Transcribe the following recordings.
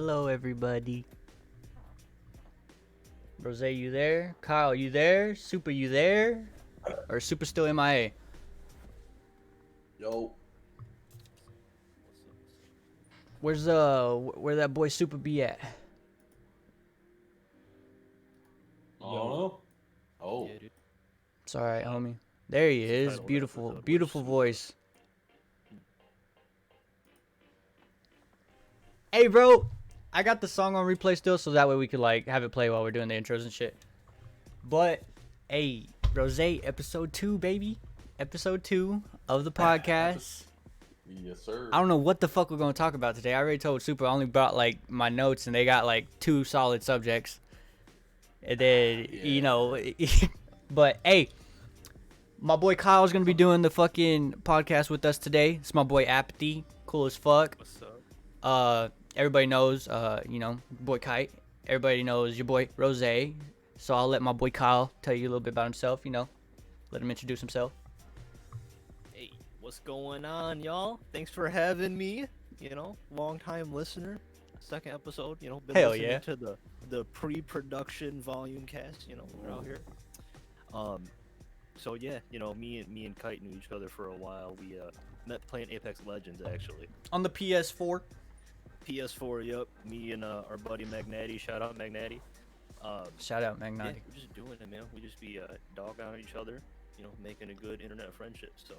Hello, everybody. Rose, you there? Kyle, you there? Super, you there? Or Super still MIA? Yo. Where's where that boy Super be at? Oh. Oh. Yeah, dude. It's alright, homie. There he It's the is. title of the Beautiful, episode, beautiful Super. voice. Hey, bro. I got the song on replay still, so that way we could like have it play while we're doing the intros and shit. But, hey, Rose, episode 2, baby. Episode 2 of the podcast. Yes, sir. I don't know what the fuck we're gonna talk about today. I already told Super I only brought like my notes and they got like 2 solid subjects. And then you know, but hey, my boy Kyle's gonna be doing the fucking podcast with us today. It's my boy Appithy, cool as fuck. What's up? Everybody knows, you know, boy Kite. Everybody knows your boy Rose. So I'll let my boy Kyle tell you a little bit about himself. You know, let him introduce himself. Hey, what's going on, y'all? Thanks for having me. You know, long time listener. Second episode. You know, been Hell listening yeah. to the pre-production volume cast. You know, we're out here. So yeah, you know, me and Kite knew each other for a while. We met playing Apex Legends actually. On the PS4. PS4, yep. Me and our buddy Magnati. Shout out Magnati. Shout out Yeah, Magnati. we're just doing it, man. We just be dogging on each other. You know, making a good internet friendship. So.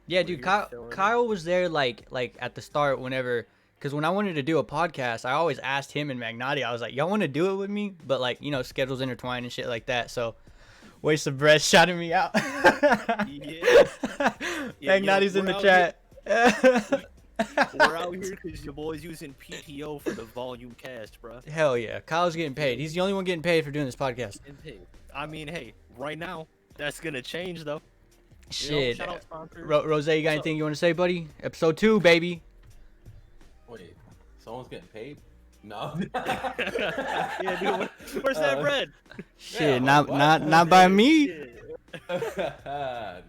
Yeah, We're dude, here chilling. Kyle was there like at the start whenever, because when I wanted to do a podcast, I always asked him and Magnati. I was like, y'all want to do it with me? But like, you know, schedules intertwined and shit like that. So, waste of breath shouting me out. Yeah. Yeah, Magnati's yo, in the we're out chat. We're out here because your boy's using PTO for the volume cast, bro. Hell yeah, Kyle's getting paid. He's the only one getting paid for doing this podcast. I mean, hey, right now, that's gonna change though. You know, Shit. shout out sponsors. Rose, you got anything you want to say, buddy? Episode 2, baby. Wait, someone's getting paid? No. Yeah, dude, where's that bread? Shit, Yeah, not by me. Yeah.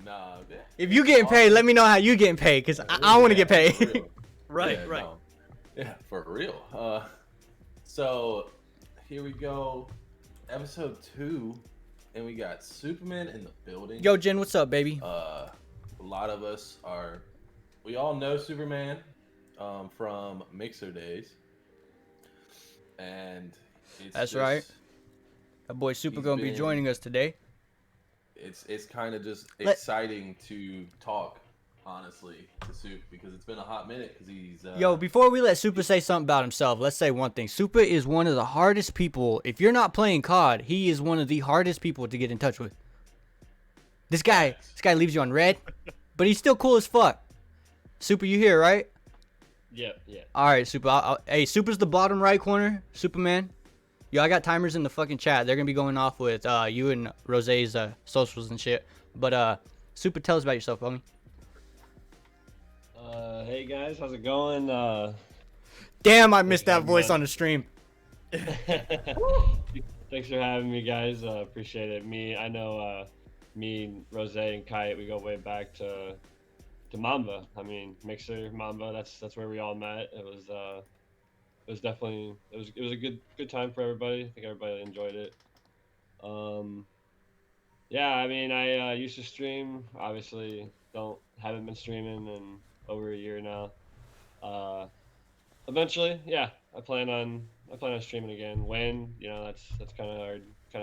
Nah. If you getting paid, let me know how you getting paid, cause I want to get for paid. real. Right, Yeah, right. no. Yeah, for real. So here we go, episode 2, and we got Superman in the building. Yo, Jen, what's up, baby? A lot of us we all know Superman from Mixer days, and That's right. That boy Super he's gonna be been- joining us today. It's kind of just Let- exciting to talk, honestly, to Soup, because it's been a hot minute, because he's Yo, before we let Super say something about himself, let's say one thing. Super is one of the hardest people. If you're not playing COD, he is one of the hardest people to get in touch with. This guy leaves you on red, but he's still cool as fuck. Super, you here, right? Yeah. All right, Super. Hey, Super's the bottom right corner. Superman. Yo, I got timers in the fucking chat. They're gonna be going off with you and Rose's socials and shit. But Super, tell us about yourself, homie. Hey guys, how's it going? Damn, I missed that having voice me on the stream. Thanks for having me, guys. Appreciate it. I know me, Rose, and Kite, we go way back to Mamba. I mean, Mixer, Mamba. That's where we all met. It was definitely it was a good time for everybody. I think everybody enjoyed it. Yeah, I mean, I used to stream. Obviously, haven't been streaming in over a year now. Eventually, yeah, I plan on streaming again. When, you know, that's kind of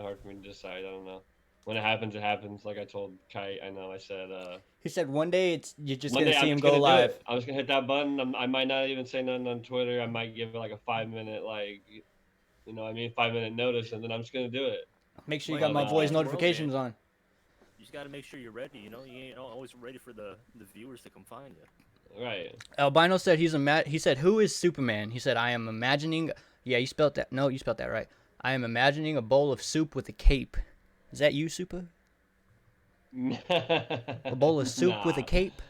hard for me to decide. I don't know. When it happens, it happens. Like I told Kite, I said. He said one day you're just One gonna day see I'm him just go gonna do live. it. I'm just gonna hit that button. I might not even say nothing on Twitter. I might give it like a 5-minute, like, you know what I mean, 5-minute notice, and then I'm just gonna do it. Make sure you Well, got my voice well, notifications on. You just gotta make sure you're ready. You know, you ain't always ready for the viewers to come find you. Right. Albino said he said, who is Superman? He said, I am imagining. Yeah, you spelled that. No, you spelled that right. I am imagining a bowl of soup with a cape. Is that you, Super? A bowl of soup with a cape?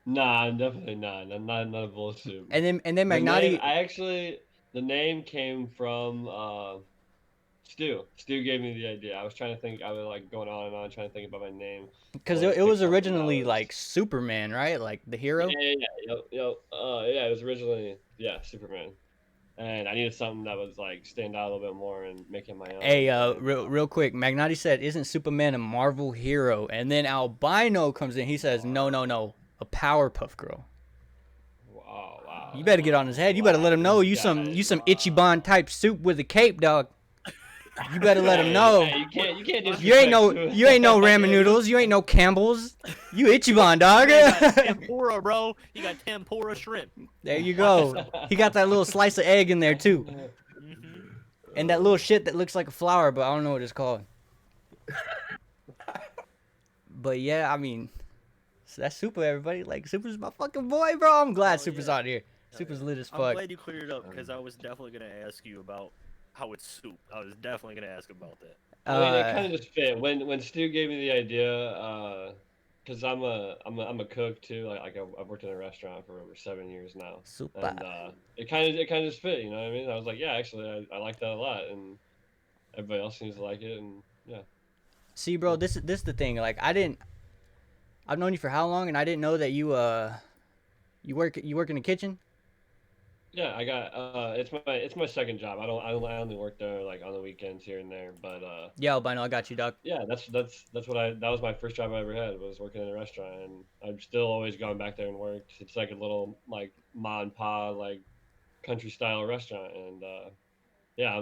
Nah, I'm definitely not. I'm not a bowl of soup. And then The Magnati. name, the name came from Stu. Stu gave me the idea. I was trying to think. I was like going on and on trying to think about my name. Because Always it was pick something originally that was- like Superman, right? Like the hero. Yeah. Yep. Yeah, it was originally Superman. and I needed something that was like stand out a little bit more and make it my own. Hey, and, real quick, Magnotti said, "Isn't Superman a Marvel hero?" And then Albino comes in. He says, "No, no, no, a Powerpuff Girl." wow. You better get on his head. You better let him know you some Ichiban type soup with a cape, dog. You better let him know. Hey, you can't just You ain't no ramen noodles. You ain't no Campbell's. You Ichiban, dog. You got tempura, bro. You got tempura shrimp. There you go. He got that little slice of egg in there too, Mm-hmm. and that little shit that looks like a flower, but I don't know what it's called. But yeah, I mean, so that's Super, everybody. Like, Super's my fucking boy, bro. I'm glad Oh, Super's yeah. out here. Super's lit as I'm fuck. glad you cleared it up because I was definitely gonna ask you about how it's soup. I was definitely gonna ask about that. I mean, it kind of just fit when Stu gave me the idea, because I'm a cook too. Like I've worked in a restaurant for over 7 years now, Super. and it kind of just fit. You know what I mean? I was like, yeah, actually, I like that a lot, and everybody else seems to like it, and yeah. See, bro, this is the thing. Like, I've known you for how long, and I didn't know that you work in the kitchen. Yeah, I got it's my second job. I only work there like on the weekends here and there, but Yeah, Albino, I got you, dog. yeah, that's what that was my first job I ever had, was working in a restaurant, and I'm still always going back there and work. It's like a little like ma and pa like country style restaurant, and yeah,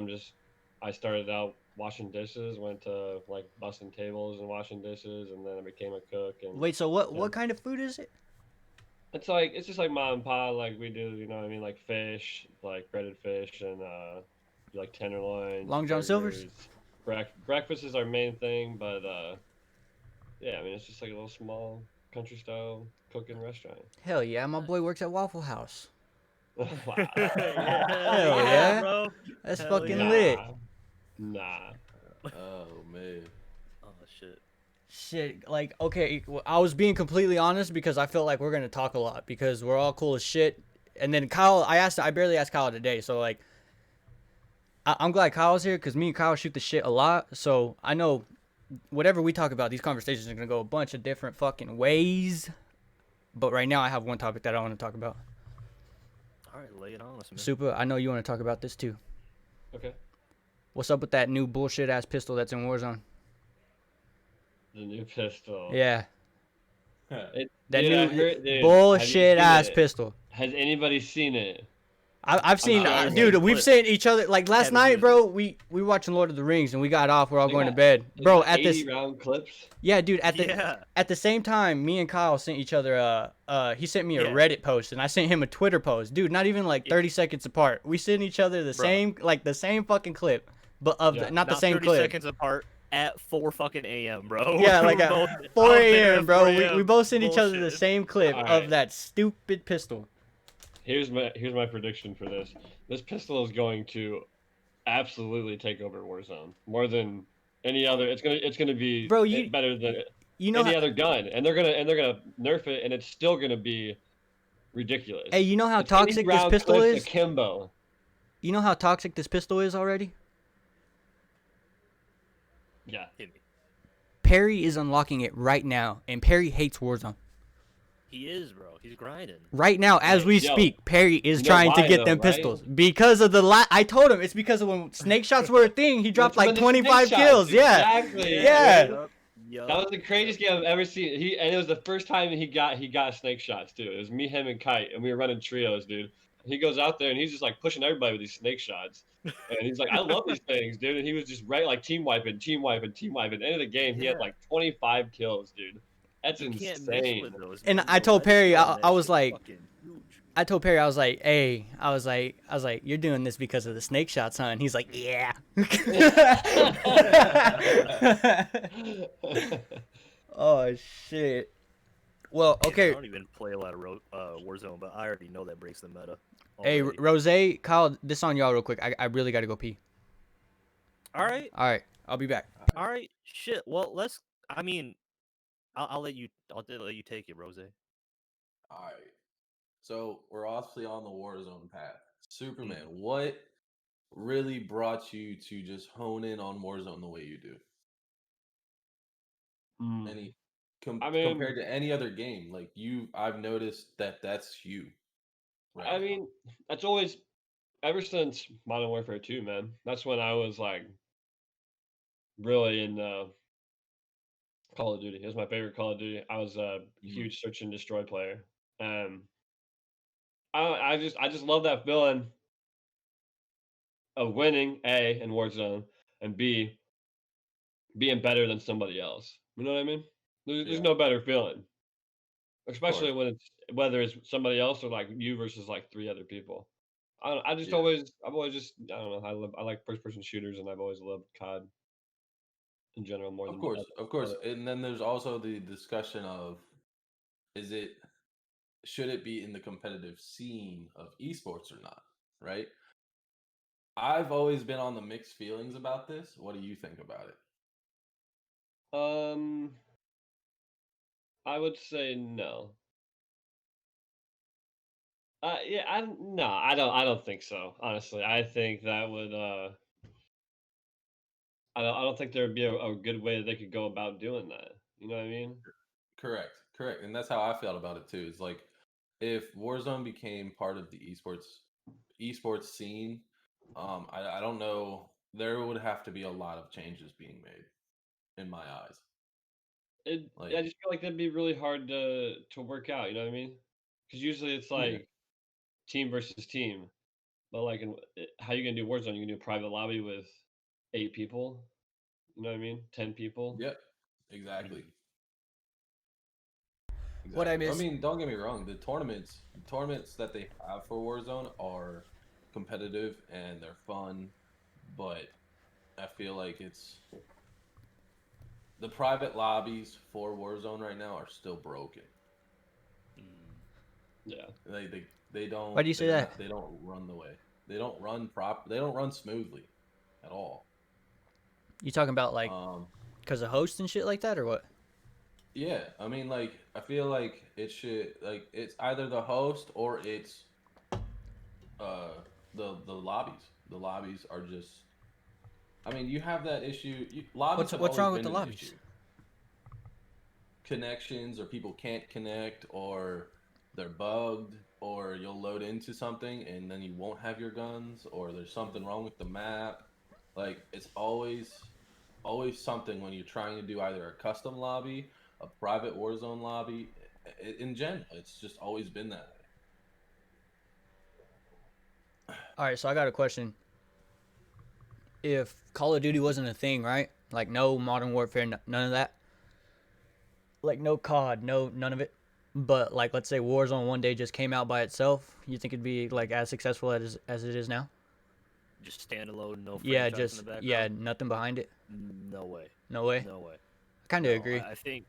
I started out washing dishes, went to like busting tables and washing dishes, and then I became a cook. And Wait, so what yeah. kind of food is it? It's just like mom and pa, like we do, you know what I mean, like fish, like breaded fish, and like tenderloins, Long John Silver's? burgers. Breakfast is our main thing, but yeah, I mean, it's just like a little small country style cooking restaurant. Hell yeah, my boy works at Waffle House. Wow. Hell yeah. bro. That's Hell fucking yeah. lit. Nah. Oh man. Oh shit. Shit, like, okay, I was being completely honest because I felt like we're gonna talk a lot because we're all cool as shit. And then Kyle, I barely asked Kyle today, so like, I'm glad Kyle's here because me and Kyle shoot the shit a lot. So I know whatever we talk about, these conversations are gonna go a bunch of different fucking ways. But right now, I have one topic that I want to talk about. All right, lay it on us, man. Super, I know you want to talk about this too. Okay. What's up with that new bullshit ass pistol that's in Warzone? The new pistol. Yeah, It, that dude, new I heard, dude, have you bullshit seen ass it? pistol. Has anybody seen it? I've seen, sure I've dude. seen We've clips. seen each other like last Haven't night, used bro. We were watching Lord of the Rings and we got off. We're all They going to got- bed, They bro. got At this, 80 round clips. yeah, dude. Yeah. At the same time, me and Kyle sent each other. He sent me a Yeah. Reddit post and I sent him a Twitter post, dude. Not even like 30 seconds apart. We sent each other the same fucking clip, but of Yeah. not the same 30 clip. seconds apart at 4 fucking a.m., bro. Yeah, We like were at both 4 out there a.m., at bro. 4 We a.m. both sent each other the Bullshit. same clip of Alright. that stupid pistol. Here's my prediction for this. This pistol is going to absolutely take over Warzone more than any other. It's gonna be Bro, you- better than You know any how, other gun, and they're gonna nerf it, and it's still gonna be ridiculous. hey, you know how It's 80 toxic this round pistol clips is? akimbo. You know how toxic this pistol is already? Yeah. Hit me. Perry is unlocking it right now, and Perry hates Warzone. He is, bro. He's grinding. Right now, as we Yo, speak, Perry is you know trying to why get though, them right? pistols because of the I told him it's because of when snake shots were a thing. He dropped like That's when the 25 snake kills. shots, Yeah, Exactly. Yeah. dude. Yup. That was the craziest game I've ever seen. And it was the first time he got snake shots too. It was me, him, and Kite, and we were running trios, dude. He goes out there and he's just like pushing everybody with these snake shots, and he's like, "I love these things, dude." And he was just like team wiping. At the end of the game, he had Yeah. like 25 kills, dude. That's You can't mess insane. with those, And man. I The told Perry, red I- zone, I that was shit's like- fucking huge. I told Perry, I was like, "Hey, I was like, you're doing this because of the snake shots, huh?" And he's like, "Yeah." Oh shit. Well, Man, okay. I don't even play a lot of Warzone, but I already know that breaks the meta. Hey, already. Rose, Kyle, this on y'all real quick. I really gotta go pee. All right, All right, I'll be back. all right. Shit. Well, let's. I mean, I'll let you. I'll let you take it, Rose. All right. So we're obviously on the Warzone path. Superman, Mm. what really brought you to just hone in on Warzone the way you do? Mm. Any I mean- compared to any other game, I've noticed that that's you. I mean, that's always ever since Modern Warfare 2, man. That's when I was like really in Call of Duty. It was my favorite Call of Duty. I was a Mhm. huge search and destroy player. Um, I just love that feeling of winning A in Warzone and B being better than somebody else. You know what I mean? There's Yeah, no better feeling, of course. especially when it's whether it's somebody else or like you versus like three other people. I just Yeah, I've always just I don't know I like first person shooters and I've always loved COD in general more of than course, of course. other. And then there's also the discussion of, is it should it be in the competitive scene of esports or not? Right. I've always been on the mixed feelings about this. What do you think about it? Um, I would say no. Yeah, no, I don't think so. Honestly, I think that would I don't think there would be a good way that they could go about doing that. You know what I mean? Correct, correct. And that's how I felt about it too. It's like, if Warzone became part of the esports scene, I don't know. There would have to be a lot of changes being made, in my eyes. I Like, just feel like that'd be really hard to work out. You know what I mean? Because usually it's yeah, like team versus team, but like how you gonna do Warzone? You can do a private lobby with 8 people. You know what I mean? 10 people. yep, exactly, What I exactly. I miss. mean, don't get me wrong. The tournaments that they have for Warzone are competitive and they're fun, but I feel like it's the private lobbies for Warzone right now are still broken. Mm. Yeah. They Why don't do you say that? they don't run the way. They don't run smoothly at all. You talking about like Um because of hosts and shit like that, or what? yeah, I mean, like, I feel like it should, like, it's either the host or it's uh the lobbies. The lobbies are just, I mean, you have that issue. Lobbies have What's always wrong with been the an lobbies? issue. Connections, or people can't connect, or they're bugged, or you'll load into something and then you won't have your guns, or there's something wrong with the map. Like, it's always something when you're trying to do either a custom lobby, a private Warzone lobby. In general, it's just always been that All right, so I got a question. If Call of Duty wasn't a thing, right? Like no Modern Warfare, none of that. Like no COD, no none of it. But like let's say Warzone one day just came out by itself, you think it'd be like as successful as it is now? Just standalone, no Yeah, franchise in the just yeah, background. nothing behind it. No way. No way. No way. I kind of No, agree. I think.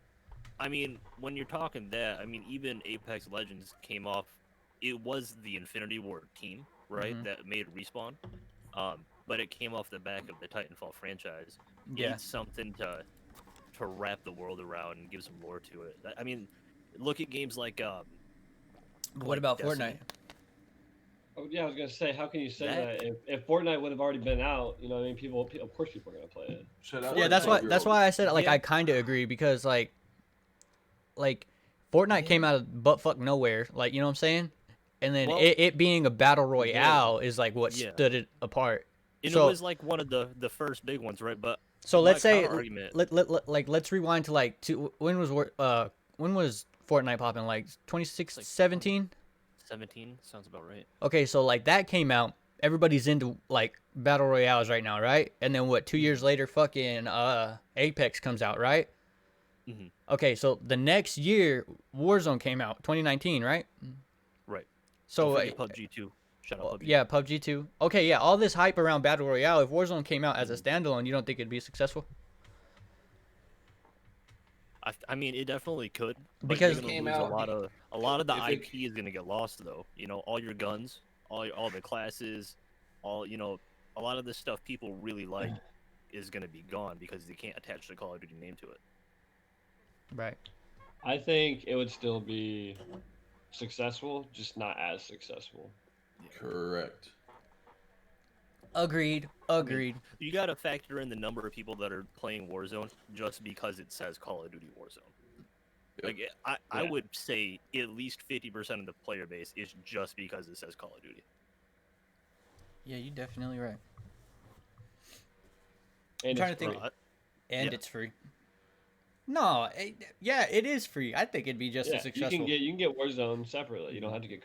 I mean, when you're talking that, I mean, even Apex Legends came off. It was the Infinity Ward team, right, Hmm. that made Respawn. But it came off the back of the Titanfall franchise. You Yeah. need something to wrap the world around and give some lore to it. I mean, look at games What like about Fortnite? Destiny. Oh yeah, I was gonna say, how can you say That that if Fortnite would have already been out? You know what I mean? Of course, people are gonna play it. shit out Yeah, to that's Fortnite, why 12-year-olds. I said like yeah, I kind of agree because like Fortnite yeah. came out of buttfuck nowhere, like you know what I'm saying? And then Well, it being a battle it did, royale is like what yeah, stood it apart. and it So was like one of the first big ones, right? But my let's say counter argument, like let's rewind to like when was Fortnite popping, like it's 26 like 17? 2017 sounds about right. Okay, so like that came out, everybody's into like battle royales right now, right? And then what, 2 years Hmm. later fucking Apex comes out, right? Hmm. Okay, so the next year Warzone came out, 2019, right? Right. Don't So forget PUBG too. Shout out PUBG. yeah, PUBG too. Okay, yeah, all this hype around battle royale. If Warzone came out as a Mhm. standalone, you don't think it'd be successful? I mean, it definitely could, but If you're Because it gonna came lose out, a lot of the if it IP is gonna get lost though. You know, all your guns, all the classes, a lot of the stuff people really like is gonna be gone because they can't attach the Call of Duty name to it. right. I think it would still be successful, just not as successful. Yeah. correct. Agreed. I mean, Agreed. you gotta factor in the number of people that are playing Warzone just because it says Call of Duty Warzone. Yep. Like, I Yeah. would say at least 50% of the player base is just because it says Call of Duty. Yeah, you're definitely right. And trying it's to think- free. And Yeah. it's free. No, yeah, it is free. I think it'd be just Yeah, as successful. you can get Warzone separately. You don't have to get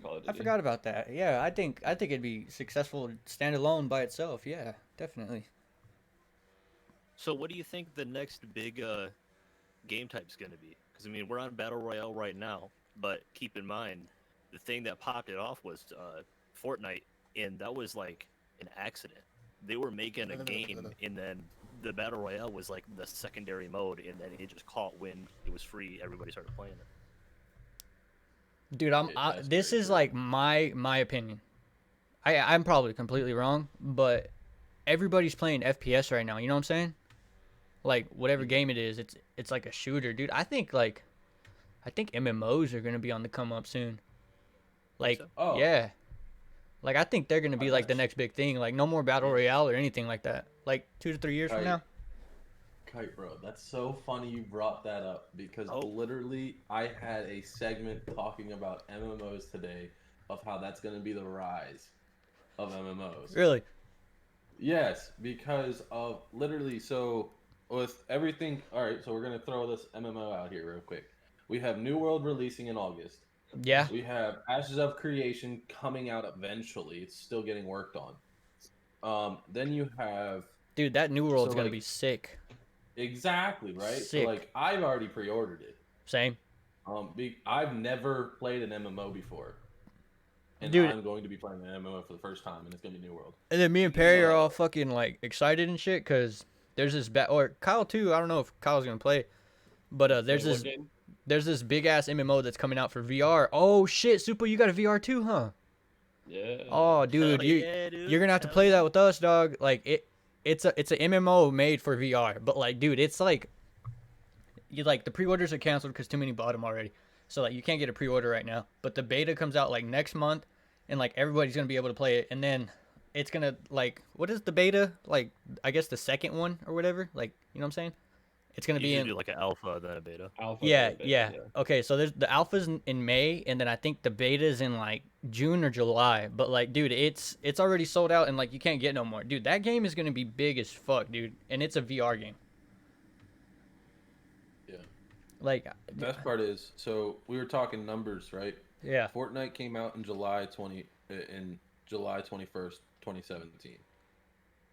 Call of I Duty. forgot about that. Yeah, I think it'd be successful standalone by itself. Yeah, definitely. So what do you think the next big game type's going to be? Because I mean, we're on Battle Royale right now, but keep in mind, the thing that popped it off was Fortnite, and that was like an accident. They were making a game, and then the Battle Royale was like the secondary mode, and then it just caught wind. It was free. Everybody started playing it. Dude, That's this very is true. like my opinion. I'm probably completely wrong, but everybody's playing FPS right now. You know what I'm saying? Like whatever game it is, it's like a shooter, dude. I think MMOs are gonna be on the come up soon. Like so? Oh. yeah, like I think they're gonna be like the That's- next big thing. Like no more battle Yeah. royale or anything like that. Like 2 to 3 years from Kite. now. Kite, bro, that's so funny you brought that up because Oh. literally I had a segment talking about MMOs today of how that's going to be the rise of MMOs. Really? Yes, because of literally, so with everything, all right, so we're going to throw this MMO out here real quick. We have New World releasing in August. Yeah. We have Ashes of Creation coming out eventually. It's still getting worked on. Then you have Dude, that new world's So, gonna like- be sick. exactly right. Sick. So like I've already pre-ordered it. Same. I've never played an MMO before, and Dude. I'm going to be playing an MMO for the first time, and it's gonna be New World. And then me and Perry are all fucking like excited and shit because there's this or Kyle too. I don't know if Kyle's gonna play, but there's Wait, this what game? there's this big ass MMO that's coming out for VR. Oh shit, Super, you got a VR too, huh? Yeah. Oh dude, Hell yeah, dude. you're gonna have to Hell play yeah. that with us, dog. Like it's a MMO made for VR, but like dude, it's like the pre-orders are canceled because too many bought them already. So like you can't get a pre-order right now, but the beta comes out like next month, and like everybody's gonna be able to play it, and then it's gonna like what is the beta like? I guess the second one or whatever. Like you know what I'm saying? It's gonna be You in do like an alpha, then a beta. Alpha. yeah, beta, yeah. Okay, so there's the alpha's in May, and then I think the beta's in like June or July. But like, dude, it's already sold out, and like you can't get no more. Dude, that game is gonna be big as fuck, dude, and it's a VR game. Yeah. Like, The best part is, so we were talking numbers, right? yeah, Fortnite came out in July 21st, 2017.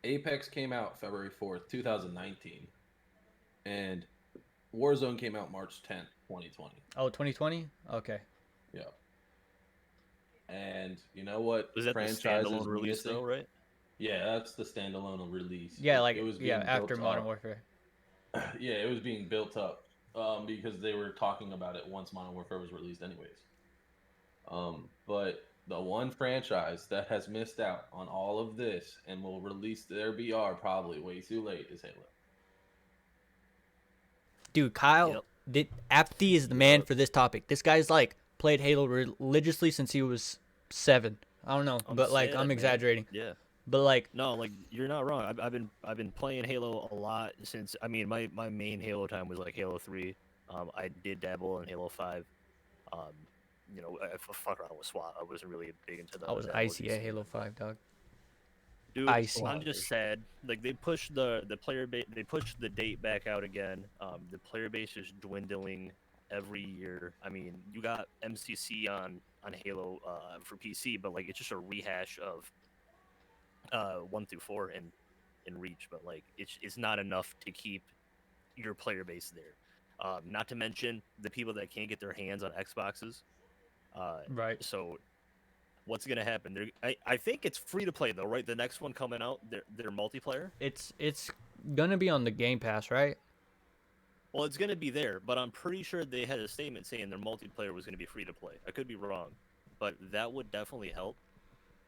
Apex came out February 4th, 2019, and Warzone came out March 10th, 2020. oh, 2020. Okay, Yeah. And you know what? Was that the franchise is standalone release missing? though, right? Yeah, that's the standalone release. yeah, like it was yeah, being after built Modern up. Warfare. Yeah, it was being built up because they were talking about it once Modern Warfare was released, anyways. But the one franchise that has missed out on all of this and will release their VR probably way too late is Halo. Dude, Kyle, Yep. Apathy is the man Yep. for this topic. This guy's like played Halo religiously since he was 7. I don't know, but like sad, I'm man. exaggerating. Yeah. But like, No, like you're not wrong. I've been playing Halo a lot since. I mean, my main Halo time was like Halo 3. I did dabble in Halo 5. You know, I fuck around with SWAT. I wasn't really big into the. I was that icy OG at scene. Halo 5, dog. Dude, Icy. I'm just sad. Like they pushed the player base. They pushed the date back out again. The player base is dwindling every year. I mean, you got MCC on Halo for PC, but like it's just a rehash of 1 through 4 in Reach. But like it's not enough to keep your player base there. Not to mention the people that can't get their hands on Xboxes. Right. So what's gonna happen? I think it's free to play though, right? The next one coming out, their multiplayer. It's gonna be on the Game Pass, right? Well, it's gonna be there, but I'm pretty sure they had a statement saying their multiplayer was gonna be free to play. I could be wrong, but that would definitely help.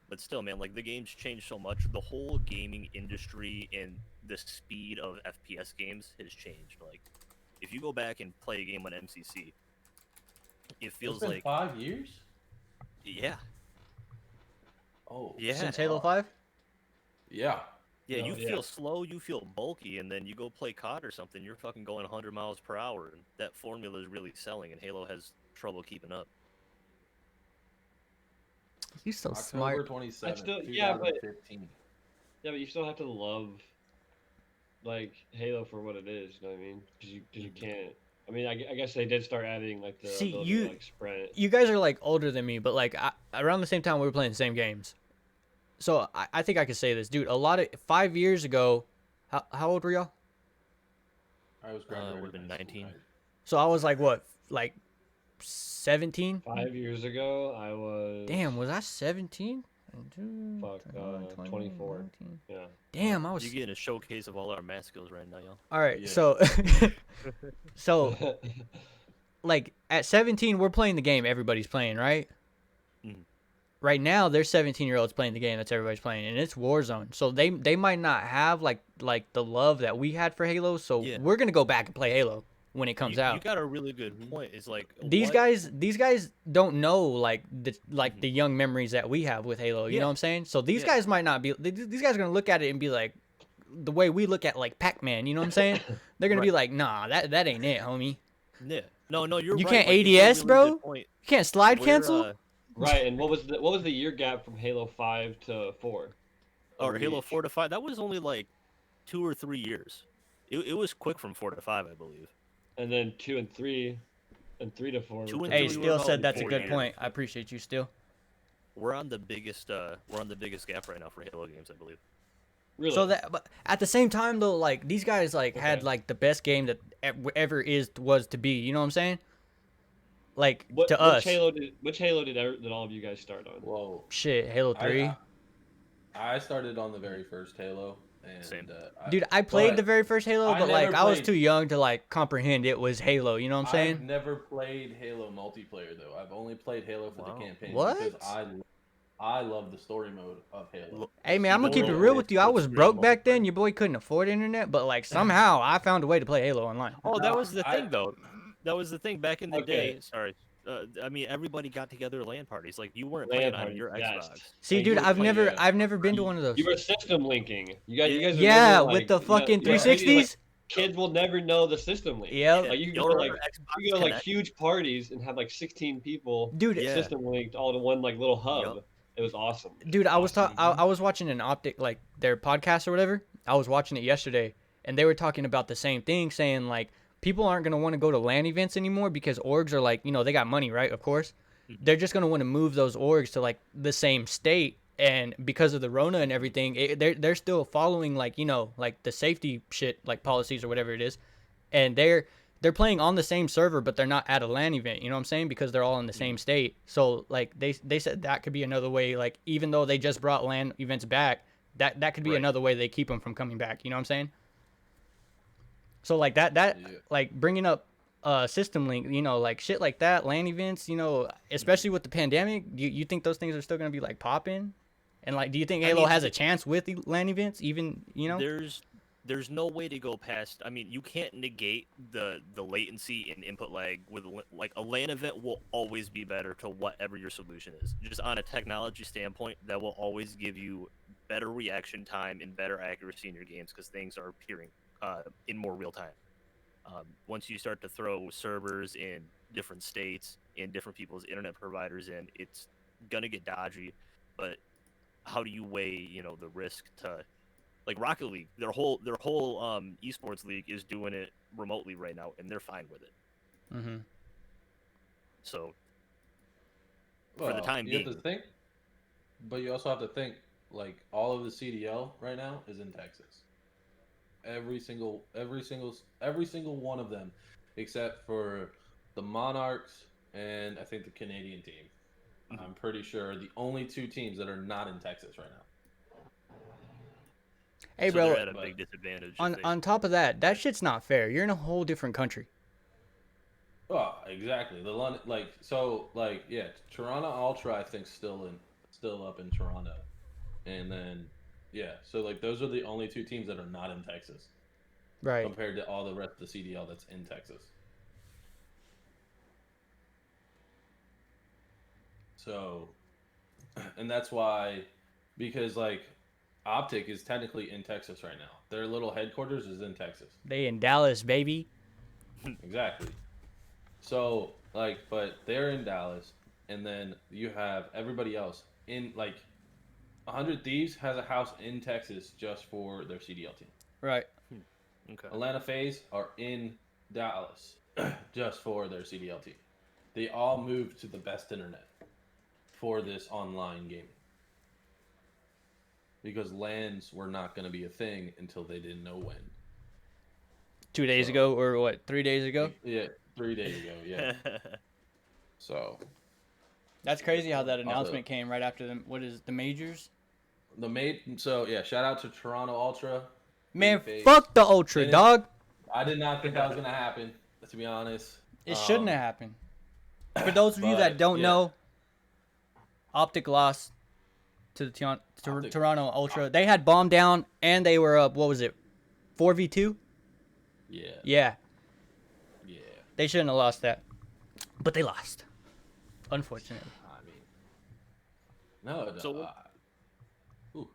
But still, man, like the game's changed so much. The whole gaming industry and the speed of FPS games has changed. Like, if you go back and play a game on MCC, it feels It's been like 5 years? yeah, Oh. yeah. Since Halo 5? Yeah. Yeah, No, you yeah. feel slow, you feel bulky, and then you go play COD or something, you're fucking going 100 miles per hour, and that formula is really selling, and Halo has trouble keeping up. You so October smart. 27th, still- 2015. Yeah, but you still have to love like Halo for what it is. You know what I mean? Because you can't. I mean, I guess they did start adding like the See, ability to like sprint. You guys are like older than me, but like around the same time we were playing the same games. So I think I could say this, dude. A lot of 5 years ago, how old were y'all? I was graduating. Would've been high school, 19. right? So I was like what, like 17? 5 years ago, I was. Damn, was I 17? Fuck, 24. Yeah. Damn, I was. You're getting a showcase of all our math skills right now, y'all. All right, Yeah. so so like at 17 we're playing the game everybody's playing, right? Mhm. Right now there's 17-year-olds playing the game that's everybody's playing, and it's Warzone. So they might not have like the love that we had for Halo, so Yeah. we're going to go back and play Halo when it comes You out. got a really good point. It's like These guys don't know like the young memories that we have with Halo, you Yeah. know what I'm saying? So these Yeah. guys might not be these guys are going to look at it and be like the way we look at like Pac-Man, you know what I'm saying? They're going to be like, "Nah, that ain't it, homie. Yeah. No, you're You right. can't like, you made a ADS, really bro? good point. You can't slide We're, cancel?" Right, and what was the year gap from Halo 5 to 4? Or Halo 4 to 5, that was only like 2 or 3 years. It was quick from 4 to 5, I believe. And then 2 and 3, and 3 to 4. 2 and Hey, 3 were Steele about said that's a 4 good years. point. I appreciate you, Steele. We're on the biggest gap right now for Halo games, I believe. Really? So that, but at the same time though, like these guys like had Okay. like the best game that ever was to be. You know what I'm saying? Like What, to which us, Halo did all of you guys start on? Whoa. shit, Halo 3. I started on the very first Halo, and Same. Dude, I played but the very first Halo, I but like never I was played- too young to like comprehend it was Halo. You know what I'm I've saying? never played Halo multiplayer though. I've only played Halo for Wow. the campaign What? because I love the story mode of Halo. Hey man, I'm gonna You keep it know real what- with you. I what's was great broke about back then. multiplayer? Your boy couldn't afford internet, but like somehow I found a way to play Halo online. Oh, that No, was the thing, though. That was the thing back in the Okay. day. Sorry. I mean, everybody got together at LAN parties. Like, you weren't LAN playing on parties, your yes. Xbox. See, Like, dude, you were I've playing- never yeah. I've never been to one of those. You were system linking. You guys Yeah, remember, with like, the fucking yeah, 360s. Kids will never know the system link. Yep. Like you can Y'all go to remember like Xbox you go to like Connect? huge parties and have like 16 people Dude, Yeah. system linked all to one like little hub. Yup. It was awesome. Dude, I was Awesome. I was watching an Optic like their podcast or whatever. I was watching it yesterday, and they were talking about the same thing, saying like people aren't gonna want to go to LAN events anymore because orgs are like, you know, they got money, right? Of course, they're just gonna want to move those orgs to like the same state, and because of the Rona and everything, they're still following like, you know, like the safety shit like policies or whatever it is, and they're playing on the same server, but they're not at a LAN event. You know what I'm saying? Because they're all in the same state. So like they said that could be another way. Like even though they just brought LAN events back, that could be Right. another way they keep them from coming back. You know what I'm saying? So like that Yeah. like bringing up system link, you know, like shit like that, LAN events, you know, especially with the pandemic, you think those things are still gonna be like popping? And like, do you think I Halo mean, has a chance with the LAN events? Even, you know? There's no way to go past. I mean, you can't negate the latency and input lag with like a LAN event will always be better to whatever your solution is. Just on a technology standpoint, that will always give you better reaction time and better accuracy in your games because things are appearing in more real time. Once you start to throw servers in different states and different people's internet providers in, it's gonna get dodgy. But how do you weigh, you know, the risk to like Rocket League? Their whole esports league is doing it remotely right now, and they're fine with it. Mm-hmm. So for the Well, time you being, have to think, but you also have to think like all of the CDL right now is in Texas. Every single one of them, except for the Monarchs and I think the Canadian team. Mhm. I'm pretty sure the only two teams that are not in Texas right now. Hey, so bro, they're at a but big disadvantage. if on they- on top of that, that shit's not fair. You're in a whole different country. Oh, exactly. The London, yeah, Toronto Ultra, I think still up in Toronto, and then yeah, so like those are the only two teams that are not in Texas Right. compared to all the rest of the CDL that's in Texas. So, and that's why, because like Optic is technically in Texas right now. Their little headquarters is in Texas. They in Dallas, baby. Exactly. So, like, but they're in Dallas, and then you have everybody else in like 100 Thieves has a house in Texas just for their CDL team. Right. Okay. Atlanta FaZe are in Dallas just for their CDL team. They all moved to the best internet for this online gaming because LANs were not going to be a thing until they didn't know when. 2 days So- ago, or what? 3 days ago. Yeah, 3 days ago. Yeah. So That's crazy how that Also- announcement came right after the what is the majors. shout out to Toronto Ultra. Man, Babyface. fuck the Ultra, And dog. I did not think that was gonna happen, to be honest. It shouldn't have happened. For those of you that but, don't yeah. know, Optic lost to the Optic. Toronto Ultra. They had bombed down and they were up. What was it? 4v2. Yeah. Yeah, Yeah. they shouldn't have lost that, but they lost. Unfortunately. I mean, no. So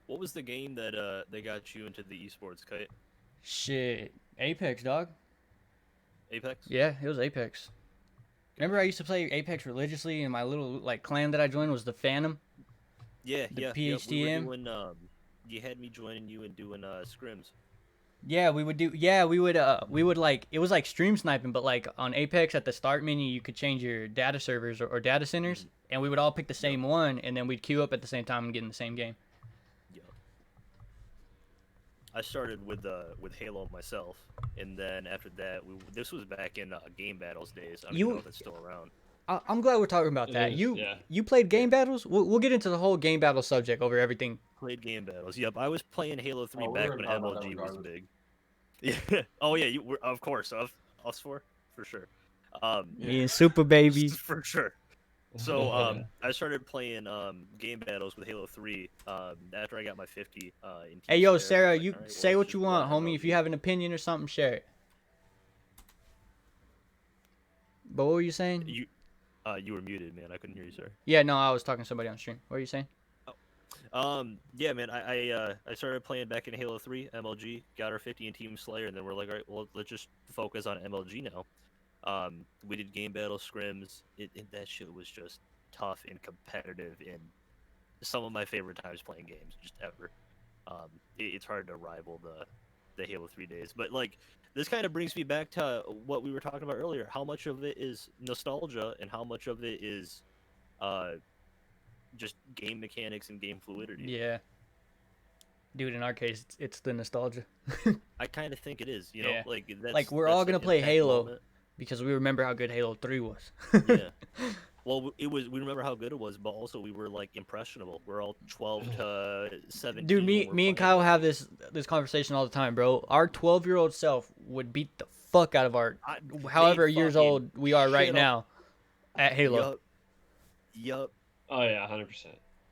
what was the game that they got you into the esports, Kite? Shit, Apex, dog. Apex? Yeah, it was Apex. Remember, I used to play Apex religiously, and my little like clan that I joined was the Phantom. Yeah, The yeah. PHTM? We were doing, you had me joining you and doing scrims. Yeah, we would do. Yeah, we would like it was like stream sniping, but like on Apex at the start menu, you could change your data servers or data centers, and we would all pick the same one, and then we'd queue up at the same time and get in the same game. Yep. I started with Halo myself, and then after that, this was back in game battles days. I don't even know if it's still around. I'm glad we're talking about It that. is, You yeah. you played game battles? We'll get into the whole game battle subject over everything. Played game battles. Yep, I was playing Halo 3 Oh, we back were when talking about that MLG was regardless. big. Yeah. Oh yeah, you were of course us four for sure. Me and Super Baby. For sure. So I started playing game battles with Halo 3 after I got my 50. In Hey yo, Team Slayer. I Sarah, was like, you "All right, say well, what let's you just want, run homie. If you MLG." have an opinion or something, share it. But what were you saying? You were muted, man. I couldn't hear you, sir. Yeah, no, I was talking to somebody on stream. What were you saying? Yeah, man. I started playing back in Halo 3 MLG, got our 50 in Team Slayer, and then we're like, all right, well, let's just focus on MLG now. We did game battle scrims. That shit was just tough and competitive, and some of my favorite times playing games just ever. It's hard to rival the Halo 3 days, but like this kind of brings me back to what we were talking about earlier. How much of it is nostalgia, and how much of it is just game mechanics and game fluidity. Yeah. Dude, in our case, it's the nostalgia. I kind of think it is, you know, Yeah. like that's, Like, we're that's all an gonna play impact Halo. moment. Because we remember how good Halo 3 was. Yeah. Well, it was. We remember how good it was, but also we were like impressionable. We're all 12 to 17. Dude, when we're me and playing Kyle this. have this conversation all the time, bro. Our 12-year-old self would beat the fuck out of our however they years fucking old we are right shit now at Halo. Yup. Oh yeah, 100%.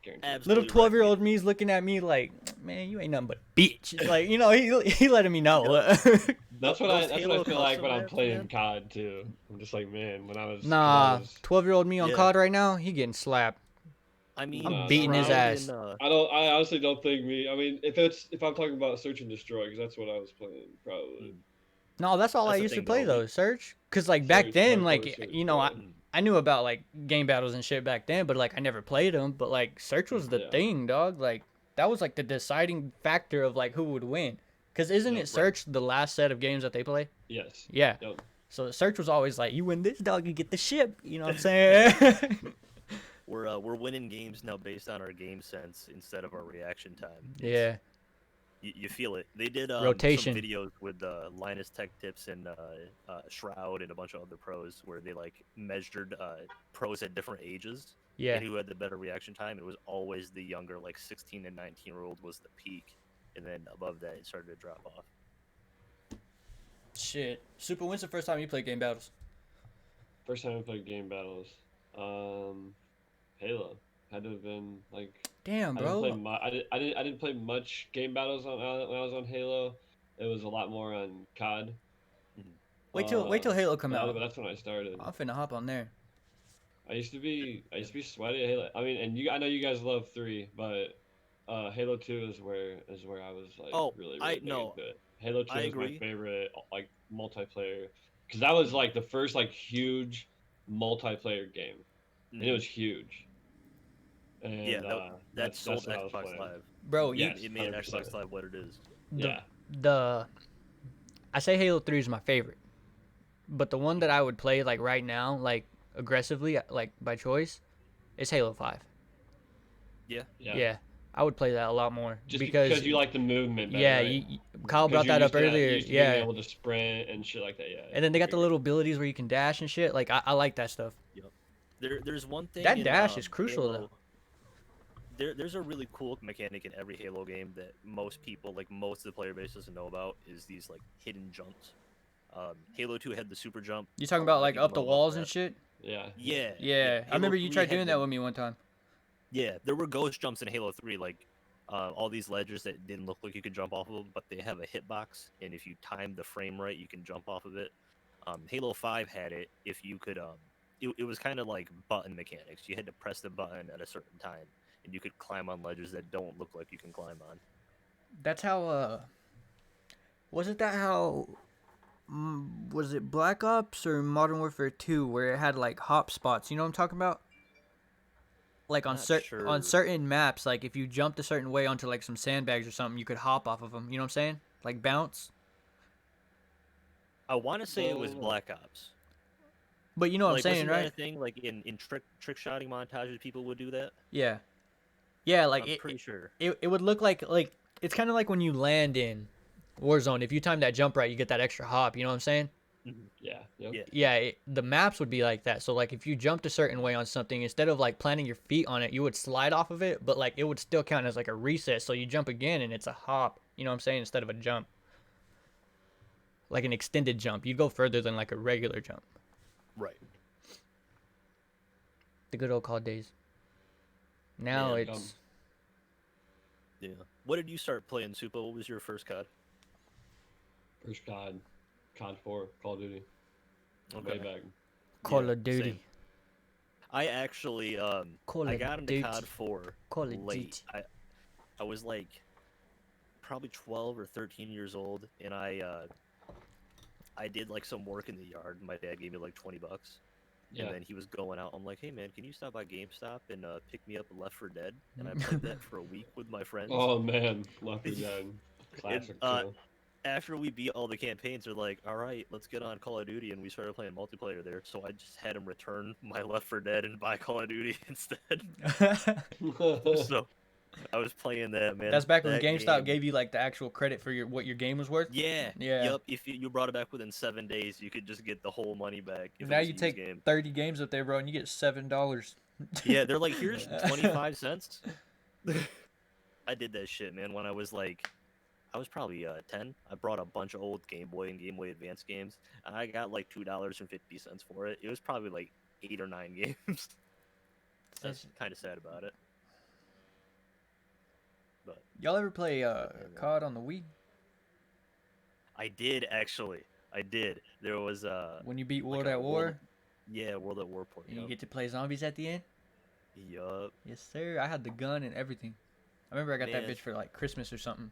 Guaranteed. Absolutely. Little 12-year-old me's looking at me like, man, you ain't nothing but a bitch. It's like, you know, he letting me know. That's what Those I Halo feel like custom when I'm maps, playing man. COD too. I'm just like, man, when I was Nah, 'cause 12-year-old me on Yeah. COD right now, he getting slapped. I mean, I'm beating his Shroud ass. and, I honestly don't think me. I mean, if I'm talking about search and destroy, because that's what I was playing probably. No, that's all That's I the used to thing, play though. though, Search. Cause like back Search, then, hardcore like Search, you know, yeah. I knew about like game battles and shit back then, but like I never played them. But like Search was the Yeah. thing, dog. Like that was like the deciding factor of like who would win. Cause isn't Yeah, it Search the last set of games that they play? Yes. Yeah. Yep. So Search was always like, you win this, dog, you get the ship. You know what I'm saying? we're winning games now based on our game sense instead of our reaction time. Yeah. You feel it. They did Rotation. some videos with Linus Tech Tips and Shroud and a bunch of other pros where they like measured pros at different ages Yeah. and who had the better reaction time. It was always the younger, like 16 and 19-year-old was the peak, and then above that it started to drop off. Shit. Super, when's the first time you played game battles? First time I played game battles, Halo had to have been like. Damn, I didn't play bro. I didn't play much game battles on when I was on Halo. It was a lot more on COD. Wait till Halo come but out. that's when I started. I'm finna hop on there. I used to be sweaty at Halo. I mean, and I know you guys love 3, but Halo 2 is where I was like really big into it. Halo 2 I is agree. my favorite like multiplayer because that was like the first like huge multiplayer game, and it was huge. And Yeah, that that's sold what I was Xbox playing. Live. Bro, Yes, It made 100%. Xbox Live what it is. Yeah. the I say Halo 3 is my favorite, but the one that I would play like right now, like aggressively, like by choice, is Halo 5. Yeah. Yeah, I would play that a lot more Just because you like the movement better, yeah, right? Kyle Because brought that up earlier. You're used to being Yeah, able to sprint and shit like that. Yeah. and then they I got the figured. little abilities where you can dash and shit. Like I like that stuff. Yep. There's one thing That in dash is crucial, Halo. There's a really cool mechanic in every Halo game that most people, like most of the player base, doesn't know about. Is these like hidden jumps. Halo 2 had the super jump. You talking A about lot of like people up the know about walls that. and shit? Yeah. Yeah. Yeah, I Halo remember you 3 tried had doing that the- with me one time. Yeah, there were ghost jumps in Halo 3, like all these ledges that didn't look like you could jump off of them, but they have a hitbox, and if you time the frame right, you can jump off of it. Halo 5 had it if you could. It was kind of like button mechanics. You had to press the button at a certain time, and you could climb on ledges that don't look like you can climb on. That's how. Wasn't that how? Was it Black Ops or Modern Warfare 2 where it had like hop spots? You know what I'm talking about? Like on Not on sure. certain maps, like if you jumped a certain way onto like some sandbags or something, you could hop off of them. You know what I'm saying? Like bounce. I want to say it was Oh. Black Ops. But you know what I'm Like, saying, wasn't that right? a thing? Like in trick shotting montages, people would do that. Yeah. Yeah, like I'm pretty sure. it would look like it's kind of like when you land in Warzone. If you time that jump right, you get that extra hop. You know what I'm saying? Yeah. Yep. Yeah. Yeah, the maps would be like that. So like if you jumped a certain way on something, instead of like planting your feet on it, you would slide off of it, but like it would still count as like a reset. So you jump again and it's a hop. You know what I'm saying? Instead of a jump, like an extended jump, you'd go further than like a regular jump. Right. The good old COD days. Now Yeah, it's Yeah. What did you start playing, Supa? What was your first COD? First COD 4, Call of Duty. Way back. Call Yeah, of Duty. same. I actually Call I of got into Duty. COD 4 Call of late. Duty. I was like probably 12 or 13 years old, and I did like some work in the yard. My dad gave me like $20, Yeah. and then he was going out. I'm like, hey man, can you stop by GameStop and pick me up a Left 4 Dead? And I played that for a week with my friends. Oh man, Left 4 Dead. Classic. too. After we beat all the campaigns, they're like, all right, let's get on Call of Duty, and we started playing multiplayer there. So I just had him return my Left 4 Dead and buy Call of Duty instead. So I was playing that, man. That's back when That GameStop game- gave you like the actual credit for what your game was worth. Yeah. Yeah. Yep. If you brought it back within 7 days, you could just get the whole money back. If it Now was a you used take game. 30 games up there, bro, and you get $7. Yeah, they're like, here's 25 cents. I did that shit, man, when I was probably 10. I brought a bunch of old Game Boy and Game Boy Advance games, and I got like $2.50 for it. It was probably like 8 or 9 games. That's kind of sad about it. But Y'all ever play COD on the Wii? I did actually. I did. There was When you beat like World a at War, yeah, World at War port. and you get to play zombies at the end? Yup. Yes, sir. I had the gun and everything. I remember I got that Man. bitch for like Christmas or something.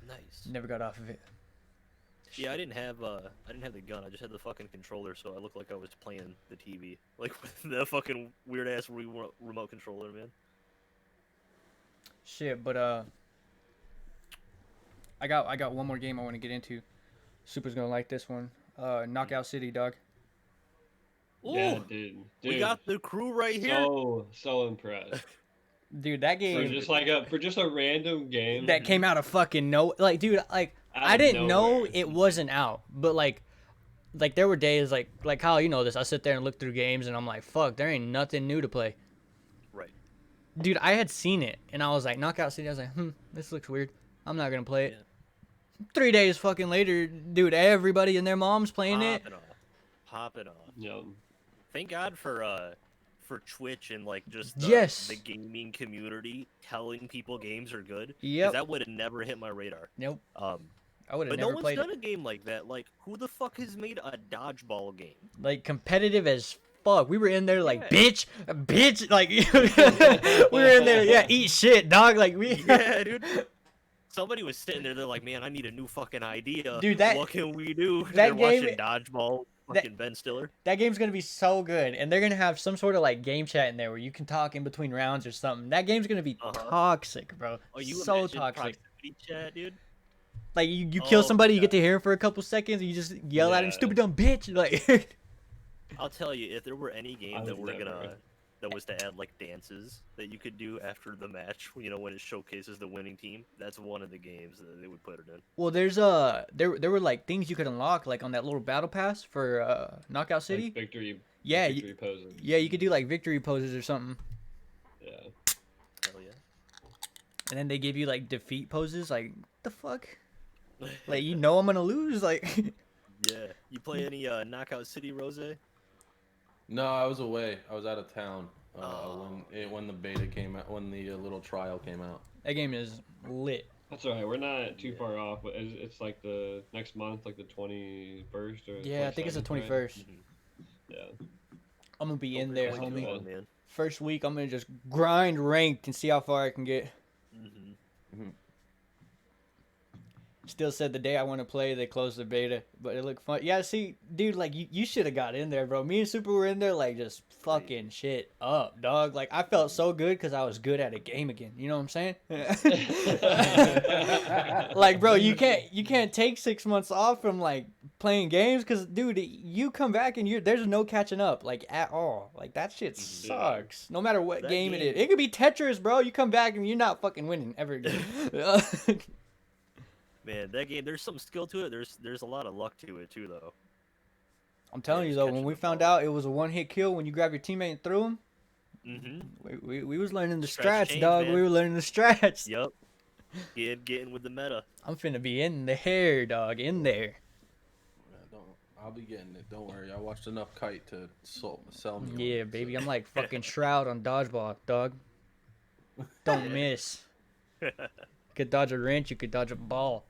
Nice. Never got off of it. Yeah, I didn't have the gun. I just had the fucking controller, so I looked like I was playing the TV, like with the fucking weird ass remote controller, man. Shit, but I got one more game I want to get into. Super's gonna like this one. Knockout City, dog. Yeah, Ooh, dude. we got the crew right here. So impressed. Dude, that For game just a random game. that came out of fucking like, dude, like Out I of didn't know nowhere. it wasn't out, but like there were days like Kyle, you know this. I sit there and look through games, and I'm like, fuck, there ain't nothing new to play. Right. Dude, I had seen it, and I was like, Knockout City. I was like, this looks weird. I'm not gonna play it. Yeah. 3 days fucking later, dude, everybody and their mom's playing it. Popping off. Yep. Thank God for Twitch and like just Yes. the gaming community telling people games are good. 'Cause Yep. that would have never hit my radar. Nope. Um, I would have but no never one's played done it. a game like that. Like, who the fuck has made a dodgeball game? Like competitive as fuck. We were in there like Yeah. bitch, like we were in there, yeah, eat shit, dog. Like we, Yeah, dude. Somebody was sitting there. They're like, "Man, I need a new fucking idea. Dude, that- what can we do?" that They're game- watching dodgeball Fucking Ben Stiller. That game's gonna be so good, and they're gonna have some sort of like game chat in there where you can talk in between rounds or something. That game's gonna be toxic, bro. Oh, you So imagine toxic. proximity chat, dude? Like you kill Oh, somebody, you get God. to hear him for a couple seconds, and you just yell at him, Yeah. "Stupid dumb bitch!" Like, I'll tell you, if there were any game I that would never. that was to add like dances that you could do after the match, you know, when it showcases the winning team, that's one of the games that they would put it in. well, there's there were like things you could unlock like on that little battle pass for Knockout City. Like victory. Yeah, Victory poses. Yeah, you could do like victory poses or something, Yeah. Hell yeah. and then they give you like defeat poses. Like, the fuck? Like, you know I'm gonna lose. Like, Yeah. You play any Knockout City, Rose? No, I was away. I was out of town Oh. when the beta came out, when the little trial came out. that game is lit. That's alright. We're not too far off. But it's like the next month, like the 21st or. Yeah, I think it's the 22nd, right? 21st. Yeah. I'm gonna be in Hopefully there, it's a good homie. one, man. First week, I'm gonna just grind ranked and see how far I can get. Mm-hmm. Still said the day I want to play, they closed the beta, but it looked fun. Yeah, see, dude, like you should have got in there, bro. Me and Super were in there, like just fucking shit up, dog. Like I felt so good because I was good at a game again. You know what I'm saying? Like, bro, you can't take 6 months off from like playing games because, dude, you come back and there's no catching up like at all. Like that shit sucks. No matter what That game it game- is, it could be Tetris, bro. You come back and you're not fucking winning ever again. Man, that game, there's some skill to it. There's a lot of luck to it too, though. I'm telling you just though, catching when we the found ball. out it was a one hit kill when you grab your teammate and threw him, Mm-hmm. we was learning the Strat strats, change, dog. man. We were learning the strats. Yep. Getting with the meta. I'm finna be in the hair, dog, in there. Yeah, I'll be getting it. Don't worry. I watched enough Kite to sell me. on Yeah, it, baby, so- I'm like fucking Shroud on dodgeball, dog. Don't miss. You could dodge a wrench, you could dodge a ball.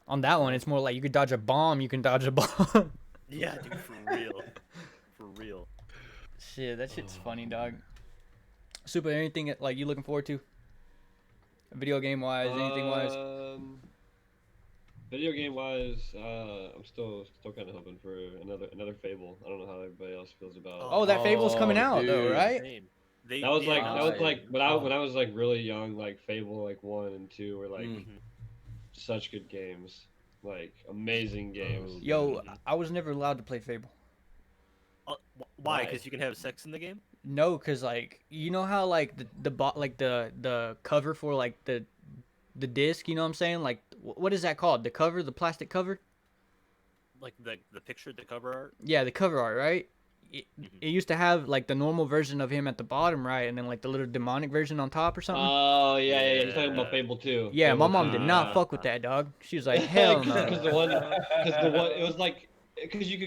On that one, it's more like you could dodge a bomb, you can dodge a bomb. Yeah, dude, for real. For real. Shit, that shit's funny, dog. Super, anything like you looking forward to? Video game wise, anything wise? Video game wise, I'm still kind of hoping for another Fable. I don't know how everybody else feels about. Oh, that Fable's coming Oh, out though, dude. right? Same. That was like when I Oh. was like really young, like Fable like 1 and 2 were like Mm. such good games, like amazing games. Oh, Yo, I was never allowed to play Fable. Why? Why? Because you can have sex in the game? No, cause like you know how like the cover for like the disc, you know what I'm saying? Like what is that called? The cover, the plastic cover? Like the picture, the cover art? Yeah, the cover art, right? Mhm. It used to have like the normal version of him at the bottom, right, and then like the little demonic version on top or something. Oh yeah. You're talking Yeah. about Fable 2. Yeah, my Fable mom 2, did not yeah. fuck with that, dog. She was like, hell no. Because the one it was like because you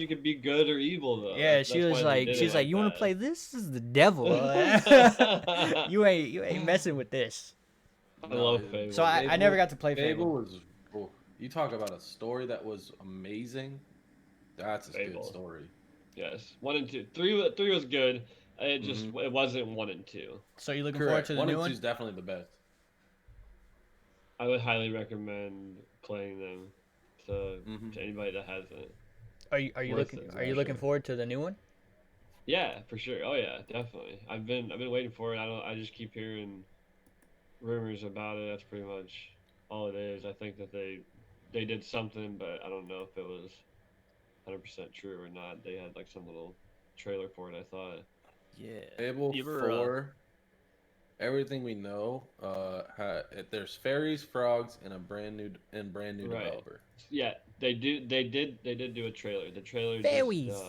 could be good or evil though. Yeah, That's she was why they like, did it she's like, you want to that. play this? This is the devil. you ain't messing with this. I love dude. Fable. So I never got to play Fable Fable. was. Oh, you talk about a story that was amazing. That's a Fable. good story. Yes, 1 and 2, 3 was good. It just Mm-hmm. it wasn't 1 and 2. So you looking forward Correct. to the One new and one? two is definitely the best. I would highly recommend playing them to Mhm. anybody that hasn't. Are you worth looking it, Are you for looking sure. forward to the new one? Yeah, for sure. Oh yeah, definitely. I've been waiting for it. I just keep hearing rumors about it. That's pretty much all it is. I think that they did something, but I don't know if it was 100% true or not. They had like some little trailer for it, I thought. Yeah. Fable You ever, 4. Everything we know. There's fairies, frogs, and a brand new Right. developer. Yeah, they did do a trailer. The trailer Fairies. just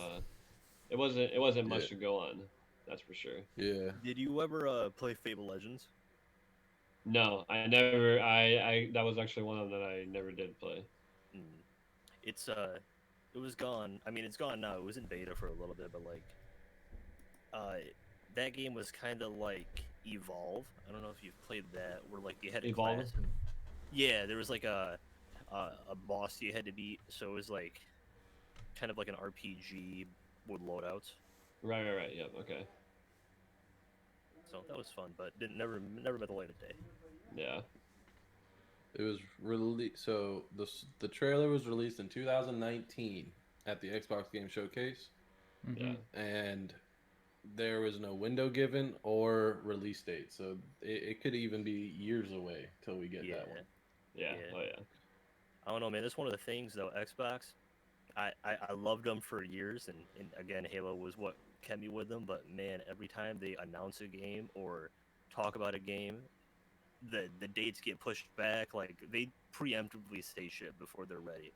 it wasn't much Yeah. to go on. That's for sure. Yeah. Did you ever play Fable Legends? No, I never. I that was actually one of them that I never did play. Mm. It's it was gone. I mean, it's gone now. It was in beta for a little bit, but like, that game was kind of like Evolve. I don't know if you've played that, where like you had a Evolve? class. Yeah, there was like a boss you had to beat, so it was like kind of like an RPG with loadouts. Right. Yep. Okay. So that was fun, but never met the light of day. Yeah. It was released. So the trailer was released in 2019 at the Xbox Game Showcase, Mm-hmm. Yeah. and there was no window given or release date. So it could even be years away till we get Yeah. that one. Yeah. Yeah. Oh yeah. I don't know, man. That's one of the things though. Xbox, I loved them for years, and again, Halo was what kept me with them. But man, every time they announce a game or talk about a game, the dates get pushed back. Like they preemptively say shit before they're ready.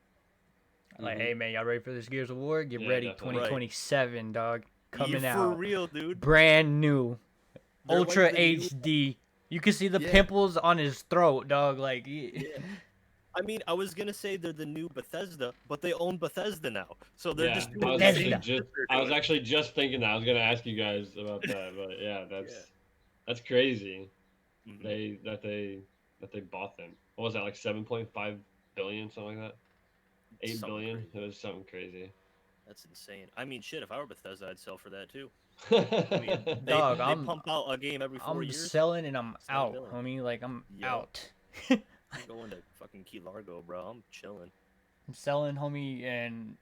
Like, Mhm. hey man, y'all ready for this Gears of War? Get Yeah, ready, definitely. 2027, dog, coming For out, real, dude. brand new, They're like Ultra the new- HD. You can see the Yeah. pimples on his throat, dog. Like, Yeah. I mean, I was gonna say they're the new Bethesda, but they own Bethesda now, so they're Yeah. just I doing was the Bethesda. same actually shit just they're I was doing. actually just thinking that. I was gonna ask you guys about that, but yeah, that's crazy. Mhm. They bought them. What was that, like 7.5 billion, something like that? 8 Something billion? crazy. It was something crazy. That's insane. I mean, shit. If I were Bethesda, I'd sell for that too. I I mean, dog, they pump out a game every 4 I'm years. selling and I'm 7 out, billion. homie. Like, I'm Yup. out. I'm going to fucking Key Largo, bro. I'm chilling. I'm selling, homie, and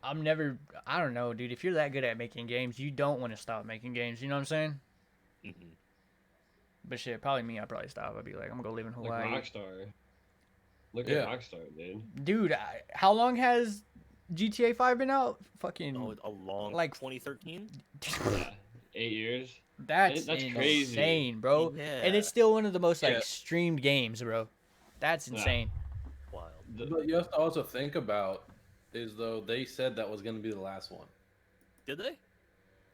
I'm never. I don't know, dude. If you're that good at making games, you don't want to stop making games. You know what I'm saying? hmm But shit, probably me. I'd probably stop. I'd be like, I'm gonna go live in like Hawaii. Rockstar. Look Yeah. at Rockstar, dude. Dude, how long has GTA 5 been out? Fucking Oh, a long like 2013. Yeah. 8 years. that's That's insane, crazy. bro. Yeah. And it's still one of the most like Yeah. streamed games, bro. That's Yeah. insane. Wild. But you have to also think about is though they said that was going to be the last one. Did they?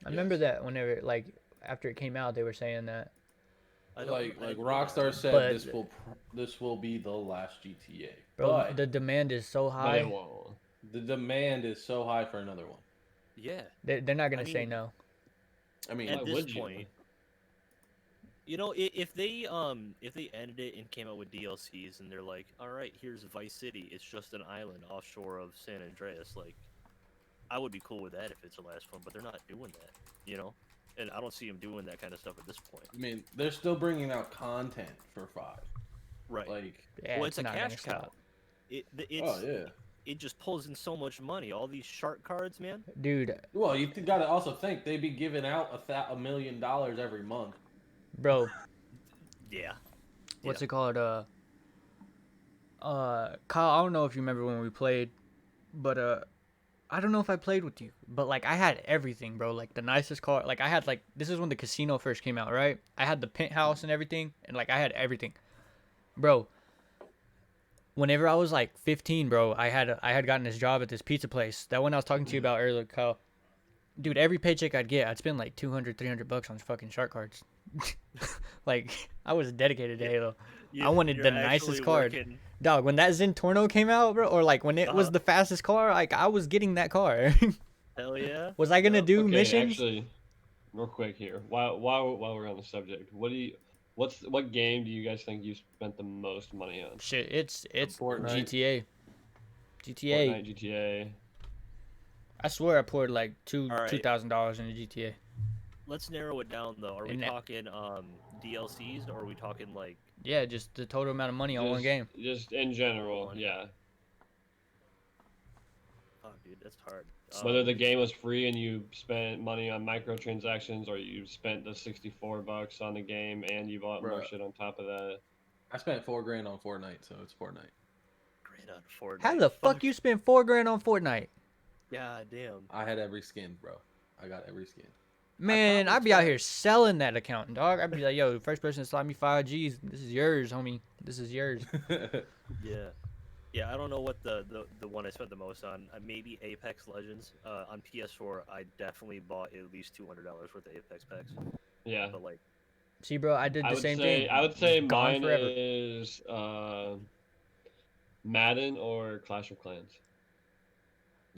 I remember Yes. that whenever like after it came out, they were saying that. I don't. Like I didn't know Rockstar that. said, But- this will be the last GTA. Bro, But the demand is so But it high. won't. the demand is so high for another one. Yeah. They're not gonna I say mean- no. I mean, Why At this would you? point, you know, if they ended it and came out with DLCs and they're like, all right, here's Vice City. It's just an island offshore of San Andreas. Like, I would be cool with that if it's the last one, but they're not doing that. You know, and I don't see them doing that kind of stuff at this point. I mean, they're still bringing out content for 5. Right. Like, Yeah, well, it's a not gonna cash stop. cow. It's oh yeah. it just pulls in so much money. All these shark cards, man. Dude, Well, you got to also think they'd be giving out $1 million every month. bro, Yeah. what's it called? Kyle, I don't know if you remember when we played, but I don't know if I played with you, but like I had everything, bro. Like the nicest car. Like I had like this is when the casino first came out, right? I had the penthouse and everything, and like I had everything, bro. Whenever I was like 15, bro, I had gotten this job at this pizza place. That one I was talking to you about earlier, Kyle. Dude, every paycheck I'd get, I'd spend like 200, 300 bucks on fucking shark cards. Like I was dedicated to Halo. I wanted You're the nicest actually card. working- Dog, when that Zentorno came out, bro, or like when it was the fastest car, like I was getting that car. Hell yeah. Was I gonna Yep. do Okay, missions? actually, real quick here, while we're on the subject, what game do you guys think you spent the most money on? Shit, it's Fortnite. GTA. Fortnite, GTA. I swear I poured like All right. $2,000 into GTA. Let's narrow it down though. Are we And that- talking DLCs or are we talking like Yeah, just the total amount of money on one game. Just in general, One. yeah. fuck, dude, that's hard. Whether the game was free and you spent money on microtransactions, or you spent the $64 on the game and you bought more Bruh. shit on top of that. I spent $4,000 on Fortnite, so it's Fortnite. great on Fortnite. How the fuck you spend $4,000 on Fortnite? God damn. I had every skin, bro. I got every skin. Man, probably I'd be out spent- here selling that account, dog. I'd be like, yo, first person to slide me 5 Gs. This is yours, homie. This is yours. Yeah. Yeah, I don't know what the one I spent the most on. Maybe Apex Legends. On PS4, I definitely bought at least $200 worth of Apex packs. Yeah. But like, See, bro, I did the same thing. I would say It's gone mine forever. is Madden or Clash of Clans.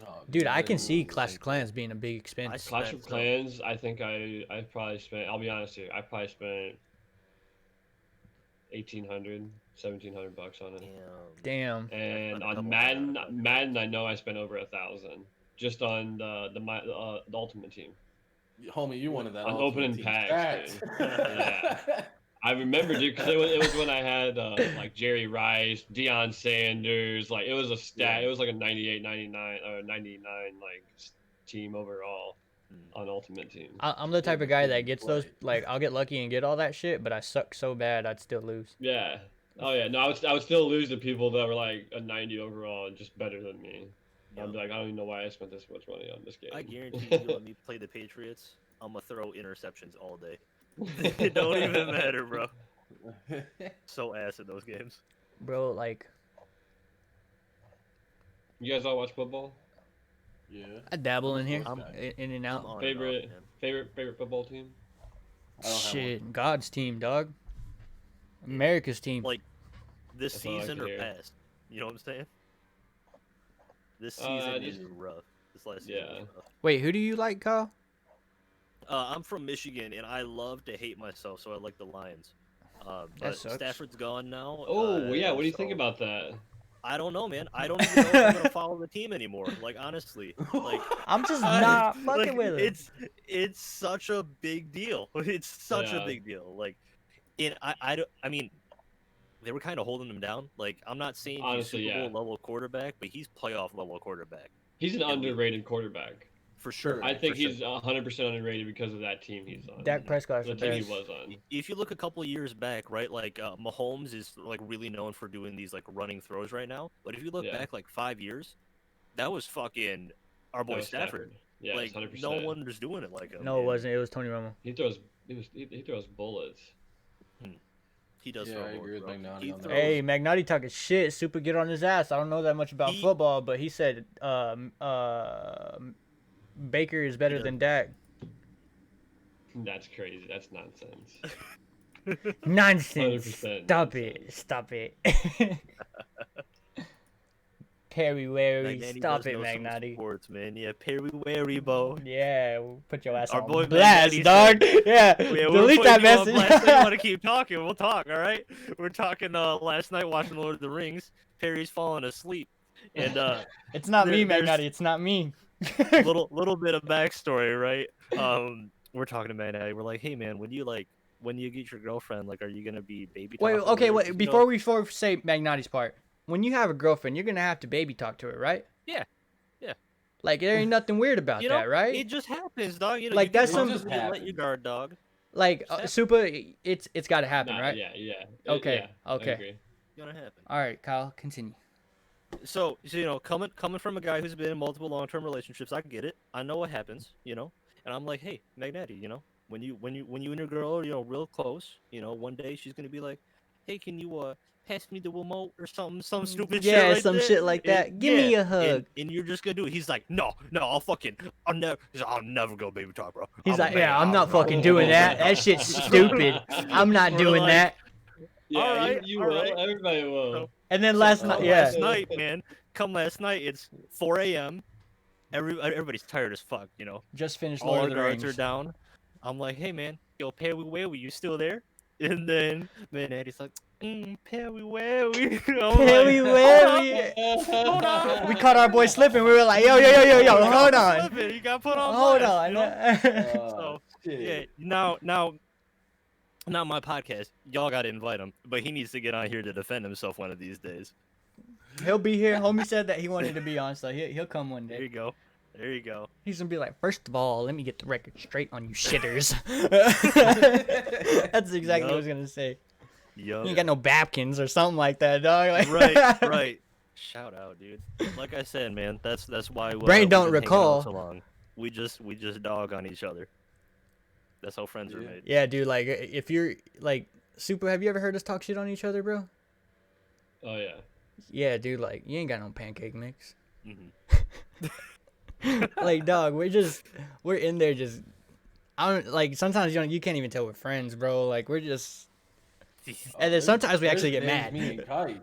Oh, Dude, I can Madden see was Clash of like- Clans being a big expense. I Clash spent of Clans, I think I probably spent. I'll be honest here. I probably spent 1,800, 1,700 bucks on it. damn. Damn. And spent a on couple Madden, I know I spent over 1,000 just on the Ultimate Team. Homie, you wanted that On Ultimate opening Team packs, stats. dude. Yeah. I remember, dude, because it was when I had like Jerry Rice, Deion Sanders. Like it was a stat. Yeah. It was like a 98, 99, or 99 like team overall on Ultimate Team. I'm the type Yeah, of guy but that then gets play. those. Like, I'll get lucky and get all that shit, but I suck so bad I'd still lose. Yeah. Oh yeah. No, I would still lose to people that were like a 90 overall and just better than me. I'd be like, I don't even know why I spent this much money on this game. I guarantee you let me play the Patriots, I'm gonna throw interceptions all day. It don't even matter, bro. So ass in those games. Bro, like, You guys all watch football? Yeah. I dabble in here, I'm- in and I'm out. on and Favorite off, man. favorite football team? I don't have Shit, God's team, dog. America's team. Like this That's all I season can or hear. past. You know what I'm saying? This season is just- rough. This last season Yeah. was rough. Wait, who do you like, Kyle? I'm from Michigan, and I love to hate myself, so I like the Lions. But sucks. Stafford's gone now. Oh yeah, what do you think so about that? I don't know, man. I don't even know if I'm gonna follow the team anymore. Like honestly, like I'm just not fucking like, with it. it's such a big deal. It's such a Yeah. big deal. Like, I mean, they were kind of holding him down. Like, I'm not saying Honestly, he's Super yeah. Bowl level quarterback, but he's playoff level quarterback He's an And we- underrated quarterback. for sure. I think for sure. he's 100% underrated because of that team he's on. Dak Prescott's the the team he best. was on. If you look a couple of years back, right, like Mahomes is like really known for doing these like running throws right now. But if you look Yeah. back like 5 years, that was fucking our That boy was Stafford. Yeah, Like 100%. no one was doing it like him. No, it and wasn't. It was Tony Romo. He throws bullets. He does Yeah, throw I bullets, agree with bro. Magnotti He on that. throws- Hey, Magnotti talking shit. Super get on his ass. I don't know that much about He- football, but he said Baker is better does. than Dak. That's crazy. That's nonsense. Nonsense. 100% Stop it. nonsense. Stop it. Perry Wary. Magnotti Stop does it, know some Magnotti. sports, man. Yeah, Perry Wary, bo. Yeah, we'll put your ass Our on boy blast, Magnotti dog. Yeah, Yeah, we're delete putting that you on message. blast. If you want to keep talking, we'll talk. All right. We're talking last night watching Lord of the Rings. Perry's falling asleep, and It's not me, there's- Magnotti. It's not me. little bit of backstory, right? We're talking to Magnotti. We're like, hey man, when you get your girlfriend, like, are you gonna be baby? Wait, talking okay, her? wait. 'Cause, Before we say Magnotti's part, when you have a girlfriend, you're gonna have to baby talk to her, right? Yeah, yeah. Like there ain't nothing weird about you know, that, right? It just happens, dog. You know, Like, you can that's love some- Just somebody, let happens. your guard, dog. Like Just super, it's got to happen, Nah, right? Yeah. Okay, Yeah, I okay. agree. It's gonna happen. All right, Kyle, continue. So you know, coming from a guy who's been in multiple long-term relationships, I get it. I know what happens, you know. And I'm like, hey, Magnetti, you know, when you and your girl are, you know, real close, you know, one day she's gonna be like, hey, can you pass me the remote or something, some stupid shit. Yeah, Right some there? shit like that. And- Give me yeah, a hug. And you're just gonna do it. He's like, no, I'll never go baby talk, bro. He's I'm a like, man, yeah, I'm not bro." fucking doing that. That shit's stupid. I'm not We're doing like- that. Yeah, Alright, you alright. will. Everybody will. So- And then So last come night, come yeah. last night, man. Come last night, it's 4 a.m. Everybody's tired as fuck, you know. Just finished All Lord our of the guards are Rings. down. I'm like, hey man, yo, Perry Wary, you still there? And then Eddie's like, Perry Wary. Perry Wary. Hold on. We caught our boy slipping. We were like, yo, hold on. You got put on. Hold blast, on. you know? Oh, Yeah, shit. now, not my podcast. Y'all got to invite him, but he needs to get on here to defend himself one of these days. He'll be here. Homie said that he wanted to be on, so he'll come one There you day. go. There you go. He's gonna be like, first of all, let me get the record straight on you shitters. That's exactly what I was gonna say. Yo. You ain't got no Babkins or something like that, dog. Like- right. Shout out, dude. Like I said, man, that's why. Brain we've don't been hanging out recall. So long. We just dog on each other. That's how friends are Yeah. made. Yeah, dude. Like, if you're like super, have you ever heard us talk shit on each other, bro? Oh yeah. Yeah, dude. Like, you ain't got no pancake mix. hmm Like, dog, we're in there just. I don't like. Sometimes you can't even tell we're friends, bro. Like, we're just. And then sometimes we actually get There's mad. days Me and Kite.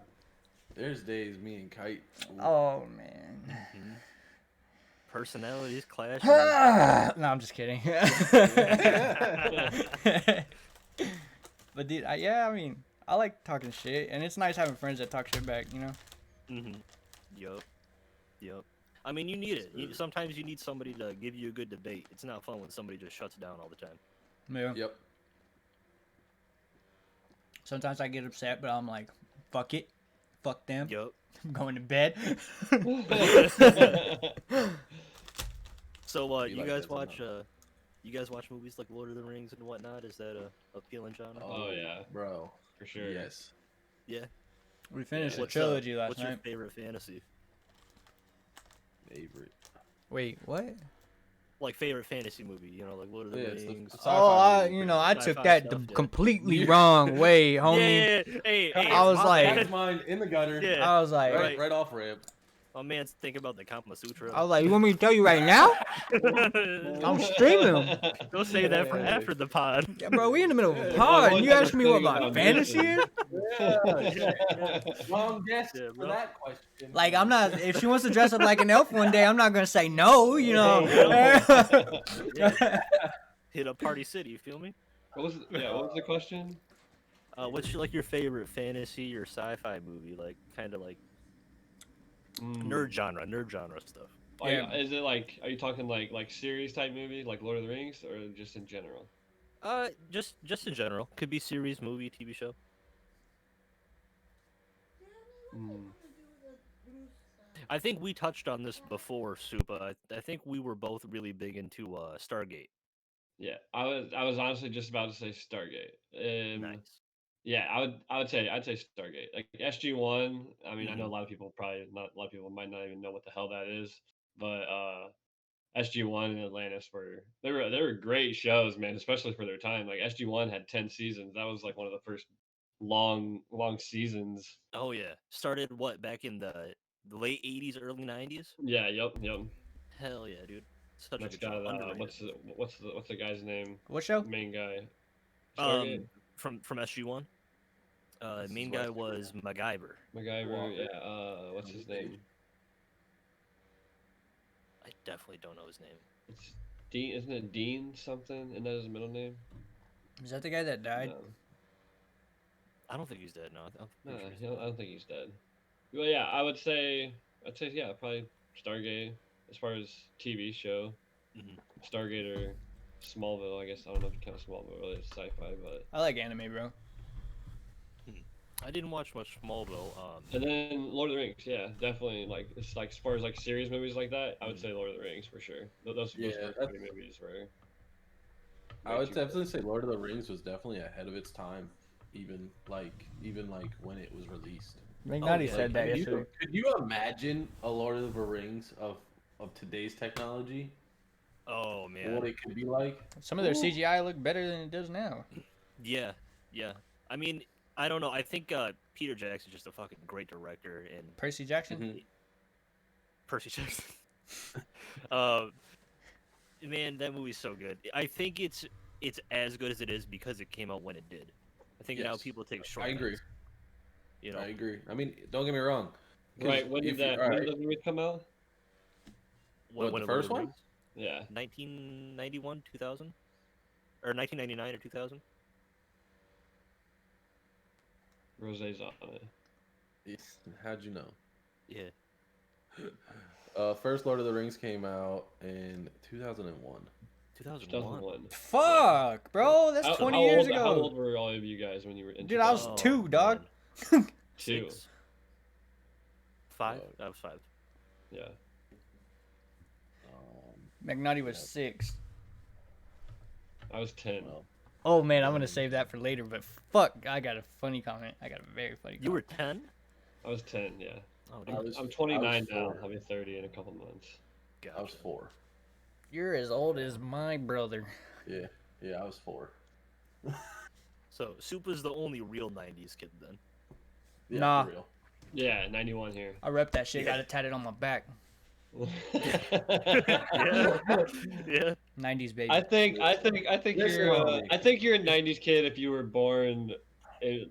There's days me and Kite. Oh man. Personalities clash. No, I'm just kidding. But dude, I mean, I like talking shit, and it's nice having friends that talk shit back, you know. Mm-hmm. Yup. I mean, you need it. Sometimes you need somebody to give you a good debate. It's not fun when somebody just shuts down all the time. Yeah. Yep. Sometimes I get upset, but I'm like, fuck it, fuck them. Yup. I'm going to bed. So, Be you like guys that watch sometimes. you guys watch movies like Lord of the Rings and whatnot? Is that a appealing genre? Oh, yeah. bro. For sure. Yes. Yeah. We finished Yeah. the trilogy last What's night. your favorite fantasy? Favorite. Wait, what? Like favorite fantasy movie? You know, like Lord of the Yeah, it's the Rings. sci-fi Oh, movie, I Sci-fi took that the stuff, yeah. completely Yeah. wrong way, homie. Yeah. Hey, I was my like- bad. That's mine in the gutter. Yeah. I was like, Right. Right off ramp. My man's thinking about the Kama Sutra. I was like, you want me to tell you right now? I'm streaming them. Don't say that for Hey. after the pod. Yeah, bro, we in the middle of a Yeah, pod, well, and you what ask me what thing my about fantasy Nathan? is? Yeah. Wrong guess Yeah, for bro. that question. Like, I'm not. If she wants to dress up like an elf one day, I'm not gonna say no. You know. Yeah. Hit up Party City. You feel me? What was the question? What's your favorite fantasy or sci-fi movie? Like kind of like Mm. nerd genre stuff. Yeah. Is it like? Are you talking like series type movie, like Lord of the Rings, or just in general? Just in general. Could be series, movie, TV show. Mm. I think we touched on this before, Supa. I think we were both really big into Stargate. Yeah, I was honestly just about to say Stargate. Nice. Yeah, I'd say Stargate. Like SG-1. I mean, I know Mhm. a lot of people might not even know what the hell that is, but SG-1 and Atlantis they were great shows, man, especially for their time. Like SG-1 had 10 seasons. That was like one of the first long seasons. Oh yeah. Started what back in the late '80s, early '90s? Yeah, yep. Hell yeah, dude. Such a That's good show. got Underrated. what's the guy's name? What show? Main guy. Stargate? From SG-1. This Main is guy West was MacGyver. MacGyver. Walker. Yeah. What's his name? I definitely don't know his name. It's Dean. Isn't it Dean something? Isn't that his middle name? Is that the guy that died? No. I don't think he's dead. No, I'm No, pretty sure he's I don't think he's dead. Well, yeah, I'd say yeah, probably Stargate as far as TV show. Mhm. Stargate or Smallville. I guess I don't know if you count Smallville really as sci-fi, but I like anime, bro. I didn't watch much Smallville. and then Lord of the Rings. Yeah, definitely. Like it's like as far as like series movies like that, I would say Lord of the Rings for sure. Those Yeah, first that's- 3 movies were. I way would too definitely say Lord of the Rings was definitely ahead of its time, even like when it was released. McNaughty yeah. said that Could yesterday. could you imagine a Lord of the Rings of today's technology? oh And man. what it could be like? Some of their CGI look better than it does now. Yeah. I mean, I don't know. I think Peter Jackson's just a fucking great director, and Percy Jackson. Mhm. Percy Jackson. Man, that movie's so good. I think it's as good as it is because it came out when it did. I think now Yes. people take I shortcuts. agree. You know, I agree. I mean, don't get me wrong. 'Cause Right. When did if you- that? all When right, did the movie come out? What, when the it was first one? released. Yeah. 1991, 2000, or 1999 or 2000. Rosé's on it. It's- How'd you know? Yeah. First Lord of the Rings came out in 2001. 2001. 2001. Fuck, bro, that's 20 years ago. How old were all of you guys when you were in? Dude, I was 2001? 2, dog. man. 2. 6. 5. Oh. I was 5. Yeah. McNaughty was Yeah. 6. I was 10. Well, Oh man, I'm gonna save that for later. But fuck, I got a funny comment. I got a very funny comment. You were 10. I was 10. Yeah. Oh, I dude. was- I'm 29 now. 4. I'll be 30 in a couple months. I was Gotcha. 4. You're as old as my brother. Yeah, I was 4. So Supa's the only real 90s kid then. Yeah, Nah. for real. Yeah, 91 here. I rep that shit. Yeah. Got it tatted on my back. Yeah. 90s baby. I think Listen you're on me. I think you're a 90s kid if you were born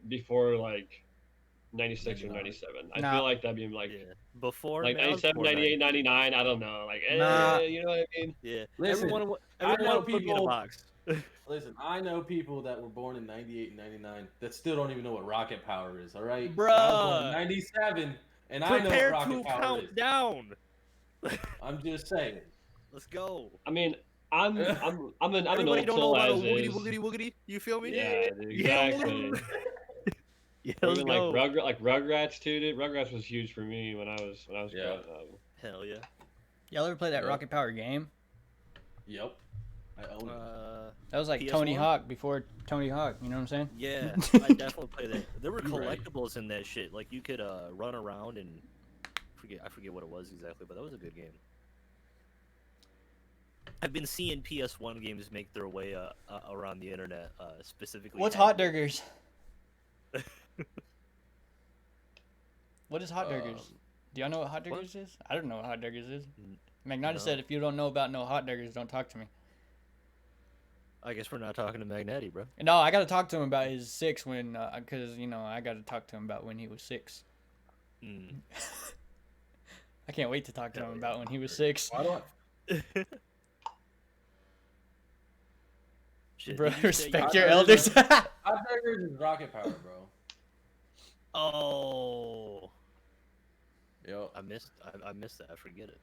before like 96 or 99. 97. I Nah. feel like that'd be like Yeah. Before like man, I was 97, born 98, 90. 99. I don't know. Like Nah. you know what I mean? Yeah. Listen, everyone I know put me in a people- box. Listen, I know people that were born in 98 and 99 that still don't even know what rocket power is, all right? Bruh. I was born in 97, and I know what Prepare rocket to power count is. down. I'm just saying. Let's go. I mean, I'm an Everybody old don't know soul about a as woogity is. woogity woogity. You feel me? Yeah, dude, Yeah, exactly. Yeah, Or let's even go. like Rugrats too, dude. Rugrats was huge for me when I was Yeah. growing up. Hell yeah. Y'all ever play that Yep. Rocket Power game? Yep. I own it. That was like PS1? Tony Hawk before Tony Hawk. You know what I'm saying? Yeah, I definitely play that. There were You're right. collectibles in that shit. Like you could run around and I forget what it was exactly, but that was a good game. I've been seeing PS1 games make their way around the internet, specifically. What's Hot Burgers? What is Hot Burgers? Do y'all know what Hot what? Burgers is? I don't know what Hot Burgers is. N- Magnotta no. said if you don't know about no Hot Burgers, don't talk to me. I guess we're not talking to Magnetti, bro. No, I gotta talk to him about his 6 when, cause you know I gotta talk to him about when he was 6. Mm. I can't wait to talk to Hell him yeah. about when he was 6. Why do I? Shit, Bro, did you say respect you- your elders. Hot Burgers is Rocket Power, bro. Oh, Yo. I missed that. I forget it.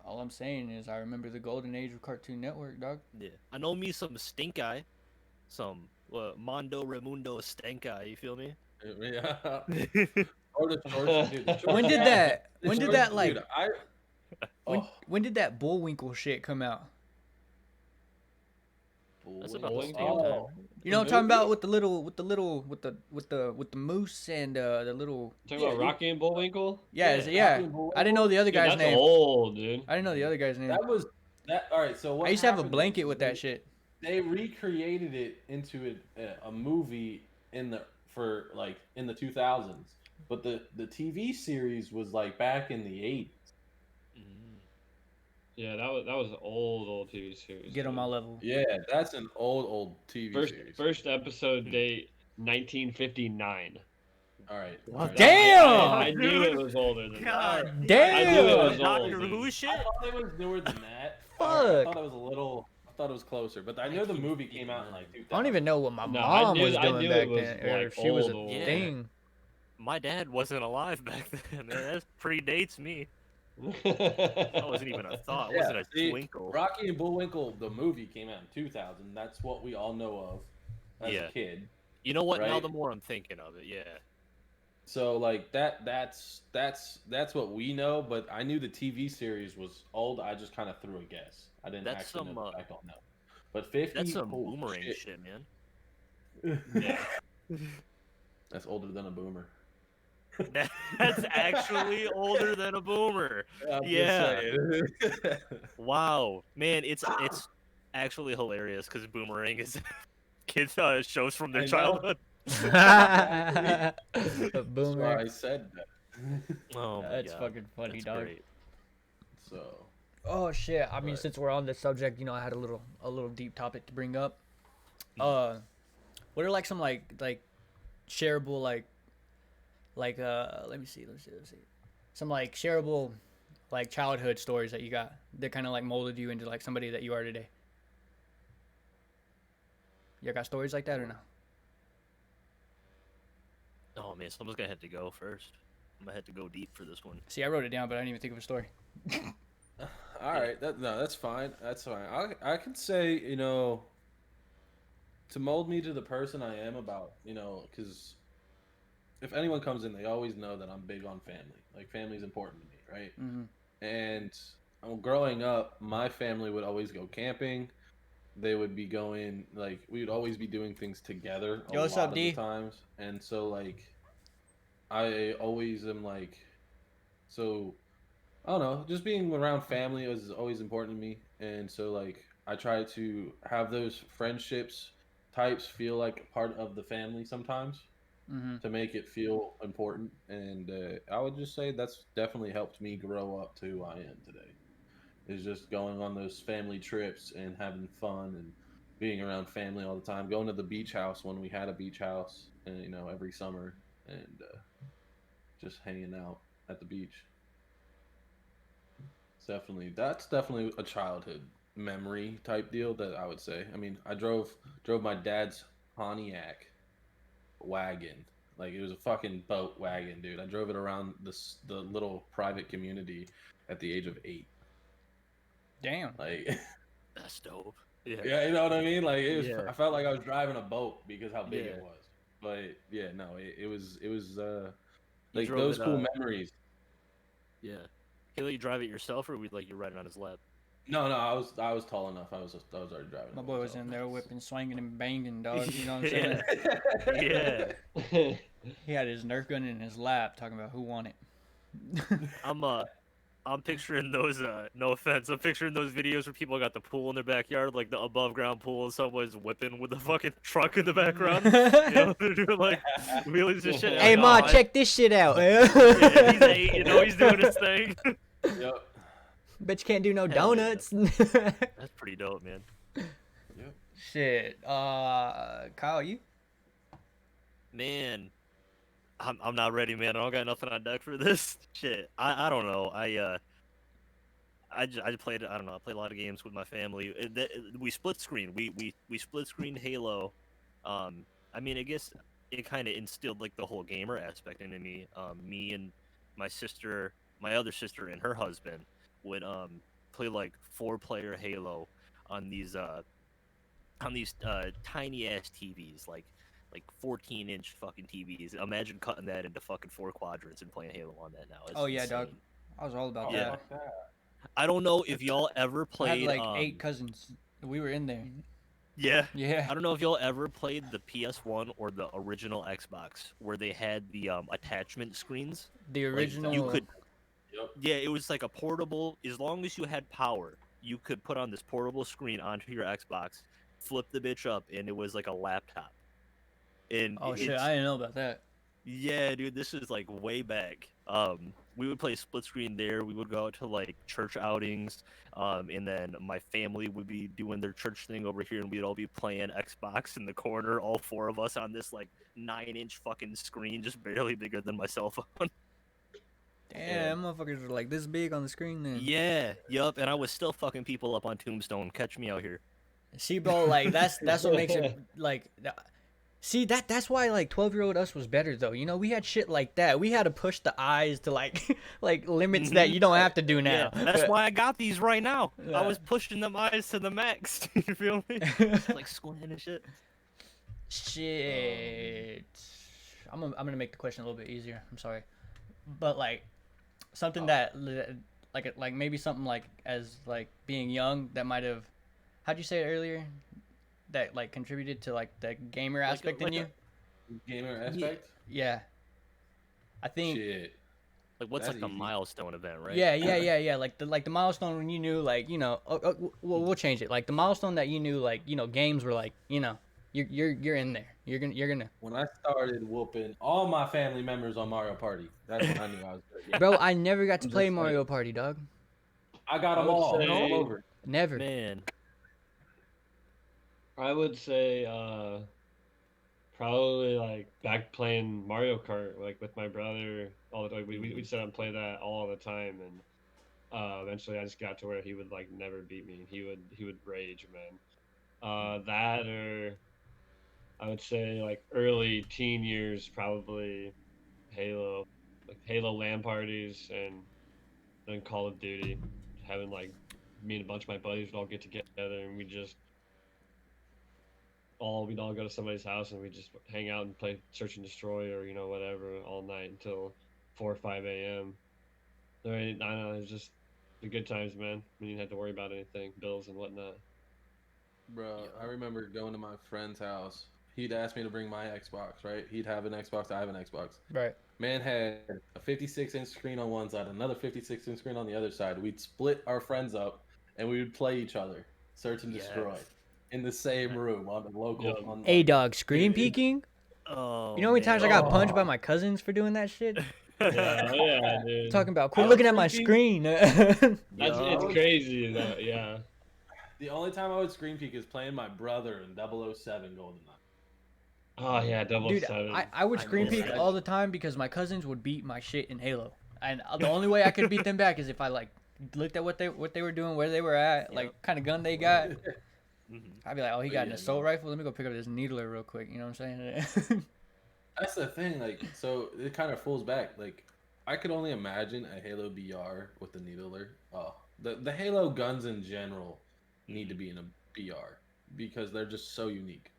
All I'm saying is I remember the golden age of Cartoon Network, dog. Yeah, I know me some stink eye, some Mondo Raimundo stink eye. You feel me? Yeah. Or the shorts, dude. The When shorts- did that? the When did shorts, that like? dude, When, oh, when did that Bullwinkle shit come out? That's about the Bullwinkle. same time. You know what I'm The talking about movie? with the moose and the little. Talking Yeah, about you- Rocky and Bullwinkle. Yeah, Yeah, yeah. Rocky and Bullwinkle. I didn't know the other Dude, guy's that's name. old, dude. I didn't know the other guy's name. That was that. All right, so what I used to have a happened blanket was with that shit. They recreated it into a movie in the 2000s, but the TV series was like back in the 80s. Mm. Yeah, that was an old TV series. Get on dude. my level. Yeah, that's an old TV series. First episode date 1959. All right. What? all right. Damn! I knew it was older than that. God Damn! I knew it was Doctor old, Who dude. shit. I thought it was newer than that. Fuck. I thought it was a little. I thought it was closer, but I know the movie came out in like 2000. I don't even know what my No, I mom knew- was I doing knew back it was, then, or like, if she was a old. Yeah. thing. My dad wasn't alive back then. Man, that predates me. That wasn't even a thought. It wasn't a see, twinkle. Rocky and Bullwinkle, the movie came out in 2000. That's what we all know of as Yeah. a kid. You know what? Now Right? the more I'm thinking of it, yeah. So like that's what we know. But I knew the TV series was old. I just kind of threw a guess. I didn't That's actually some, know. I don't know. But 50. That's some holy boomerang shit. shit, man. Yeah. That's older than a boomer. That's actually older than a boomer. I'm just Yeah. saying. Wow, man, it's actually hilarious because Boomerang is kids shows from their I know. childhood. A That's why boomer. I said that. Oh my That's God. fucking funny, That's dog. great. So Oh shit! I mean, But- since we're on this subject, you know, I had a little deep topic to bring up. What are like some like shareable let me see some like shareable like childhood stories that you got that kind of like molded you into like somebody that you are today. You got stories like that or no? Oh man, someone's gonna have to go first. I'm gonna have to go deep for this one. See, I wrote it down, but I didn't even think of a story. all right, that's fine. That's fine. I can say, to mold me to the person I am about, because if anyone comes in, they always know that I'm big on family. Like family's important to me, right? Mm-hmm. And growing up, my family would always go camping. They would be going we would always be doing things together a Yo, what's lot up, of D? the times. And so I always am so I don't know, just being around family is always important to me. And so I try to have those friendships types feel like a part of the family sometimes Mm-hmm. to make it feel important. And I would just say that's definitely helped me grow up to who I am today. Is just going on those family trips and having fun and being around family all the time. Going to the beach house when we had a beach house, and every summer, and just hanging out at the beach. That's definitely a childhood memory type deal that I would say. I mean, I drove my dad's Pontiac wagon. Like it was a fucking boat wagon, dude. I drove it around the little private community at the age of 8. Damn. Like, That's dope. Yeah. yeah, you know what I mean? Like, it was. Yeah. I felt like I was driving a boat because how big Yeah. it was. But yeah, no, it was You like drove those it, cool memories. Yeah. He let you drive it yourself, or we like you ride it on his lap? No, I was tall enough. I was already driving. My it boy was myself. in there whipping, swinging, and banging, dog. You know what I'm saying? Yeah. Yeah. He had his Nerf gun in his lap, talking about who won it. I'm picturing those. No offense, I'm picturing those videos where people got the pool in their backyard, like the above ground pool, and someone's whipping with the fucking truck in the background. You know, they're doing like wheelies and shit. Hey, Like, Ma, oh, check this shit out. Yeah, he's 8. You know, he's doing his thing. Yep. Bet you can't do no Hell yeah. donuts. That's pretty dope, man. Yep. Shit. Kyle, you? Man, I'm not ready, man. I don't got nothing on deck for this shit. I don't know. I just played. I don't know. I played a lot of games with my family. We split screen. We split screen Halo. I mean, I guess it kind of instilled like the whole gamer aspect into me. Me and my sister, my other sister, and her husband would play like 4-player Halo on these tiny ass TVs, like 14-inch fucking TVs. Imagine cutting that into fucking 4 quadrants and playing Halo on that now. It's Oh, yeah, dog. insane. I was all about Yeah. that. Fuck that. I don't know if y'all ever I had played. like 8 cousins. We were in there. Yeah. Yeah. I don't know if y'all ever played the PS1 or the original Xbox where they had the attachment screens. The original. You could. Yep. Yeah, it was like a portable. As long as you had power, you could put on this portable screen onto your Xbox, flip the bitch up, and it was like a laptop. And Oh, shit. it's- I didn't know about that. Yeah, dude, this is like way back. We would play split screen there. We would go out to like church outings, and then my family would be doing their church thing over here, and we'd all be playing Xbox in the corner, all 4 of us on this like 9-inch fucking screen, just barely bigger than my cell phone. Damn, motherfuckers were like this big on the screen then. Yeah, yup, and I was still fucking people up on Tombstone. Catch me out here. See, bro, like that's what makes it like. See that's why like 12-year-old us was better though. You know, we had shit like that. We had to push the eyes to like like limits that you don't have to do now. Yeah, that's why I got these right now. Yeah. I was pushing them eyes to the max. You feel me? Like squinting and shit. Shit. I'm gonna make the question a little bit easier. I'm sorry, but like something that like maybe something like as like being young that might have, how'd you say it earlier, that like contributed to like the gamer aspect in you. Gamer aspect. Yeah, I think. Shit. Like what's That's like the easy. milestone event, right? Yeah. Like the milestone when you knew, like, you know, we'll change it. Like the milestone that you knew, like, you know, games were like, you know, you're in there. You're gonna. When I started whooping all my family members on Mario Party, that's when I knew I was good. Yeah. Bro, I never got to I'm play just Mario Party, dog. I got I them would all. say- All over. Never. Man. I would say probably like back playing Mario Kart like with my brother all the time. We'd sit out and play that all the time, and eventually I just got to where he would like never beat me. He would rage, man. That, or I would say like early teen years, probably Halo, like Halo LAN parties, and then Call of Duty. Having like me and a bunch of my buddies would all get together, and we'd all go to somebody's house, and we just hang out and play Search and Destroy, or you know, whatever, all night until 4 or 5 a.m. I know, it was just the good times, man. We didn't have to worry about anything, bills and whatnot. Bro, I remember going to my friend's house. He'd ask me to bring my Xbox, right? He'd have an Xbox, I have an Xbox. Right. Man had a 56-inch screen on one side, another 56-inch screen on the other side. We'd split our friends up, and we would play each other, Search and Destroy, Yes. in the same room on the local. Yeah. On, Hey, dog, screen Dude, peeking. Oh. You know how many times I got punched by Oh. my cousins for doing that shit? Yeah, oh yeah, dude. Talking about quit I looking was at my thinking- screen. It's Yeah. crazy though, yeah. The only time I would screen peek is playing my brother in 007 GoldenEye. Oh yeah, Dude, 007. I would I screen know, peek right? all the time because my cousins would beat my shit in Halo, and the only way I could beat them back is if I like looked at what they were doing, where they were at, like kind of gun they got. Mhm. I'd be like, oh, he But got an yeah, assault no. rifle. Let me go pick up this needler real quick. You know what I'm saying? That's the thing, like, so it kind of falls back. Like, I could only imagine a Halo BR with the needler. Oh, the Halo guns in general need to be in a BR because they're just so unique.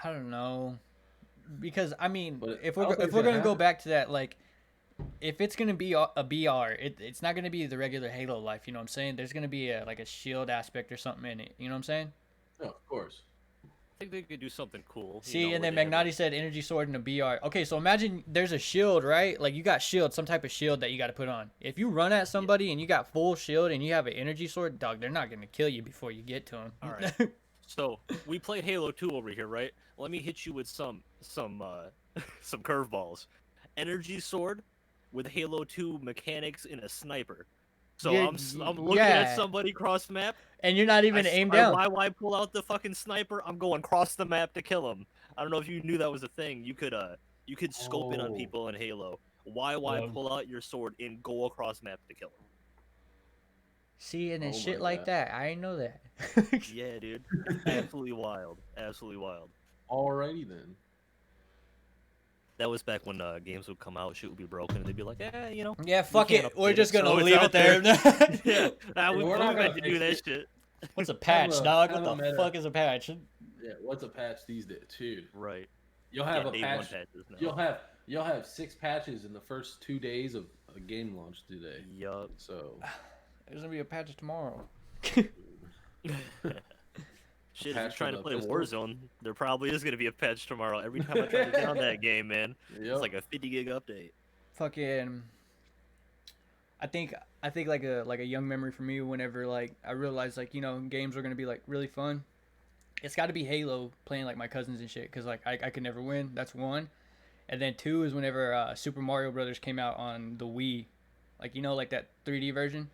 I don't know. because I mean, But if I don't we're think if we're it's gonna go happen. back to that, like, if it's gonna be a BR, it's not gonna be the regular Halo life. You know what I'm saying? There's gonna be a shield aspect or something in it. You know what I'm saying? No, of course. I think they could do something cool. You See, know, and where then they have, Magnotti like, said energy sword and a BR. Okay, so imagine there's a shield, right? Like you got shield, some type of shield that you got to put on. If you run at somebody and you got full shield and you have an energy sword, dog, they're not gonna kill you before you get to them. all right. So we played Halo 2 over here, right? Let me hit you with some some curveballs. Energy sword with Halo 2 mechanics in a sniper. So Yeah, I'm looking at yeah, somebody cross map. and you're not even aimed down. I pull out the fucking sniper. I'm going across the map to kill him. I don't know if you knew that was a thing. You could scope in on Oh. people in Halo. Why Yeah. pull out your sword and go across map to kill them? See, and then Oh shit my like God. that. I didn't know that. Yeah, dude. Absolutely wild. Absolutely wild. Alrighty then. That was back when games would come out, shit would be broken, and they'd be like, you know. Yeah, we fuck can't it. We're update just gonna so it's leave out it there. Yeah, We're we're not meant gonna to do that fix shit. What's a Kind patch, of a- dog? kind What of the a meta. fuck is a patch? Yeah, what's a patch these days too? Right. You'll have Yeah, a day one patch. patches now. You'll have 6 patches in the first 2 days of a game launch today. Yup. So There's gonna be a patch tomorrow. Shit, if you're Patch for trying to the play pistol? Warzone, there probably is gonna be a patch tomorrow. Every time I try to get on that game, man, Yep. it's like a 50 gig update. Fucking. I think like a young memory for me whenever like I realized like games were gonna be like really fun. It's got to be Halo playing like my cousins and shit because like I could never win. That's one, and then two is whenever Super Mario Brothers came out on the Wii, like like that 3D version,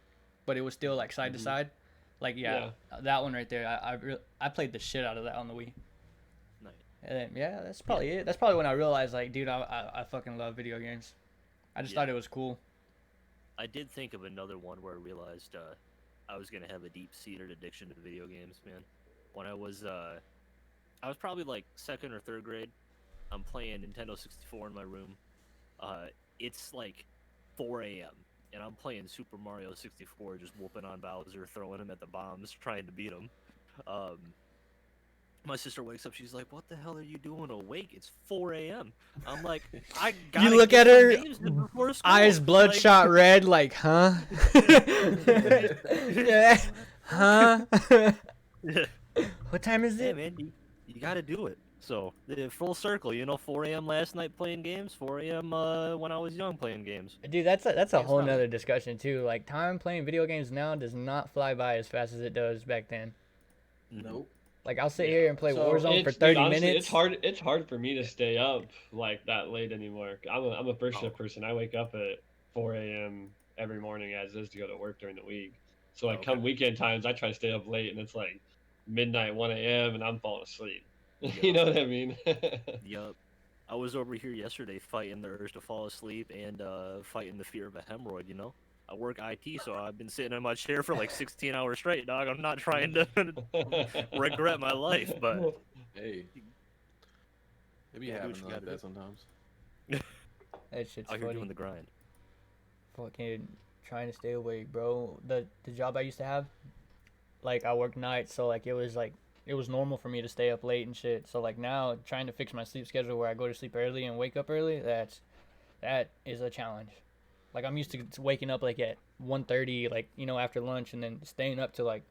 but it was still like side to Mhm. side. Like that one right there. I played the shit out of that on the Wii. Nice. And then, yeah, that's probably it. That's probably when I realized like, dude, I fucking love video games. I just Yeah. thought it was cool. I did think of another one where I realized I was gonna have a deep-seated addiction to video games, man. When I was probably like second or third grade. I'm playing Nintendo 64 in my room. It's like 4 a.m. and I'm playing Super Mario 64, just whooping on Bowser, throwing him at the bombs, trying to beat him. My sister wakes up. She's like, "What the hell are you doing awake? It's 4 a.m." I'm like, "I gotta You look get at some her, games in before school." eyes Like, bloodshot red, like, huh? Yeah, huh? Yeah, What time is it? man, you gotta do it. So full circle, 4 a.m. last night playing games, 4 a.m. When I was young playing games. Dude, that's a Can't whole stop nother it. discussion too. Like time playing video games now does not fly by as fast as it does back then. nope. Like I'll sit Yeah. here and play So, Warzone for It's 30 dude, honestly, minutes. It's hard for me to stay up like that late anymore. I'm a first shift person. I wake up at 4 a.m. every morning as is to go to work during the week. So like Okay. come weekend times, I try to stay up late, and it's like midnight, 1 a.m. and I'm falling asleep. You Yeah. know what I mean? Yup. I was over here yesterday fighting the urge to fall asleep and fighting the fear of a hemorrhoid. I work IT, so I've been sitting in my chair for like 16 hours straight, dog. I'm not trying to regret my life, but Hey. Maybe Yeah, do what having you like gotta that do. sometimes. That shit's out here funny. doing the grind. Fucking trying to stay awake, bro. The job I used to have, like I worked nights, so like it was normal for me to stay up late and shit. So like now trying to fix my sleep schedule where I go to sleep early and wake up early, that is a challenge. Like I'm used to waking up like at 1:30, like after lunch, and then staying up to like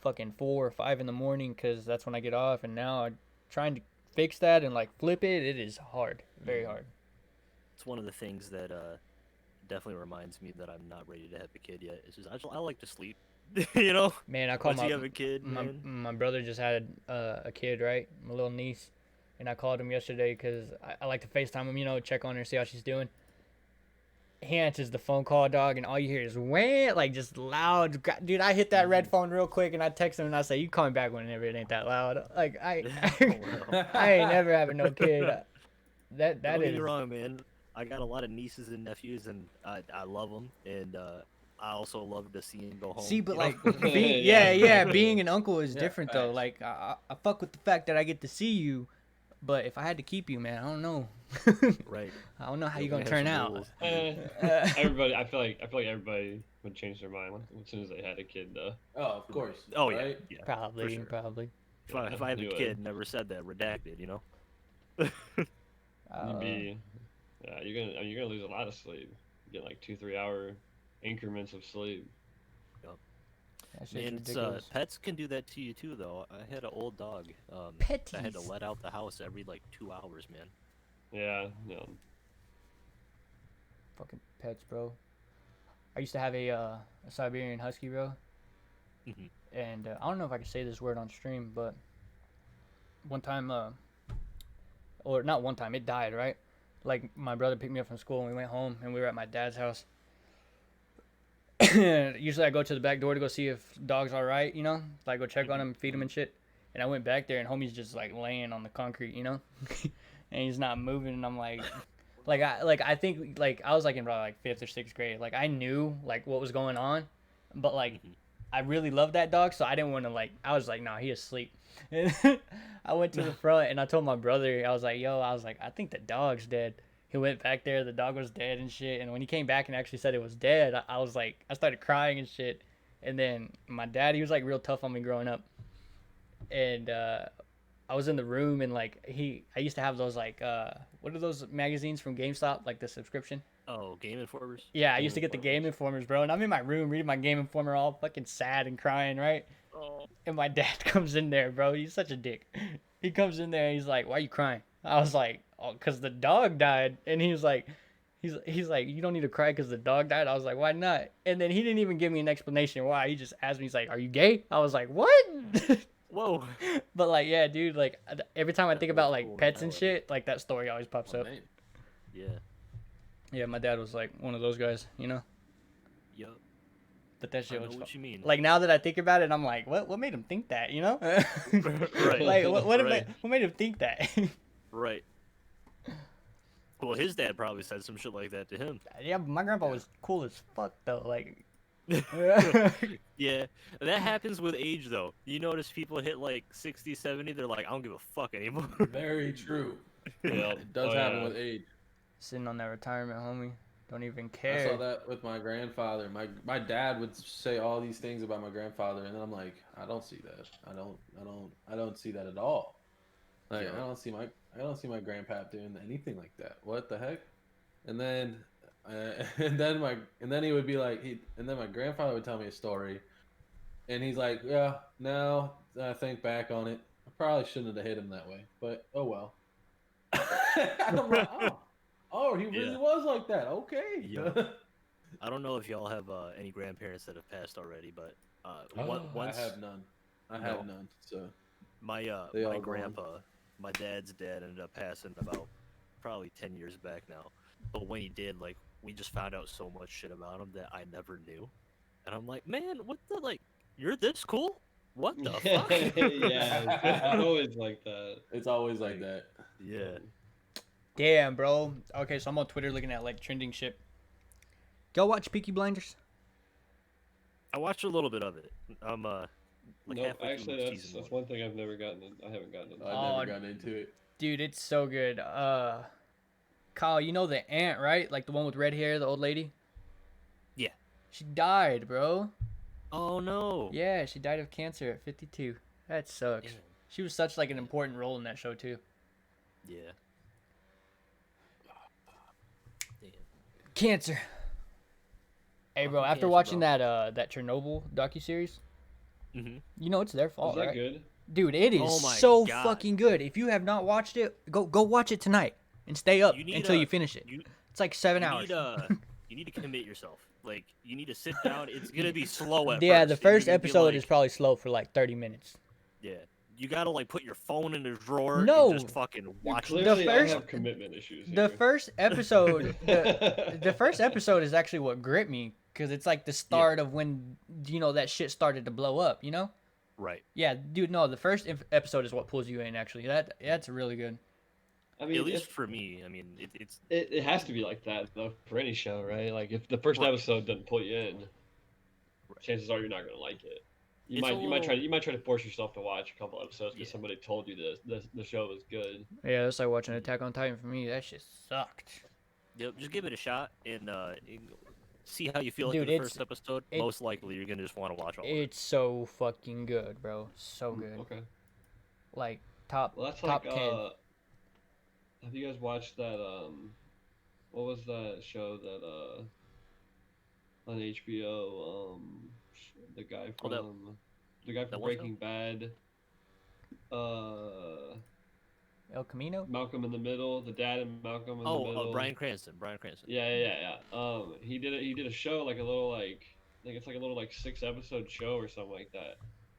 fucking 4 or 5 in the morning because that's when I get off. And now I'm trying to fix that and like flip it. It is hard, very hard. It's one of the things that definitely reminds me that I'm not ready to have a kid yet. It's just I like to sleep, Man, I call Once you have a kid, man. my brother just had a kid, right? My little niece, and I called him yesterday because I like to FaceTime him, check on her, see how she's doing. He answers the phone call, dog, and all you hear is wham, like just loud. Dude, I hit that red phone real quick, and I text him and I say, "You call me back whenever it ain't that loud." Like I ain't never having no kid. That Don't get is. me wrong, man. I got a lot of nieces and nephews, and I love them, and I also love to see them go home. See, but you know? like, Yeah. yeah, being an uncle is Yeah, different though. facts. Like, I fuck with the fact that I get to see you, but if I had to keep you, man, I don't know. Right. I don't know how Yeah, you we gonna have turn some out. rules. Everybody, I feel like everybody would change their mind as soon as they had a kid, though. Oh, of course. Oh right? yeah. Probably, sure. probably. If I had a You kid, would. never said that, redacted. You'd be, yeah, you're gonna lose a lot of sleep. You get like 2-3 hour increments of sleep. Yep. That shit's And it's ridiculous. pets can do that to you too, though. I had an old dog. I had to Petties. let out the house every like 2 hours, man. Yeah, no. Fucking pets, bro. I used to have a Siberian Husky, bro. Mhm. And I don't know if I can say this word on stream, but one time, or not one time, it died, right? Like, my brother picked me up from school and we went home and we were at my dad's house. Usually I go to the back door to go see if dog's all right, you know? Like, go check on him, feed him and shit. And I went back there and homie's just like laying on the concrete, you know? And he's not moving and I'm I think like I was like in probably like 5th or 6th grade. Like I knew like what was going on, but like Mhm. I really loved that dog, so I didn't want to like. I was like, nah, he asleep. And I went to the front and I told my brother, I was like, yo, I was like, I think the dog's dead. He went back there, the dog was dead and shit. And when he came back and actually said it was dead, I was like, I started crying and shit. And then my dad, he was like real tough on me growing up, and I was in the room and like I used to have those like what are those magazines from GameStop, like the subscription? Oh, Game Informers. Yeah, I Game used to get the Informers. Game Informers, bro, and I'm in my room reading my Game Informer, all fucking sad and crying, right? Oh. And my dad comes in there, bro. He's such a dick. He comes in there and he's like, "Why are you crying?" I was like, "Oh, cause the dog died." And he was like, he's like, "You don't need to cry cause the dog died." I was like, "Why not?" And then he didn't even give me an explanation why. He just asked me, he's like, "Are you gay?" I was like, "What?" Whoa. But like, yeah, dude, like every time I think about like Cool pets and mentality. shit, like that story always pops Oh, up. man. Yeah. Yeah, my dad was like one of those guys, you know. Yup. But that I shit know was what you mean. like now that I think about it, I'm like, what made him think that, you know? Right. Like Right. what made him think that? Right. Well, his dad probably said some shit like that to him. Yeah, but my grandpa was cool as fuck though. Like, Yeah, that happens with age though. You notice people hit like 60, 70, they're like, I don't give a fuck anymore. Very true. Yeah. It does Oh, happen yeah. with age. sitting on that retirement, homie. Don't even I saw care. that with my grandfather. My dad would say all these things about my grandfather, and then I'm like, I don't see that. I don't see that at all. Like Yeah. I don't see my grandpap doing anything like that. What the heck? And then and then he would be like and then my grandfather would tell me a story, and he's like, yeah, now that I think back on it, I probably shouldn't have hit him that way, but oh well. I'm like, oh, he really Yeah. was like that. Okay. Yeah. I don't know if y'all have any grandparents that have passed already, but once I have none. I No. have none. So my They all my gone. grandpa, my dad's dad, ended up passing about probably 10 years back now. But when he did, like, we just found out so much shit about him that I never knew. And I'm like, man, what the, like, you're this cool? What the fuck? Yeah, it's always like that. it's always like that. Yeah. Damn, bro. Okay, so I'm on Twitter looking at like trending shit. Y'all watch Peaky Blinders? I watched a little bit of it. I'm like Nope, halfway actually, through that's season one thing I've never gotten. I haven't gotten into. I've Oh, never gotten into it. Dude, it's so good. Kyle, you know the aunt, right? Like the one with red hair, the old lady? Yeah. She died, bro. Oh no. Yeah, she died of cancer at 52. That sucks. Yeah. She was such like an important role in that show too. Yeah. Damn. Cancer. Hey, bro, Fucking after cancer, watching bro. that Chernobyl docuseries, Mm-hmm. you know it's their Was fault, that right? good? Dude, it is Oh my so God. fucking good. If you have not watched it, go watch it tonight and stay up You need until you finish it. You, It's like 7 you hours. need you need to commit yourself. Like you need to sit down. It's gonna be slow at Yeah, first. the and you're first gonna be episode like- is probably slow for like 30 minutes. Yeah. You gotta like put your phone in a drawer No. and just fucking Dude, watch it. clearly, first- I have commitment issues. The here. first episode, the first episode is actually what gripped me because it's like the start of when that shit started to blow up. You know? Right. Yeah, dude. No, the first episode is what pulls you in. Actually, that's really good. I mean, At least if- for me. I mean, it's it has to be like that though for any show, right? Like if the first Right. episode doesn't pull you in, chances are you're not gonna like it. You It's a might try to force yourself to watch a couple episodes because Yeah. somebody told you the show was good. Yeah, that's like watching Attack on Titan for me. That shit sucked. Yep, just give it a shot and see how you feel Dude, after the it's- first episode. it- Most likely, you're gonna just want to watch all of it. It's so fucking good, bro. So good. Okay. Like top Well, that's top like 10. have you guys watched that? What was that show that on HBO? The guy Oh, from the guy that from one show? Breaking Bad. Uh, El Camino. Malcolm in the Middle. The dad in Malcolm in the Middle. Bryan Cranston. Bryan Cranston. Yeah. He did it. He did a show like a little like I think it's like a little like 6 episode show or something like that,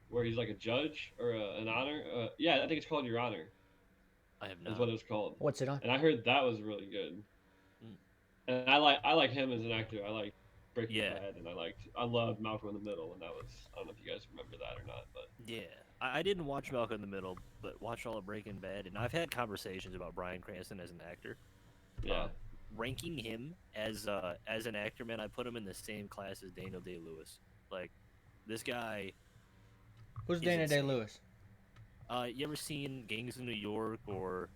where he's like a judge or an honor. Yeah, I think it's called Your Honor. I have Is not. what it's called. What's it on? And I heard that was really good. Mm. And I like him as an actor. I like Breaking Yeah. Bad, and I loved Malcolm in the Middle, and that was I don't know if you guys remember that or not, but Yeah, I didn't watch Malcolm in the Middle, but watched all of Breaking Bad, and I've had conversations about Bryan Cranston as an actor. yeah. Ranking him as an actor, man, I put him in the same class as Daniel Day-Lewis. Like, this guy. Who's He's Dana Day insane. Lewis? You ever seen Gangs of New York or?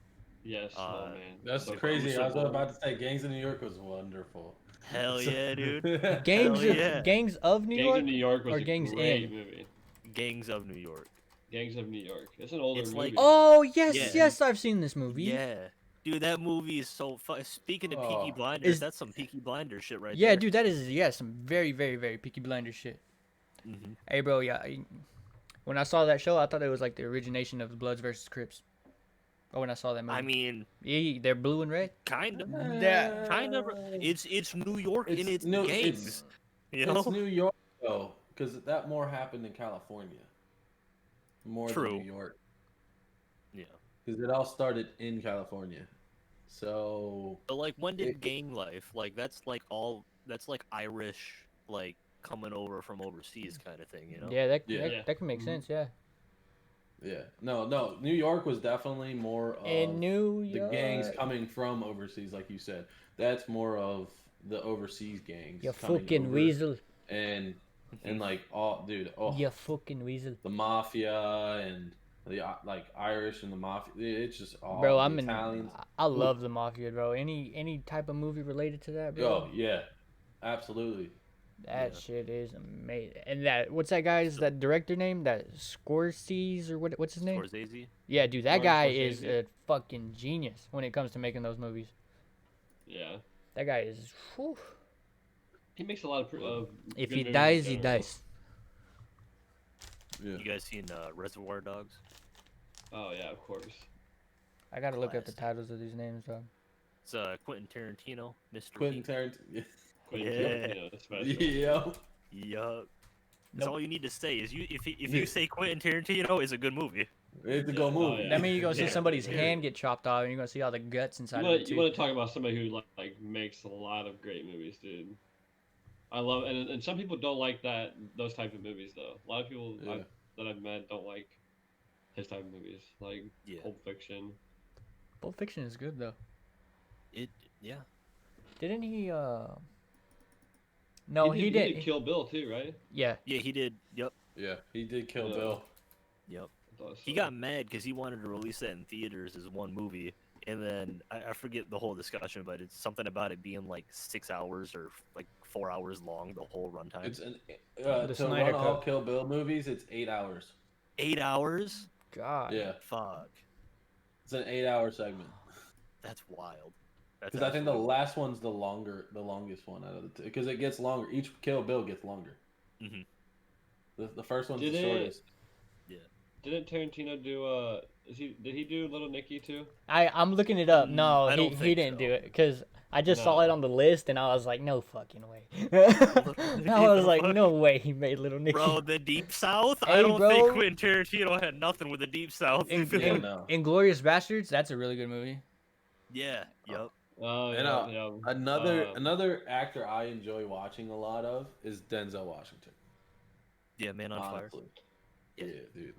Yes, oh man. That's So crazy. I was Crucible. about to say Gangs of New York was wonderful. Hell yeah, dude! Gangs Hell of, yeah. Gangs of New Gangs York. of New York was or a Gangs great in? movie. Gangs of New York. Gangs of New York. It's an older It's movie. like- Oh yes, Yeah. yes, I've seen this movie. Yeah, dude, that movie is so fun. Speaking of Peaky Oh. Blinders, Is- that's some Peaky Blinders shit right Yeah, there. dude, that is some very, very, very Peaky Blinders shit. Mm-hmm. Hey, bro, yeah. When I saw that show, I thought it was like the origination of Bloods versus Crips. Oh, when I saw that movie. I mean, yeah, they're blue and red. kind of. That- Kind of. It's New York and it's no, gangs. You know? It's New York though, because that more happened in California, more True. than New York, Yeah. because it all started in California. So But like, when did It- gang life? Like, that's like Irish, like coming over from overseas kind of thing. You know? Yeah, that Yeah. that can make Mhm. sense. Yeah. yeah, no, New York was definitely more of In New the York. gangs coming from overseas, like you said. That's more of the overseas gangs. You coming fucking over weasel. and like oh You fucking weasel. the mafia and the like Irish and the mafia. It's just all Bro, the I'm in. Italians. I love the mafia, bro. Any type of movie related to that, bro. Oh yeah, absolutely. That Yeah. shit is amazing. And that what's that guy's that director name? That Scorsese or what's his name? Scorsese. Yeah, dude, that Martin guy is Scorsese. a fucking genius when it comes to making those movies. Yeah. That guy is. Whew. He makes a lot of. If good he movies dies, in he general. dies. Yeah. You guys seen Reservoir Dogs? Oh yeah, of course. I gotta look up the Classic. titles of these names, dog. It's Quentin Tarantino, Mr. Quentin Pete. Tarantino. Quentin Yeah. Tarantino, especially. Yeah. Yup. That's Nope. all you need to say is if you say Quentin Tarantino is a good movie. It's a Yeah, go oh, movie. yeah. That means you're gonna see Yeah. somebody's Yeah. hand get chopped off, and you're gonna see all the guts inside You of want, it you too. want to talk about somebody who like makes a lot of great movies, dude. I love and some people don't like those type of movies though. A lot of people Yeah. that I've met don't like his type of movies, like Yeah. Pulp Fiction. Pulp Fiction is good though. Yeah. Didn't he? No, he did didn't. Kill Bill too, right? Yeah. Yeah, he did. Yep. Yeah, he did Kill Yeah. Bill. Yep. I thought He so. got mad because he wanted to release that in theaters as one movie, and then I forget the whole discussion, but it's something about it being like 6 hours or like 4 hours long, the whole runtime. It's an The to Snyder run all Cut. Kill Bill movies. It's 8 hours. 8 hours? God. Yeah, Fuck. it's an 8-hour segment. That's wild. That's Because I think the absolutely last one's the longest one out of the two. Because it gets longer. Each Kill Bill gets longer. Mhm. The first one's Did the it- shortest. Didn't Tarantino do did he do Little Nicky too? I'm looking it up. No, I don't he think didn't so. do it because I just saw No. it on the list and I was like, no fucking way. I was like, no way he made Little Nicky. Bro, the Deep South? I Hey, don't bro. think Quentin Tarantino had nothing with the Deep South. In, Yeah, in, no. Inglorious Bastards, that's a really good movie. Yeah, yep. Oh And, yeah. Another actor I enjoy watching a lot of is Denzel Washington. Yeah, Man on Fire. Honestly. Yeah. Yeah, dude.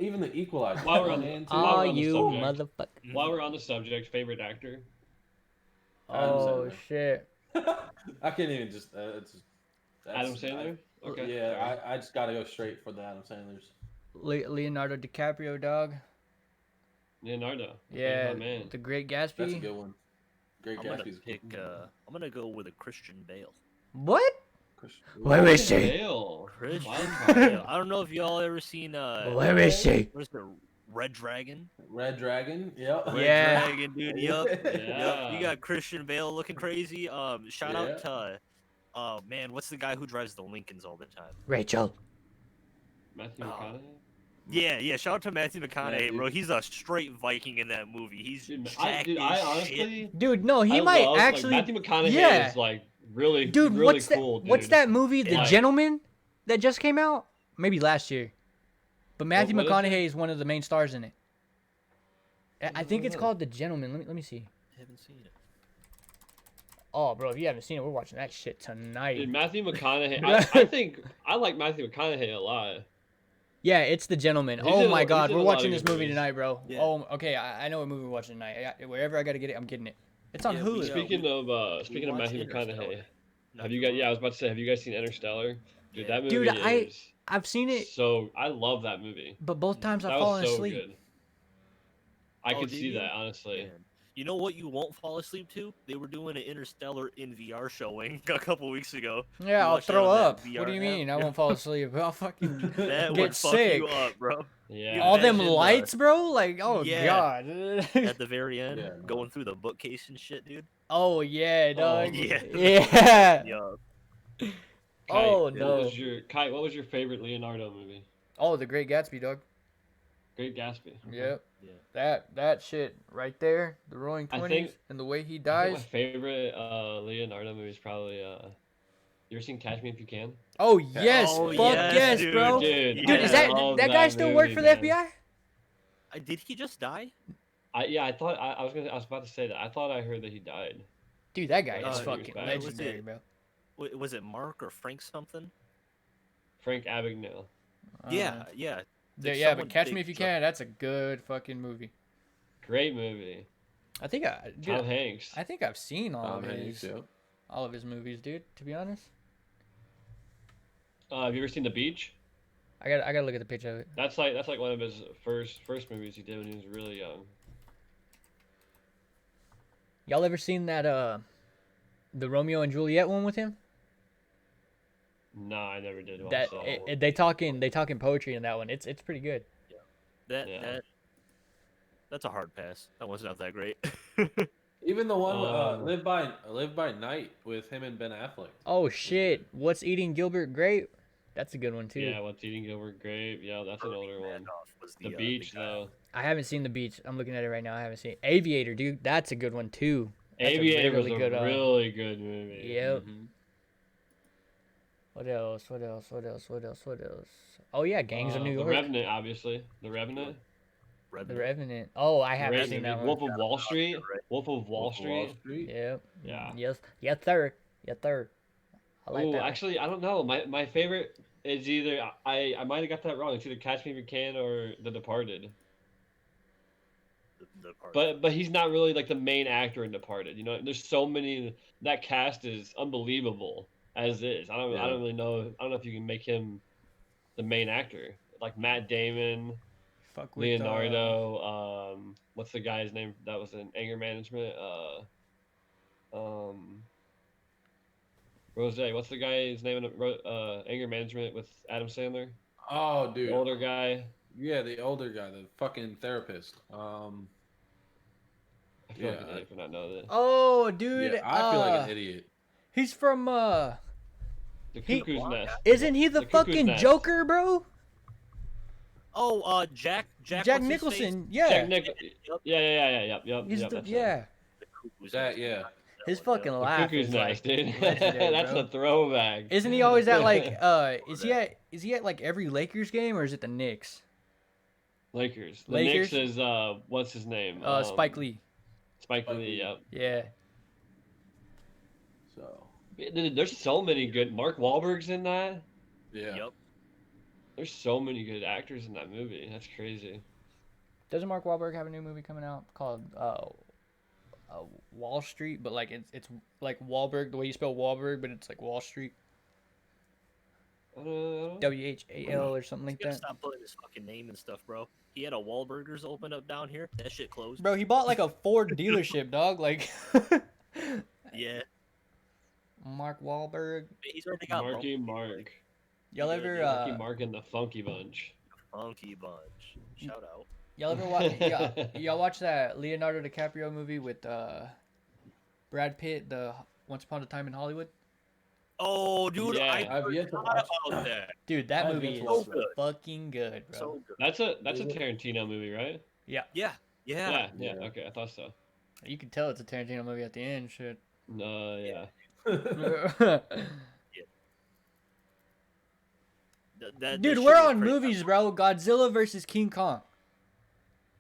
Even the Equalizer. While we're on Man, the- too. while Oh, we're on the you subject. motherfucker. While we're on the subject, favorite actor. Adam Oh, Sandler. shit. I can't even just. Adam Sandler. Okay. Yeah, I just gotta go straight for the Adam Sandler's. Leonardo DiCaprio, dog. Leonardo. Okay, Yeah, my man. The Great That's a Gatsby. good one. Great I'm gonna Gatsby's a pick. good one. I'm gonna go with a Christian Bale. What? Christian- Where is she? Bale. Christian Wild card. Bale. I don't know if y'all ever seen. Where is she? Where's the Red Dragon. Red Dragon. Yep. Red Yeah. Dragon, dude. Yup. Yup. Yeah. You got Christian Bale looking crazy. Shout Yeah. out to, man, what's the guy who drives the Lincolns all the time? Rachel. Matthew Oh. McConaughey. Yeah. Shout out to Matthew McConaughey, dude. bro. He's a straight Viking in that movie. He's Dude, jacked I as honestly, shit. No, he I might love, actually. like, Matthew McConaughey yeah. is like really, Dude, really what's cool. that? What's dude. that movie, The Like- Gentleman, that just came out? Maybe last year. But Matthew what is McConaughey is one of the main stars in it. I think it's know. called The Gentleman. Let me see. I haven't seen it. Oh, bro, if you haven't seen it, we're watching that shit tonight. Dude, Matthew McConaughey. I think I like Matthew McConaughey a lot. Yeah, it's The Gentleman. He's Oh in a- my he's God, in we're a lot watching of this good movie movies. tonight, bro. Yeah. Oh, okay, I know what movie we're watching tonight. Wherever I gotta get it, I'm getting it. It's on Yeah, Hulu. we, Speaking of watched Matthew Interstellar. McConaughey, Not have you too guys? long. Yeah, I was about to say, have you guys seen Interstellar? Dude, Yeah. that movie Dude, is I've seen it, so. I love that movie. but both times That I've was fallen so asleep. good. I Oh, could did see you? that honestly. Man. You know what you won't fall asleep to? They were doing an Interstellar in VR showing a couple weeks ago. Yeah, You I'll watched that throw on that up. What do you VR app? mean? I won't fall asleep. I'll fucking That get would fuck sick. you up, bro. Yeah. All them imagine, lights, bro. Like, oh Yeah. God. At the very end, Yeah. going through the bookcase and shit, dude. Oh yeah, dog. yeah. Yeah. Yo, Kite, Oh, What no. was your favorite Leonardo movie? Oh, The Great Gatsby, dog. Great Gatsby. Okay. Yep. Yeah. That shit right there, the Roaring I 20s, think- and the way he I think dies. my favorite Leonardo movie is probably you ever seen Catch Me If You Can? Oh yes, Oh, fuck yes, yes, dude. bro. Dude, Dude, is I that love that guy still work movie, for the man. FBI? Did he just die? I thought I was about to say that. I thought I heard that he died. Dude, that guy is he was fucking back. legendary, Was bro. Was it Mark or Frank something? Frank Abagnale. Yeah. Yeah, Like yeah, someone but Catch Me big If You drug- Can, that's a good fucking movie. Great movie. I think Tom Hanks. I think I've seen all Tom of Hanks, his yep. all of his movies, dude. To be honest, Have you ever seen The Beach? I gotta look at the picture of it. That's like one of his first movies he did when he was really young. Y'all ever seen that the Romeo and Juliet one with him? Nah, I never did watch That that. they talking poetry in that one. It's pretty good. Yeah. That's a hard pass. That one's not that great. Even the one Um, Live by Night with him and Ben Affleck. Oh shit! What's Eating Gilbert Grape? That's a good one too. Yeah, What's Eating Gilbert Grape? Yeah, that's an older one. Randolph was The Beach guy. though. I haven't seen The Beach. I'm looking at it right now. I haven't seen Aviator, dude. That's a good one too. That's a Aviator was really a good, really good movie. Yep. Mhm. What else? Oh yeah, Gangs of New York. The Revenant, obviously. The Revenant. The Revenant. Oh, I haven't Revenant. seen that one. Wolf of Wall Street. right. Wolf of Wall Wolf of Wall Street. Street. Yep. Yeah. Yes, sir. Yes, sir. I like Oh, that. one. actually, I don't know. My favorite is either I might have got that wrong. It's either Catch Me If You Can or The Departed. The part. But he's not really like the main actor in Departed. You know, there's so many. That cast is unbelievable as is. I don't really know. I don't know if you can make him the main actor. Like Matt Damon, Fuck with Leonardo. What's the guy's name that was in Anger Management? Rose. What's the guy's name in Anger Management with Adam Sandler? Oh, The dude. older guy. Yeah, the older guy, the fucking therapist. I feel like Yeah, an idiot for not knowing that. Oh, dude. Yeah, I feel like an idiot. He's from The he- Cuckoo's Nest. Isn't he the The Cuckoo's fucking Nest. Joker, bro? Oh, Jack Jack what's his Nicholson. face? Yeah. Jack Nich- Yep. Yep. He's Yep, the, that's yeah. The Cuckoo's That, Nest. yeah. His one, fucking yeah. The laugh Cuckoo's is Nest, like dude. legendary, That's bro. a throwback. Isn't he always at like is he at like every Lakers game or is it the Knicks? Lakers? The Lakers? Knicks is what's his name? Spike Lee. Spike Lee. Yep. Yeah. So, Dude, there's so many good. Mark Wahlberg's in that. yeah. Yep. There's so many good actors in that movie. That's crazy. Doesn't Mark Wahlberg have a new movie coming out called Wall Street? But like it's like Wahlberg, the way you spell Wahlberg, but it's like Wall Street. WHAL or something like He's gotta that. stop putting his fucking name and stuff, bro. He had a Wahlburgers open up down here. That shit closed. Bro, he bought like a Ford dealership, dog. Like Yeah. Mark Wahlberg. He's already got Marky Bumblebee, Y'all Yeah, ever yeah, Marky Mark and the Funky Bunch. Funky Bunch. Shout out. Y'all ever watch? Y'all watch that Leonardo DiCaprio movie with Brad Pitt, the Once Upon a Time in Hollywood? Oh, dude, Yeah. I I've yet to forgot watch. about that. Dude, I that have movie yet to is watch So good. fucking good, bro. So good. That's a Is it? Tarantino movie, right? Yeah, Yeah. Yeah. Yeah. Okay, I thought so. you can tell it's a Tarantino movie at the end. Shit. No, yeah. That Dude, shit we're was on crazy. movies, bro. Godzilla versus King Kong.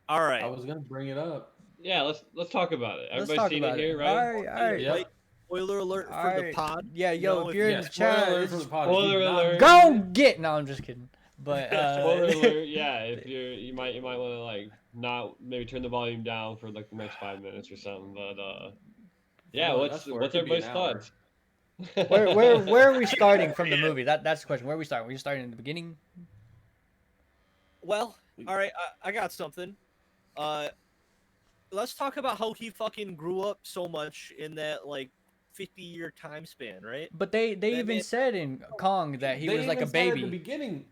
All I right. was gonna bring it up. Yeah, let's talk about it. Let's Everybody's talk seen about it here, it. right? All right, all right. Yep. Like, spoiler alert All for the right. pod. Yeah, you yo, know, if you're in Yeah, the spoiler chat, alert it's for the pod. If you've Spoiler not alert. go seen it- get. No, I'm just kidding. But Spoiler alert. Yeah, if you might want to like not maybe turn the volume down for like the next 5 minutes or something. But yeah, Well, what's that's for it. It could be everybody's an hour. thoughts? where are we starting from the movie? That's the question. Where are we starting? We starting in the beginning? Well, all right. I got something. Let's talk about how he fucking grew up so much in that like 50-year time span, right? But they That even man- said in Kong that he They was like a even said at the baby. beginning.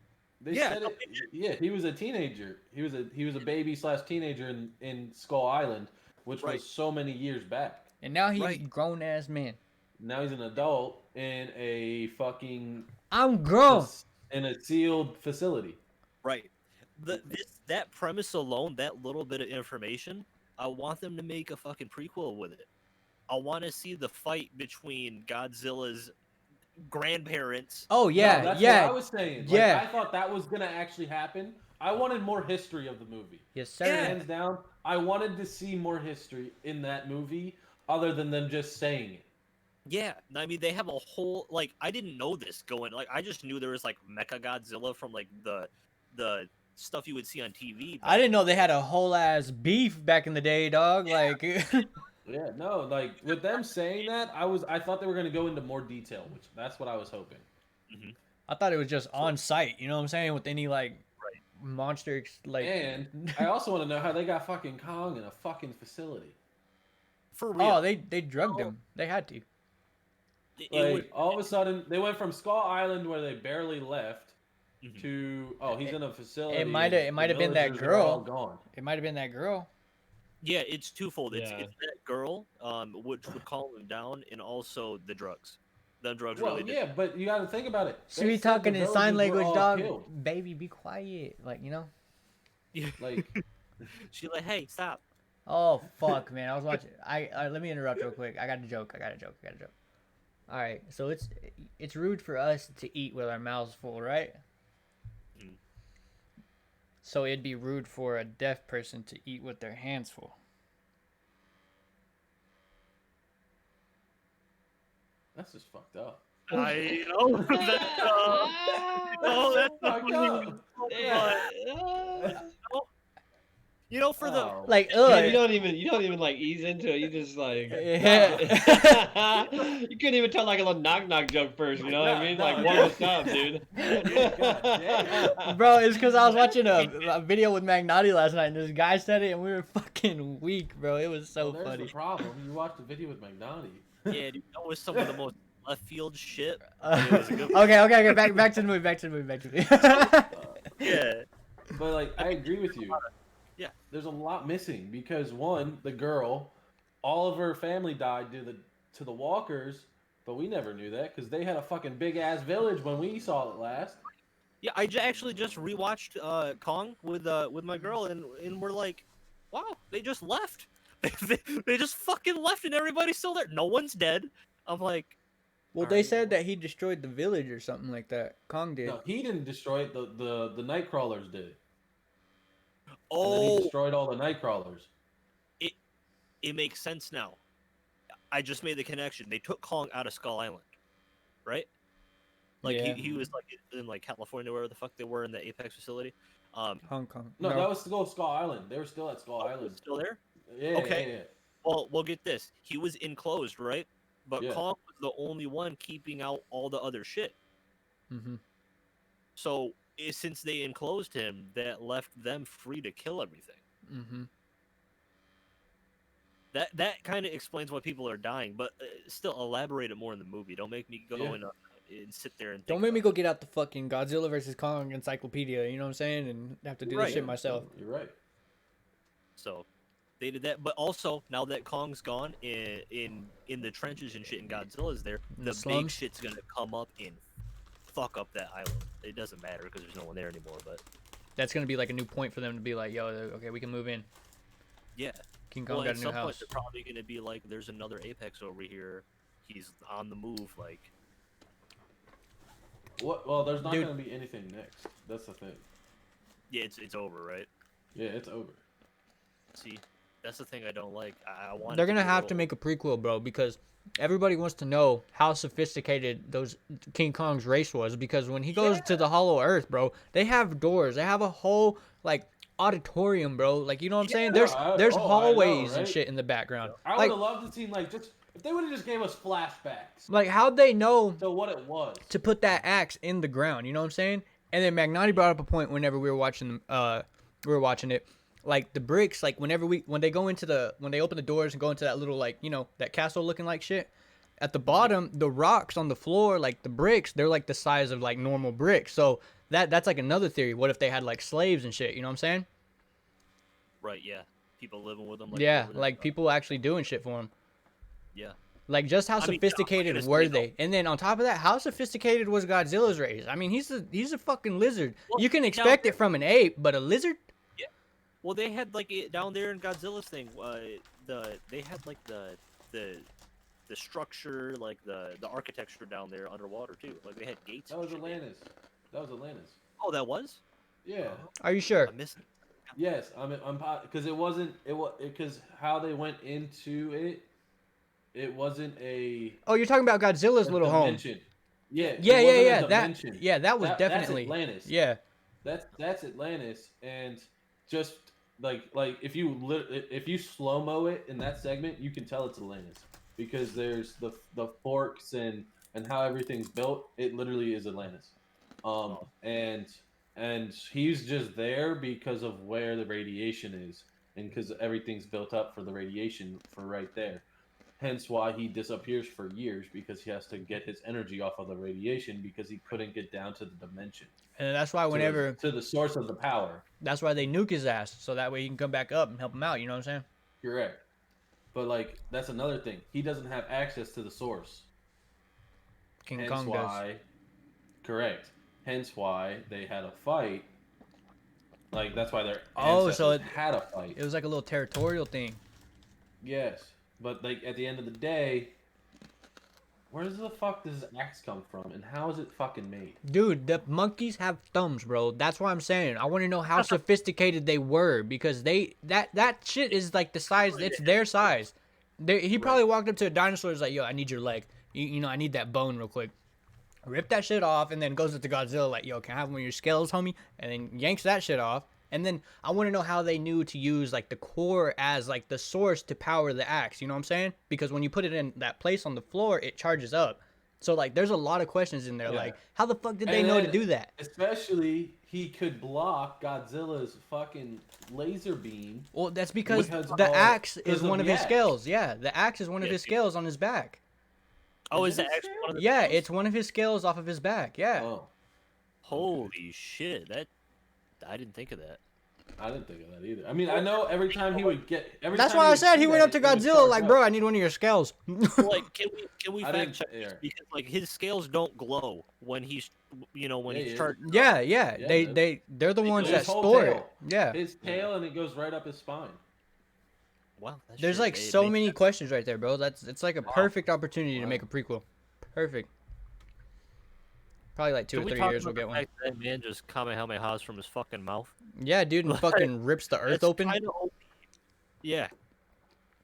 They Yeah, said no, it. Yeah, he was a teenager. He was a baby / teenager in Skull Island, which Right. was so many years back. And now he's Right. grown ass man. Now he's an adult in a fucking I'm grown. in a sealed facility. Right. That premise alone, that little bit of information, I want them to make a fucking prequel with it. I want to see the fight between Godzilla's grandparents. Oh yeah, No, that's yeah. what I was saying. yeah. Like, I thought that was gonna actually happen. I wanted more history of the movie. Yes, sir. Yeah. Hands down, I wanted to see more history in that movie, other than them just saying it. Yeah, I mean they have a whole like I didn't know this going like I just knew there was like Mecha Godzilla from like the stuff you would see on TV. I didn't know they had a whole ass beef back in the day, dog. Like, Yeah, no, like with them saying that, I thought they were gonna go into more detail, which that's what I was hoping. I thought it was just on site. You know what I'm saying? With any like monster, like. And I also want to know how they got fucking Kong in a fucking facility. For real. Oh, they drugged him. They had to. It Like would- all of a sudden, they went from Skull Island where they barely left Mhm. to he's in a facility. It might have. and It might have the been that villagers are all girl. gone. It might have been that girl. Yeah, it's twofold. It's Yeah. that girl, which would calm him down, and also the drugs. The drugs Well, really did. yeah, but you got to think about it. She They be said talking the in sign villagers were language, all dog. killed. Baby, be quiet. Like, you know. Like, She's like, "Hey, stop." Oh fuck, man! I was watching. Let me interrupt real quick. I got a joke. All right, so it's rude for us to eat with our mouths full, right? Mhm. So it'd be rude for a deaf person to eat with their hands full. that's just fucked up. I know. That's Fucked up. you know, for the Oh. Like, Yeah, you don't even like ease into it. You just like Yeah. you couldn't even tell like a little knock joke first. You know what I mean? No, Like no. warm us up, dude. God damn. Bro, it's because I was watching a video with Magnotti last night, and this guy said it, and we were fucking weak, bro. It was so Well, there's funny. the problem. You watched the video with Magnotti. yeah, dude, that was some of the most left field shit. Uh, It was a good- okay. Back to the movie. Yeah, But like, I agree with you. Yeah. There's a lot missing because one, the girl, all of her family died to the walkers, but we never knew that because they had a fucking big ass village when we saw it last. yeah. Actually just rewatched Kong with my girl, and we're like, wow, they just left. They just fucking left, and everybody's still there. No one's dead. I'm like, Well, they said that he destroyed the village or something like that. Kong did. No, he didn't destroy it. The night crawlers did. And then he oh, destroyed all the night crawlers. it makes sense now. I just made the connection. They took Kong out of Skull Island, right? Like Yeah. he was like in like California, where the fuck they were in the Apex facility. Hong Kong. No, that was still Skull Island. They were still at Skull Island. Still there? Yeah. Okay. Yeah. Well, we'll get this. He was enclosed, right? But Yeah. Kong was the only one keeping out all the other shit. Mm-hmm. So since they enclosed him, that left them free to kill everything. Mm-hmm. That kind of explains why people are dying, but still elaborate it more in the movie. Don't make me go Yeah. and sit there and Don't think make me about go get out the fucking Godzilla versus Kong encyclopedia. You know what I'm saying? And have to do this Right. shit myself. You're right. So they did that, but also now that Kong's gone in the trenches and shit, and Godzilla's there, In the the big slums? shit's gonna come up and fuck up that island. It doesn't matter because there's no one there anymore. But That's gonna be like a new point for them to be like, yo, okay, we can move in. yeah, King Kong well, got at a new some point house. they're probably gonna be like, there's another Apex over here. He's on the move. Like, What? Well, there's not Dude. going to be anything next. That's the thing. yeah, it's over, right? Yeah, it's over. See, that's the thing I don't like. I want. They're it to gonna be have to rolled. make a prequel, bro, because everybody wants to know how sophisticated those King Kong's race was. Because when he goes to the Hollow Earth, bro, they have doors. They have a whole like auditorium, bro. Like, you know what I'm saying? There's I know, hallways and right? shit in the background. I would Like have loved to see like just if they would have just gave us flashbacks how'd they know to what it was. to put that axe in the ground? You know what I'm saying? And then Magnotti brought up a point whenever we were watching it. Like the bricks, like when they open the doors and go into that little like, you know, that castle looking like shit. At the bottom, the rocks on the floor, like the bricks, they're like the size of like normal bricks. So that's like another theory. What if they had like slaves and shit? You know what I'm saying? Right? Yeah, people living with them. Like, Yeah, living in- like people actually doing shit for them. Yeah. Like just how I mean, sophisticated honestly, were though- they? And then on top of that, how sophisticated was Godzilla's race? I mean, he's a fucking lizard. Well, You can now- expect it from an ape, but a lizard? Well, they had like it down there in Godzilla's thing. They had like the structure, like the architecture down there underwater too. Like they had gates. That and was shit. Atlantis. That was Atlantis. Oh, that was. Yeah. Are you sure? I'm missing. Yes, I'm because it wasn't because how they went into it. It wasn't a Oh, you're talking about Godzilla's little home. dimension. Yeah. it Yeah, wasn't a yeah. dimension. That was That's definitely Atlantis. Yeah. That's Atlantis, and just like if you slow mo it in that segment, you can tell it's Atlantis because there's the forks and how everything's built. It literally is Atlantis, and he's just there because of where the radiation is, and because everything's built up for the radiation for right there. Hence why he disappears for years because he has to get his energy off of the radiation because he couldn't get down to the dimension. And that's why whenever to the source of the power. that's why they nuke his ass so that way he can come back up and help him out, you know what I'm saying? Correct. But like that's another thing. He doesn't have access to the source. King Hence Kong does. why Correct. Hence why they had a fight. Like that's why their ancestors had a fight. It was like a little territorial thing. Yes. But like at the end of the day, where does the fuck does this axe come from and how is it fucking made? Dude, the monkeys have thumbs, bro. That's what I'm saying. I want to know how sophisticated they were because that shit is like the size. It's their size. He probably walked up to a dinosaur and was like, "Yo, I need your leg. You know, I need that bone real quick." Rip that shit off and then goes up to Godzilla like, "Yo, can I have one of your scales, homie?" And then yanks that shit off. And then I want to know how they knew to use like the core as like the source to power the axe. You know what I'm saying? Because when you put it in that place on the floor, it charges up. So like, there's a lot of questions in there. Yeah. Like, how the fuck did they know to do that? Especially he could block Godzilla's fucking laser beam. Well, that's because Because the of- axe because is of one of the his axe. scales. Yeah, the axe is one of Yeah, his dude. scales on his back. Oh, Is is it that a actually scale? one of the? Yeah, scales? it's one of his scales off of his back. Yeah. Oh, Holy shit! That I didn't think of that. I didn't think of that either. I mean, I know every time he would get. That's time why I would said see he went that, up to it would Godzilla charge like, up. "Bro, I need one of your scales." Like, can we I fact didn't- check this? yeah. Because like his scales don't glow when he's when Yeah, he's yeah. charged. Yeah, Yeah, they're the ones His that whole store it. tail. Yeah. His tail and it goes right up his spine. Wow, that There's shit like made- so made many sense. questions right there, bro. It's like a perfect opportunity to Wow. make a prequel. Perfect. Probably like 2 Can or we 3 talk years we'll about get the one. fact that man just Kamehamehas from his fucking mouth? Yeah, dude, and Like, fucking rips the earth That's open. kinda OP. Yeah.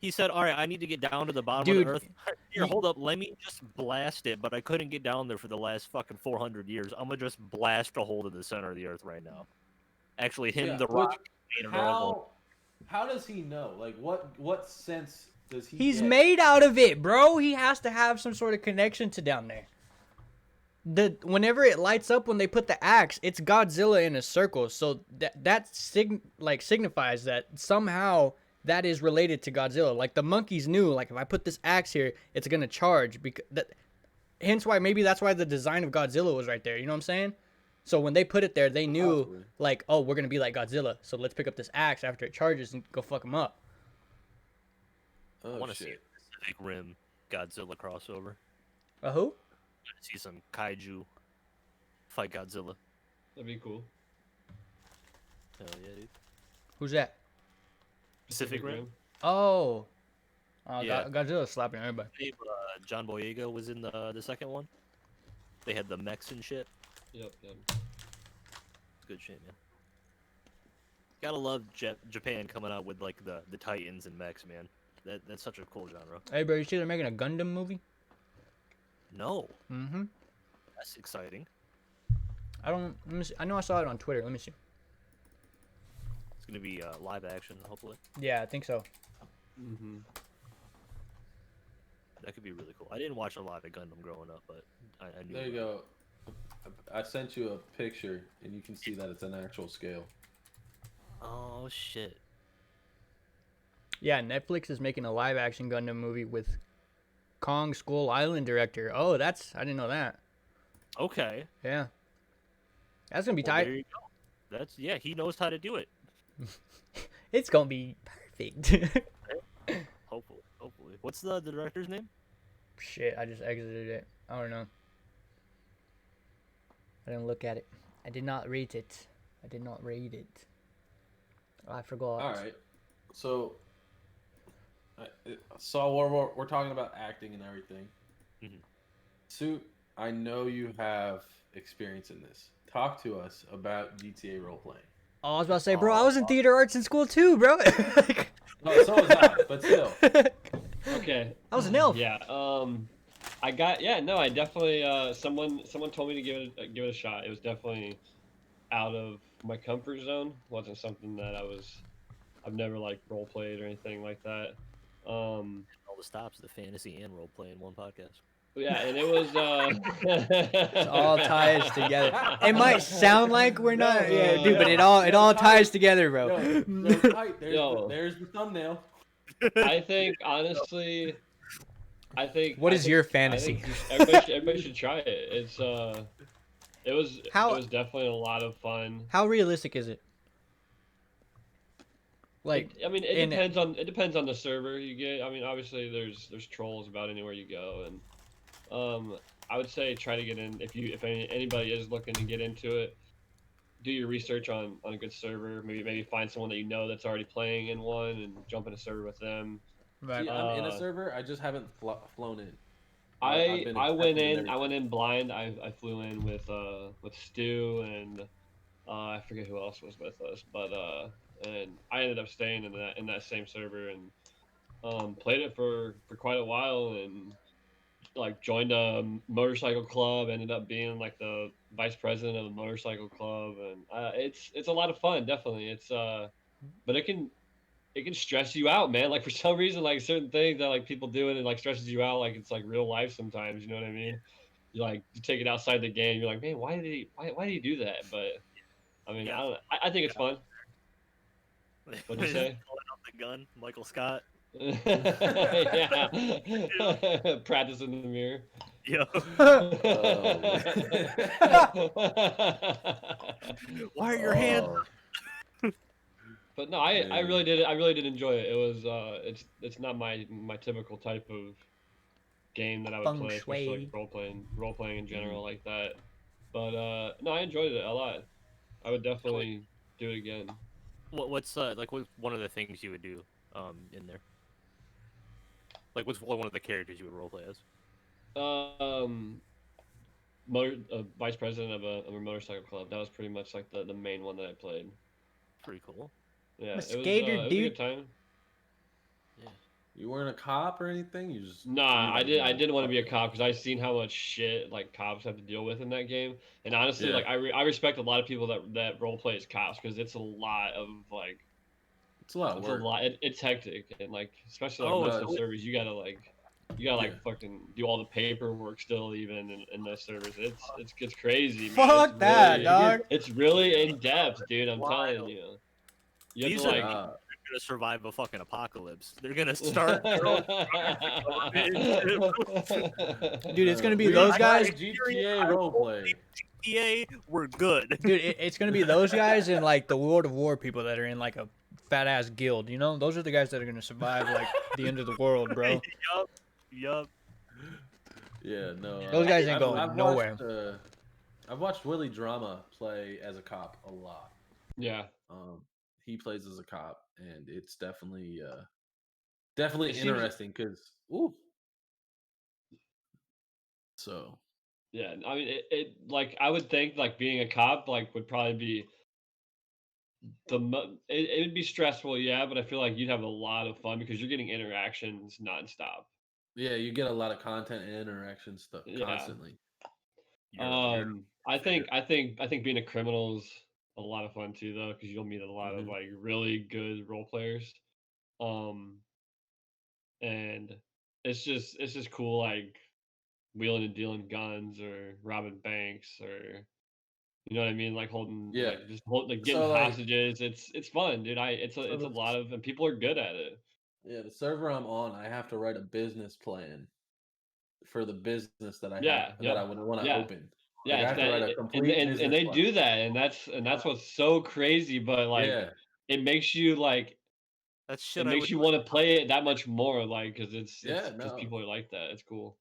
He said, "All right, I need to get down to the bottom Dude, of the earth. Here, he- hold up. Let me just blast it." But I couldn't get down there for the last fucking 400 years. I'm gonna just blast a hole to the center of the earth right now. Actually, him, Yeah, the which- rock, made a normal. How does he know? Like, what sense does he? He's get? made out of it, bro. He has to have some sort of connection to down there. Whenever it lights up when they put the axe, it's Godzilla in a circle. So that signifies that somehow that is related to Godzilla. Like the monkeys knew, like if I put this axe here, it's gonna charge. Hence why maybe that's why the design of Godzilla was right there. You know what I'm saying? So when they put it there, they knew Possibly. like, oh, we're gonna be like Godzilla, so let's pick up this axe after it charges and go fuck him up. I Oh want to see a shit. Pacific Rim Godzilla crossover. Who? I want to see some kaiju fight Godzilla. That'd be cool. Hell yeah, dude. Who's that? Pacific Rim. Oh, Yeah. Godzilla's slapping everybody. John Boyega was in the second one. They had the mechs and shit. Yep. Good shit, man. Gotta love Japan coming out with like the Titans and mechs, man. That's such a cool genre. Hey, bro, you see they're making a Gundam movie? No, Mm-hmm. that's exciting. Let me see. I know I saw it on Twitter. Let me see. It's gonna be live action, hopefully. Yeah, I think so. Mm-hmm. That could be really cool. I didn't watch a lot of Gundam growing up, but I knew. There you go. I sent you a picture, and you can see that it's an actual scale. Oh shit. Yeah, Netflix is making a live action Gundam movie with Kong Skull Island director. Oh, I didn't know that. Okay. Yeah. That's gonna be Well, tight. there you go. He knows how to do it. It's gonna be perfect. Hopefully. What's the director's name? Shit, I just exited it. I don't know. I didn't look at it. I did not rate it. I forgot. All right. So, we're talking about acting and everything. Mhm. Suit, I know you have experience in this. Talk to us about GTA role playing. Oh, I was about to say, bro, I was in theater arts in school too, bro. No, so was I, but still. Okay. I was an elf. Yeah. I definitely. Someone told me to give it a shot. It was definitely out of my comfort zone. Wasn't something that I've never like role played or anything like that. All the stops, the fantasy and role play in one podcast. Yeah, and it was. It all ties together. It might sound like we're not, yeah, dude, but it all ties together, bro. There's the thumbnail. I think honestly, What is your fantasy? Everybody should try it. It was definitely a lot of fun. How realistic is it? Like, It depends on the server you get. I mean, obviously there's trolls about anywhere you go, and I would say try to get in if anybody is looking to get into it. Do your research on a good server. Maybe find someone that you know that's already playing in one and jump in a server with them. right. See, I'm in a server. I just haven't flown in. I went in blind. I flew in with Stu and I forget who else was with us, but and I ended up staying in that same server and played it for quite a while and like joined a motorcycle club. Ended up being like the vice president of the motorcycle club, and it's a lot of fun. Definitely, but it can stress you out, man. Like for some reason, like certain things that like people do it like stresses you out. Like it's like real life sometimes. You know what I mean? You take it outside the game. You're like, man, why did he do that? But I mean, Yeah. I think it's fun. What'd you say? Pulling out the gun, Michael Scott. Yeah. Practice in the mirror. Yeah. Why are your hands? But no, I really did enjoy it. It was it's not my typical type of game that I would Feng play, especially shui. like role playing in general like that. But no, I enjoyed it a lot. I would definitely do it again. What's one of the things you would do in there? Like what's one of the characters you would roleplay as? Vice president of a motorcycle club. That was pretty much like the main one that I played. Pretty cool. Yeah, I'm a it skater, was a dude. good time. You weren't a cop or anything? You just Nah, I didn't want to be a cop because I've seen how much shit like cops have to deal with in that game. And honestly, Yeah. like I respect a lot of people that role play as cops because it's a lot of like It's a lot of it's work. a lot. It's hectic and like especially like Oh, most no. of the servers you gotta fucking do all the paperwork still even in those servers. It's crazy. Man. Fuck It's that, really, dog. It's really in depth, dude. I'm Wild. telling you. You have These to are like. They're gonna survive a fucking apocalypse. They're gonna start. their own- Dude, it's gonna be Dude, those I guys. like GTA roleplay. PA, we're good. Dude, it's gonna be those guys and like the World of War people that are in like a fat ass guild. You know, those are the guys that are gonna survive like the end of the world, bro. Yup. Yeah, no. Those guys ain't going I've nowhere. I've watched Willie Drama play as a cop a lot. Yeah. He plays as a cop, and it's definitely It seems- interesting because so Yeah, I mean, it like I would think like being a cop like would probably be it would be stressful, yeah, but I feel like you'd have a lot of fun because you're getting interactions nonstop. yeah, you get a lot of content and interaction stuff Yeah. constantly. I think being a criminal is a lot of fun too, though, because you'll meet a lot of like really good role players. And it's just cool, like wheeling and dealing guns or robbing banks or you know what I mean, like holding Yeah. like just like getting So, like- hostages. It's fun, dude. It's a lot of and people are good at it. Yeah, the server I'm on, I have to write a business plan for the business that I Yeah, have that I would want to yeah. open. Yeah, Like, I have to write a complete and business they plan. do that, and that's what's so crazy. But like, Yeah. it makes you like That's shit. it I makes would you do want to play it that much more, like because it's Yeah, because no. people are like that. It's cool.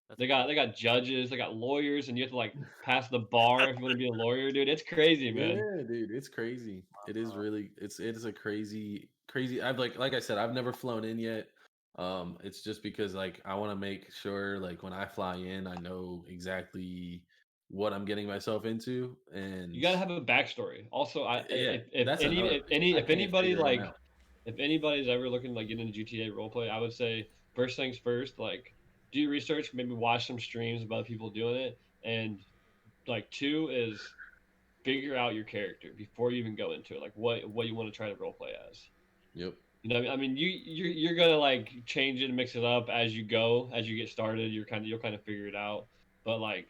That's They got judges, they got lawyers, and you have to like pass the bar if you want to be a lawyer, dude. It's crazy, man. Yeah, dude, it's crazy. It is really it is a crazy I've like I said, I've never flown in yet. It's just because like I want to make sure like when I fly in, I know exactly what I'm getting myself into, and You gotta have a backstory. Also, yeah, if that's any another if thing. any I if can't anybody figure 'em like out. if anybody's ever looking to like get into GTA roleplay, I would say first things first, like do your research, maybe watch some streams of other people doing it, and like two is figure out your character before you even go into it, like what you want to try to roleplay as. Yep. You know, I mean, you're gonna like change it and mix it up as you go, as you get started. You'll kind of figure it out, but like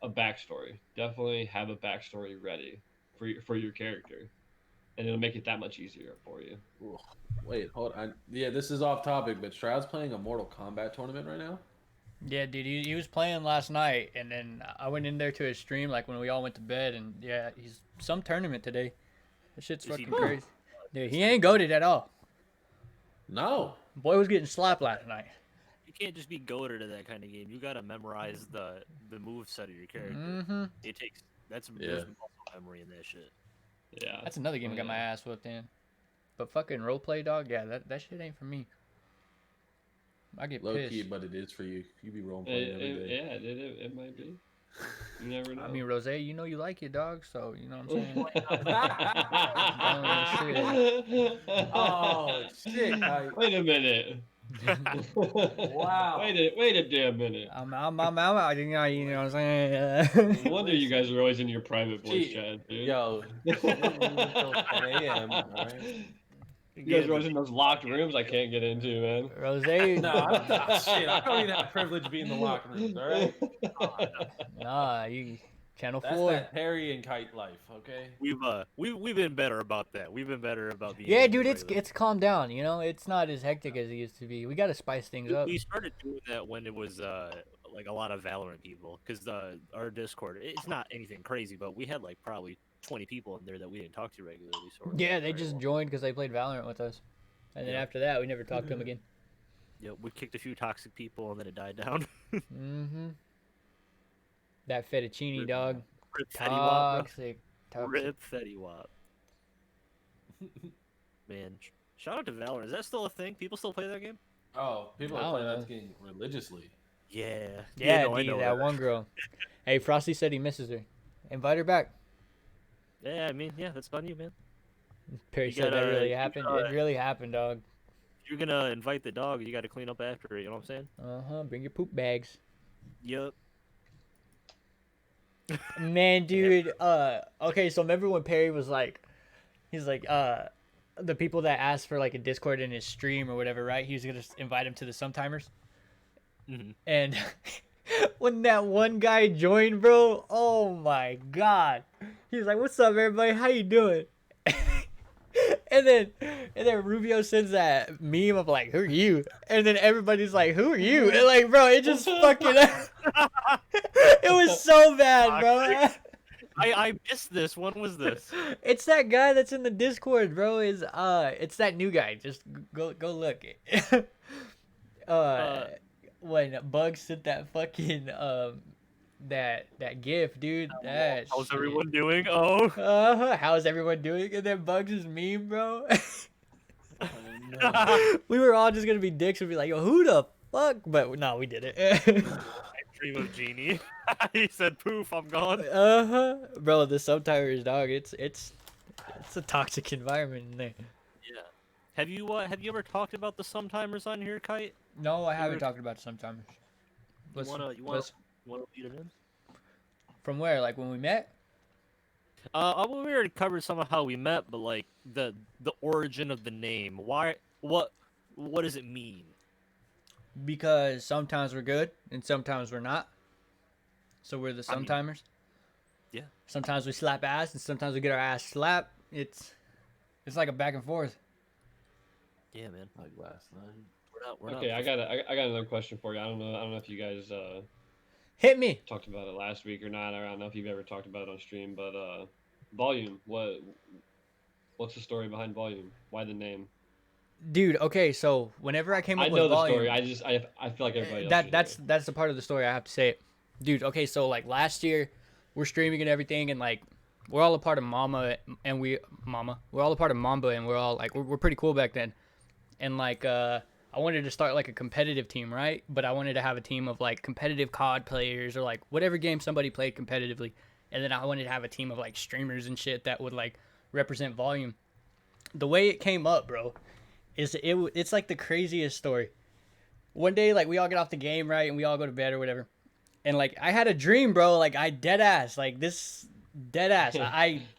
a backstory, definitely have a backstory ready for your character, and it'll make it that much easier for you. Ooh, wait, hold on. Yeah, this is off topic, but Stroud's playing a Mortal Kombat tournament right now. Yeah, dude, he was playing last night, and then I went in there to his stream like when we all went to bed, and yeah, he's some tournament today. That shit's Is he fucking good? crazy. Dude, he ain't goated at all. No. Boy was getting slapped last night. You can't just be goated to that kind of game. You gotta memorize the move set of your character. Mm-hmm. It takes there's Yeah. muscle memory in that shit. Yeah, That's another game I got my yeah. ass whooped in. But fucking roleplay, dog, yeah, that shit ain't for me. I get Low pissed. key, but it is for you. You be role playing every day. Yeah, it might be. You never know. I mean, Rose, you know you like it, dog, so you know what I'm saying. Oh shit! Wait a minute. Wow. Wait a damn minute. I'm out, you know what I'm saying. No wonder you guys are always in your private voice Gee, chat, dude. Yo, until 10 a.m. All right. You guys are always in those locked rooms I can't get into, man. Rose, shit, I don't even have privilege to be in the locker rooms. All right. nah, you Channel That's 4. that Harry and Kite life. Okay. We've been better about that. We've been better about being. Yeah, able dude, to it's regulate. calmed down. You know, it's not as hectic as it used to be. We got to spice things up. We started doing that when it was like a lot of Valorant people, because our Discord, it's not anything crazy, but we had like probably 20 people in there that we didn't talk to regularly. So Yeah, they just joined because they played Valorant with us, and then Yeah. after that, we never talked to them again. Yeah, we kicked a few toxic people and then it died down. Mm-hmm. That fettuccine dog, Rip Fetty Wap, toxic. bro. Rip Fetty Wap. Man, shout out to Valorant. Is that still a thing? People still play that game? Oh, people I are don't playing know. that game religiously. Yeah. Yeah, no, I D, know that her. one girl. Hey, Frosty said he misses her. Invite her back. Yeah, I mean, yeah, that's on you, man. Perry You said that gotta- really you happened. gotta- It really happened, dog. If you're gonna invite the dog, you got to clean up after it. You know what I'm saying? Uh-huh. Bring your poop bags. Yup. Man, dude, okay, so remember when Perry was like, he's like, the people that asked for like a Discord in his stream or whatever, right? He was gonna invite him to the Sometimers. Mhm. And when that one guy joined, bro, oh my god. He was like, "What's up, everybody? How you doing?" And then Rubio sends that meme of like, "Who are you?" And then everybody's like, "Who are you?" And like, bro, it just fucking it was so bad, bro. I missed this. When was this? It's that guy that's in the Discord, bro. It's that new guy. Just go look. Uh, When Bugs sent that fucking that gif, dude. That How's shit. everyone doing? Oh. How's everyone doing? And then Bugs' meme, bro. Oh, no. We were all just gonna be dicks and be like, yo, who the fuck? But no, we did it. Dream of Genie. He said, "Poof, I'm gone." Bro, the subtimers, dog. It's a toxic environment in there. Yeah. Have you ever talked about the Sometimers on here, Kite? No, I haven't were- talked about sometimes. You wanna lead it in? From where? Like when we met? Well, we already covered some of how we met, but like the origin of the name. Why? What does it mean? Because sometimes we're good and sometimes we're not. So we're the I mean, sometimers. yeah. Sometimes we slap ass and sometimes we get our ass slapped. It's like a back and forth. Yeah, man. Like last night. We're Okay, not. I got another question for you. I don't know if you guys Hit me. talked about it last week or not. I don't know if you've ever talked about it on stream, but volume. What's the story behind volume? Why the name? Dude, okay, so whenever I came up I with know the volume, story. I feel like everybody else should that's the part of the story I have to say it. Dude, okay, so like last year we're streaming and everything and like we're all a part of We're all a part of Mamba and we're all like we're pretty cool back then. And like I wanted to start like a competitive team, right? But I wanted to have a team of like competitive COD players or like whatever game somebody played competitively. And then I wanted to have a team of like streamers and shit that would like represent volume. The way it came up, bro, it's like the craziest story. One day, like we all get off the game, right, and we all go to bed or whatever, and like I had a dream, bro. Like I dead ass, I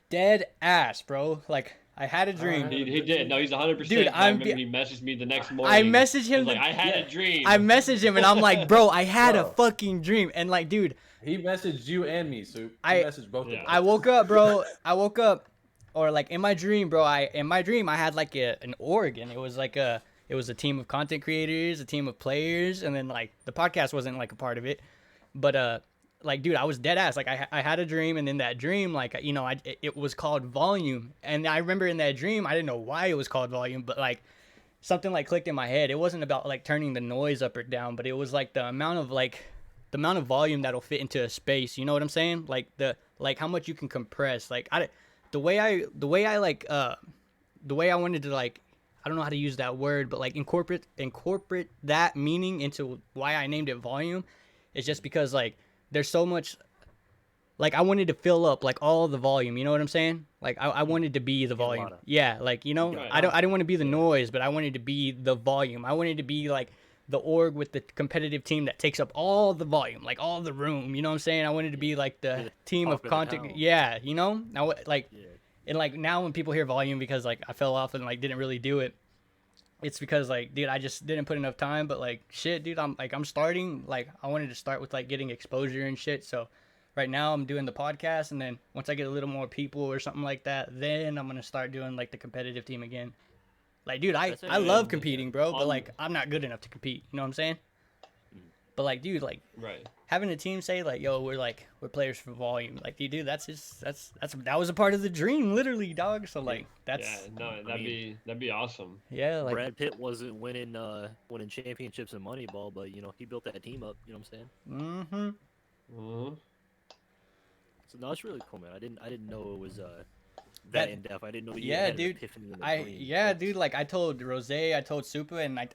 dead ass, bro. Like I had a dream. He did. No, he's 100%. Dude, I I'm remember be- he messaged me the next morning. I messaged him. He's like, I had a dream. I messaged him and I'm like, bro, I had a Bro. fucking dream, and like, dude, He messaged you and me, Soup. He I- messaged both of Yeah. us. I woke up, bro. Or like in my dream, bro. I had like an org, and it was a team of content creators, a team of players, and then like the podcast wasn't like a part of it, but like dude, I was dead ass. Like I had a dream, and in that dream, like it was called Volume, and I remember in that dream, I didn't know why it was called Volume, but like something like clicked in my head. It wasn't about like turning the noise up or down, but it was like the amount of volume that'll fit into a space. You know what I'm saying? Like how much you can compress. Like the way I wanted to like, I don't know how to use that word, but like incorporate that meaning into why I named it Volume is just because like there's so much, like I wanted to fill up like all the volume, you know what I'm saying? Like I wanted to be the volume. lot of- Yeah, like Right. I didn't want to be the noise, but I wanted to be the volume. I wanted to be like the org with the competitive team that takes up all the volume, like all the room, you know what I'm saying? I wanted to be like the the team talk of of the content. town. Yeah, you know? Now like Yeah. and like now when people hear Volume because like I fell off and like didn't really do it, it's because like dude I just didn't put enough time. But like shit, dude, I'm starting, like I wanted to start with like getting exposure and shit. So right now I'm doing the podcast, and then once I get a little more people or something like that, then I'm gonna start doing like the competitive team again. Like dude, I That's it, love man. competing, bro, but Um, like I'm not good enough to compete, you know what I'm saying? But like dude, like Right. having a team say like, yo, we're players for Volume, like dude, that was a part of the dream, literally, dog. So like that's Yeah. No, that'd be awesome. yeah, like Brad Pitt wasn't winning championships in Moneyball, but he built that team up. You know what I'm saying? mm-hmm. Mhm. So no, it's really cool, man. I didn't know it was That- that in depth. I didn't know you yeah, had dude. an epiphany in the dream. Dude, like I told Rose, I told Supa, and I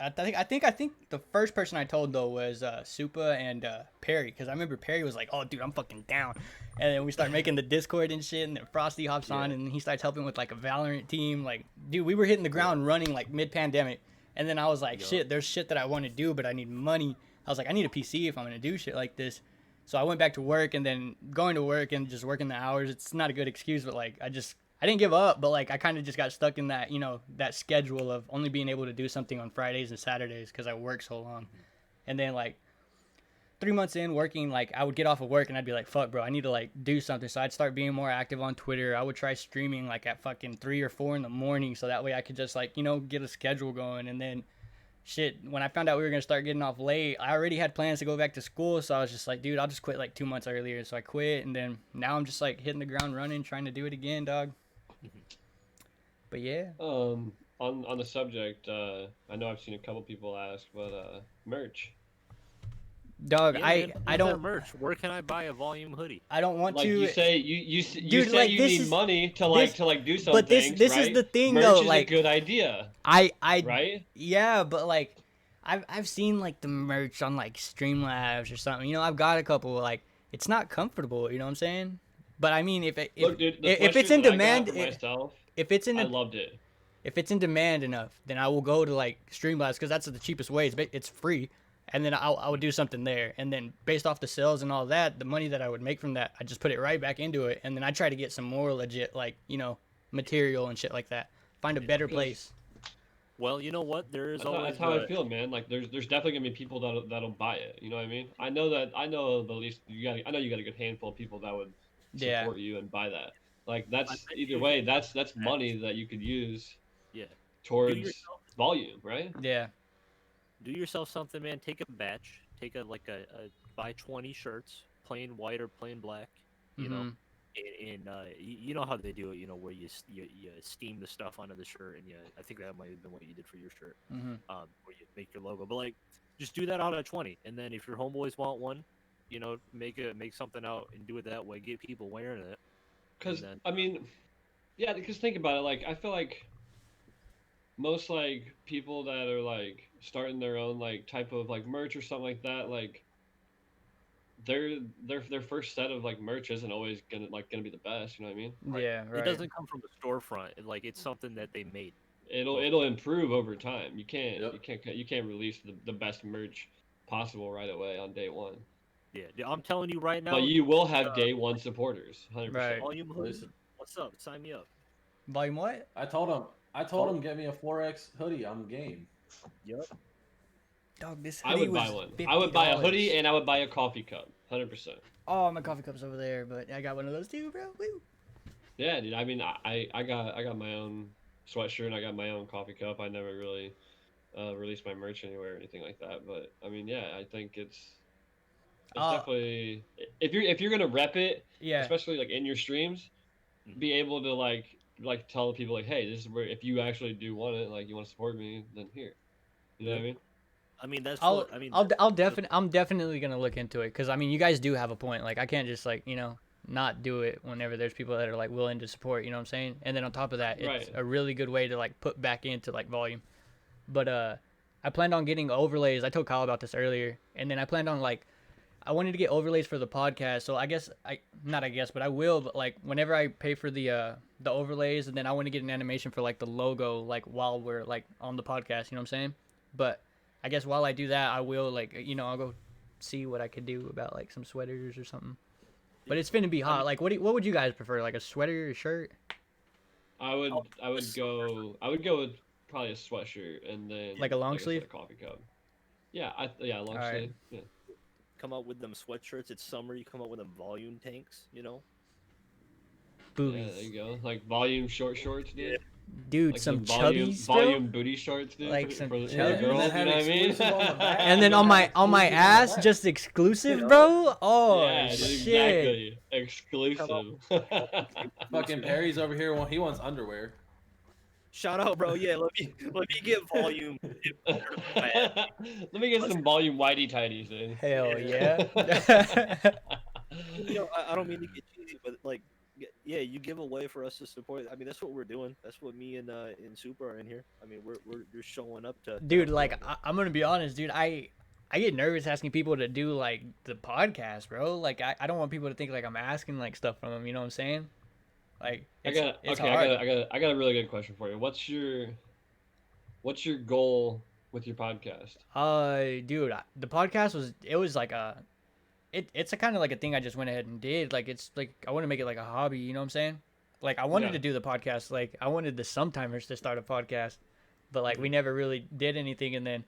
think the first person I told though was Supa and Perry, because I remember Perry was like, oh dude, I'm fucking down, and then we start making the Discord and shit, and then Frosty hops on and he starts helping with like a Valorant team. Like dude, we were hitting the ground running like mid-pandemic, and then I was like, shit, there's shit that I want to do, but I need money. I was like, I need a PC if I'm gonna do shit like this. So I went back to work, and then going to work and just working the hours, it's not a good excuse, but like I didn't give up, but like I kind of just got stuck in that, that schedule of only being able to do something on Fridays and Saturdays because I work so long. And then like 3 months in working, like I would get off of work and I'd be like, fuck bro, I need to like do something. So I'd start being more active on Twitter. I would try streaming like at fucking 3 or 4 in the morning, so that way I could just like, get a schedule going. And then shit, when I found out we were gonna start getting off late, I already had plans to go back to school, so I was just like, dude, I'll just quit like 2 months earlier. So I quit, and then now I'm just like hitting the ground running, trying to do it again, dog. But yeah, On the subject, I know I've seen a couple people ask, but merch. dog, Yeah, I man, I where's don't our merch. Where can I buy a volume hoodie? I don't want Like to. you say, you Dude, say like, you this need is- money to this- do some but this things, this right? is the thing Merch though, is like a good idea, I right? yeah, but like I've seen like the merch on like Streamlabs or something. You know, I've got a couple. Like it's not comfortable. You know what I'm saying? But I mean, if Look, dude, the if it's sweatshirt in that I got demand, for myself, if it's in I the, loved it. if it's in demand enough, then I will go to like Streamlabs because that's the cheapest way. It's free, and then I would do something there, and then based off the sales and all that, the money that I would make from that, I just put it right back into it, and then I try to get some more legit like material and shit like that. Find a better place. Well, you know what? There is always That's how I feel, man. Like there's definitely gonna be people that'll buy it. You know what I mean? I know at least I know you got a good handful of people that would Yeah. support you and buy that. Like I that's bet either you way, can- that's money that you could use Yeah. towards yourself- volume, right? Yeah. Do yourself something, man. Take a batch. Take a buy 20 shirts, plain white or plain black. You know, Mhm. and you know how they do it. You know where you steam the stuff onto the shirt, and I think that might have been what you did for your shirt. Mhm. Where you make your logo. But like, just do that out of 20, and then if your homeboys want one, make something out and do it that way. Get people wearing it. Because then- I mean, yeah. Because think about it. Like I feel like most like people that are like starting their own like type of like merch or something like that, like their first set of like merch isn't always gonna be the best. You know what I mean? Yeah. Right. It doesn't come from the storefront. Like it's something that they made. It'll improve over time. You can't Yep. you can't release the best merch possible right away on day one. Yeah, I'm telling you right now. But you will have day one supporters, 100%. Right. Volume hoodie. Listen, What's up? Sign me up. Volume what? I told him get me a 4X hoodie. I'm game. Yep. Dog, this I hoodie would buy was one. $50. I would buy a hoodie and I would buy a coffee cup, 100%. Oh, my coffee cup's over there, but I got one of those too, bro. Woo. Yeah, dude. I mean, I got my own sweatshirt and I got my own coffee cup. I never really released my merch anywhere or anything like that. But I mean, yeah, I think it's definitely if you're gonna rep it, Yeah. especially like in your streams, be able to like tell people like, hey, this is where if you actually do want it, like you want to support me, then here. You know what I mean? I mean that's I'll what I mean. I'm definitely gonna look into it because I mean you guys do have a point. Like I can't just like not do it whenever there's people that are like willing to support. You know what I'm saying? And then on top of that, it's Right. a really good way to like put back into like volume. But I planned on getting overlays. I told Kyle about this earlier, and then I planned on like I wanted to get overlays for the podcast. So I guess but I will. But like whenever I pay for the overlays, and then I want to get an animation for like the logo like while we're like on the podcast. You know what I'm saying? But I guess while I do that, I will like I'll go see what I could do about like some sweaters or something. But it's finna be hot. Like what would you guys prefer? Like a sweater or a shirt? I would go with probably a sweatshirt and then Like a long I said, sleeve? a coffee cup. Yeah, long Alright. sleeve. Yeah. Come out with them sweatshirts. It's summer. You come out with them volume tanks. Boobies. Yeah, there you go. Like volume short shorts, dude. Dude, Like some volume, chubbies, bro. volume booty shorts, dude. Like for, some for the chubbies. girls, you And then know what I mean? have exclusive on the back. And then on my ass, just exclusive, bro. Oh yeah, dude, shit. exactly. Exclusive. Fucking Perry's over here. He wants underwear. Shout out, bro. Yeah, let me get volume. Let me get some volume whitey tighties, dude. Hell yeah. I don't mean to get cheesy, but like, yeah, you give away for us to support. I mean, that's what we're doing. That's what me and Super are in here. I mean, we're just showing up to. Dude, like I'm gonna be honest, dude. I get nervous asking people to do like the podcast, bro. Like I don't want people to think like I'm asking like stuff from them. You know what I'm saying? Like it's hard. I got a really good question for you. What's your goal with your podcast? Dude, the podcast was like it's a kind of like a thing I just went ahead and did. Like it's like I want to make it like a hobby. You know what I'm saying? Like I wanted Yeah. to do the podcast. Like I wanted the Sometimers to start a podcast, but like we never really did anything. And then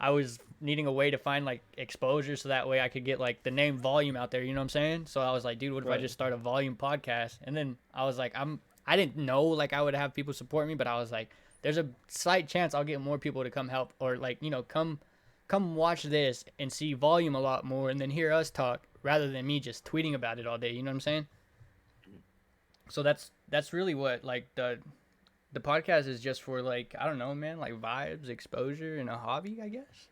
I was needing a way to find like exposure so that way I could get like the name Volume out there. You know what I'm saying? So I was like, dude, what if I Right. just start a Volume podcast? And then I was like, I didn't know like I would have people support me, but I was like, there's a slight chance I'll get more people to come help, or like, come watch this and see volume a lot more, and then hear us talk rather than me just tweeting about it all day. You know what I'm saying? So that's really what, like, the podcast is just for, like, I don't know, man, like vibes, exposure, and a hobby, I guess.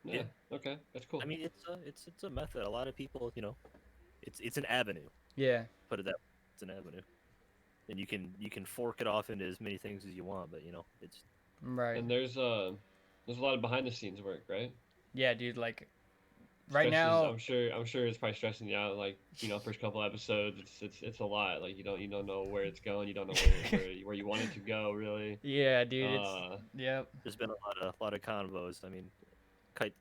Yeah. Okay, that's cool. I mean, it's a method. A lot of people, it's an avenue. Yeah. Put it that way. It's an avenue, and you can fork it off into as many things as you want. But it's Right. And there's a lot of behind the scenes work, right? Yeah, dude. Like, right Stresses, now, I'm sure it's probably stressing you out. Like, first couple episodes, it's a lot. Like, you don't know where it's going. You don't know where you want it to go, really. yeah, dude. Yep. there's been a lot of convos. I mean,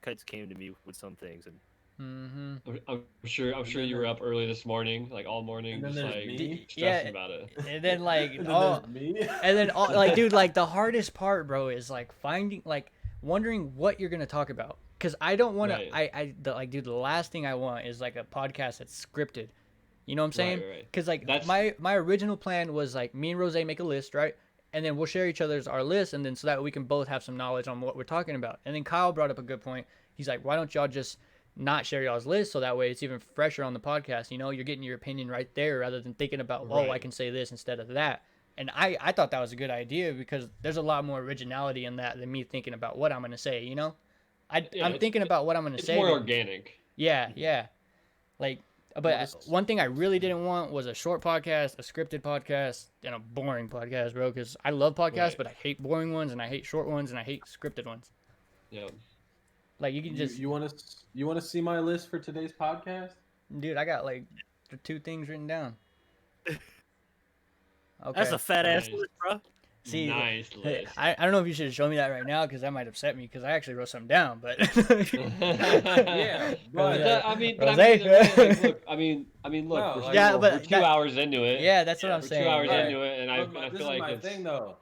Kites came to me with some things, and Mm-hmm. I'm sure you were up early this morning, like all morning, And then just there's like me. stressing Yeah. about it. And then, like, And then oh, there's me. and then like, dude, like, the hardest part, bro, is like finding, like, wondering what you're gonna talk about. Cause I don't want Right. to. Like, dude, the last thing I want is like a podcast that's scripted. You know what I'm saying? Right. Cause like That's- my original plan was like me and Rose make a list, right? And then we'll share each other's our list, and then so that we can both have some knowledge on what we're talking about. And then Kyle brought up a good point. He's like, why don't y'all just not share y'all's list, so that way it's even fresher on the podcast? You're getting your opinion right there rather than thinking about, oh, I Right. can say this instead of that. And I thought that was a good idea because there's a lot more originality in that than me thinking about what I'm gonna say. Yeah, I'm thinking about what I'm gonna It's say. more but- organic. yeah. Like, but Just- one thing I really didn't want was a short podcast, a scripted podcast, and a boring podcast, bro. Because I love podcasts, Right. but I hate boring ones, and I hate short ones, and I hate scripted ones. Yeah. Like, you can just, You want to see my list for today's podcast? dude, I got like the 2 things written down. Okay. that's a fat ass Nice. list, bro. See, Nice hey, list. I don't know if you should show me that right now because that might upset me because I actually wrote something down. But Yeah, But, That- I mean, but Rose? either way, like, look, I mean, look, No, we're, like- Yeah, but we're 2 that- hours into it. yeah, that's what I'm we're saying. 2 hours Right. into it, and I But feel this like is my it's thing though.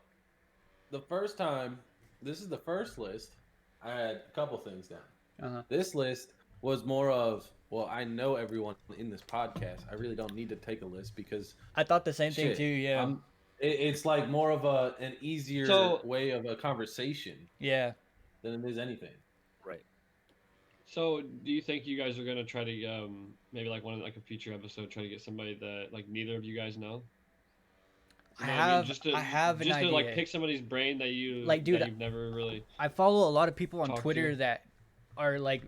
The first time, this is the first list. I had a couple things down. Uh-huh. This list was more of, well, I know everyone in this podcast. I really don't need to take a list because I thought the same thing shit, too. Yeah, it's like more of an easier So- way of a conversation yeah. than it is anything. Right. So, do you think you guys are gonna try to maybe like like a future episode, try to get somebody that like neither of you guys know? I You know what have, Just to, I have an just idea. to like pick somebody's brain that you Like, dude, that you've never really. I follow a lot of people on Talk to. Twitter that are like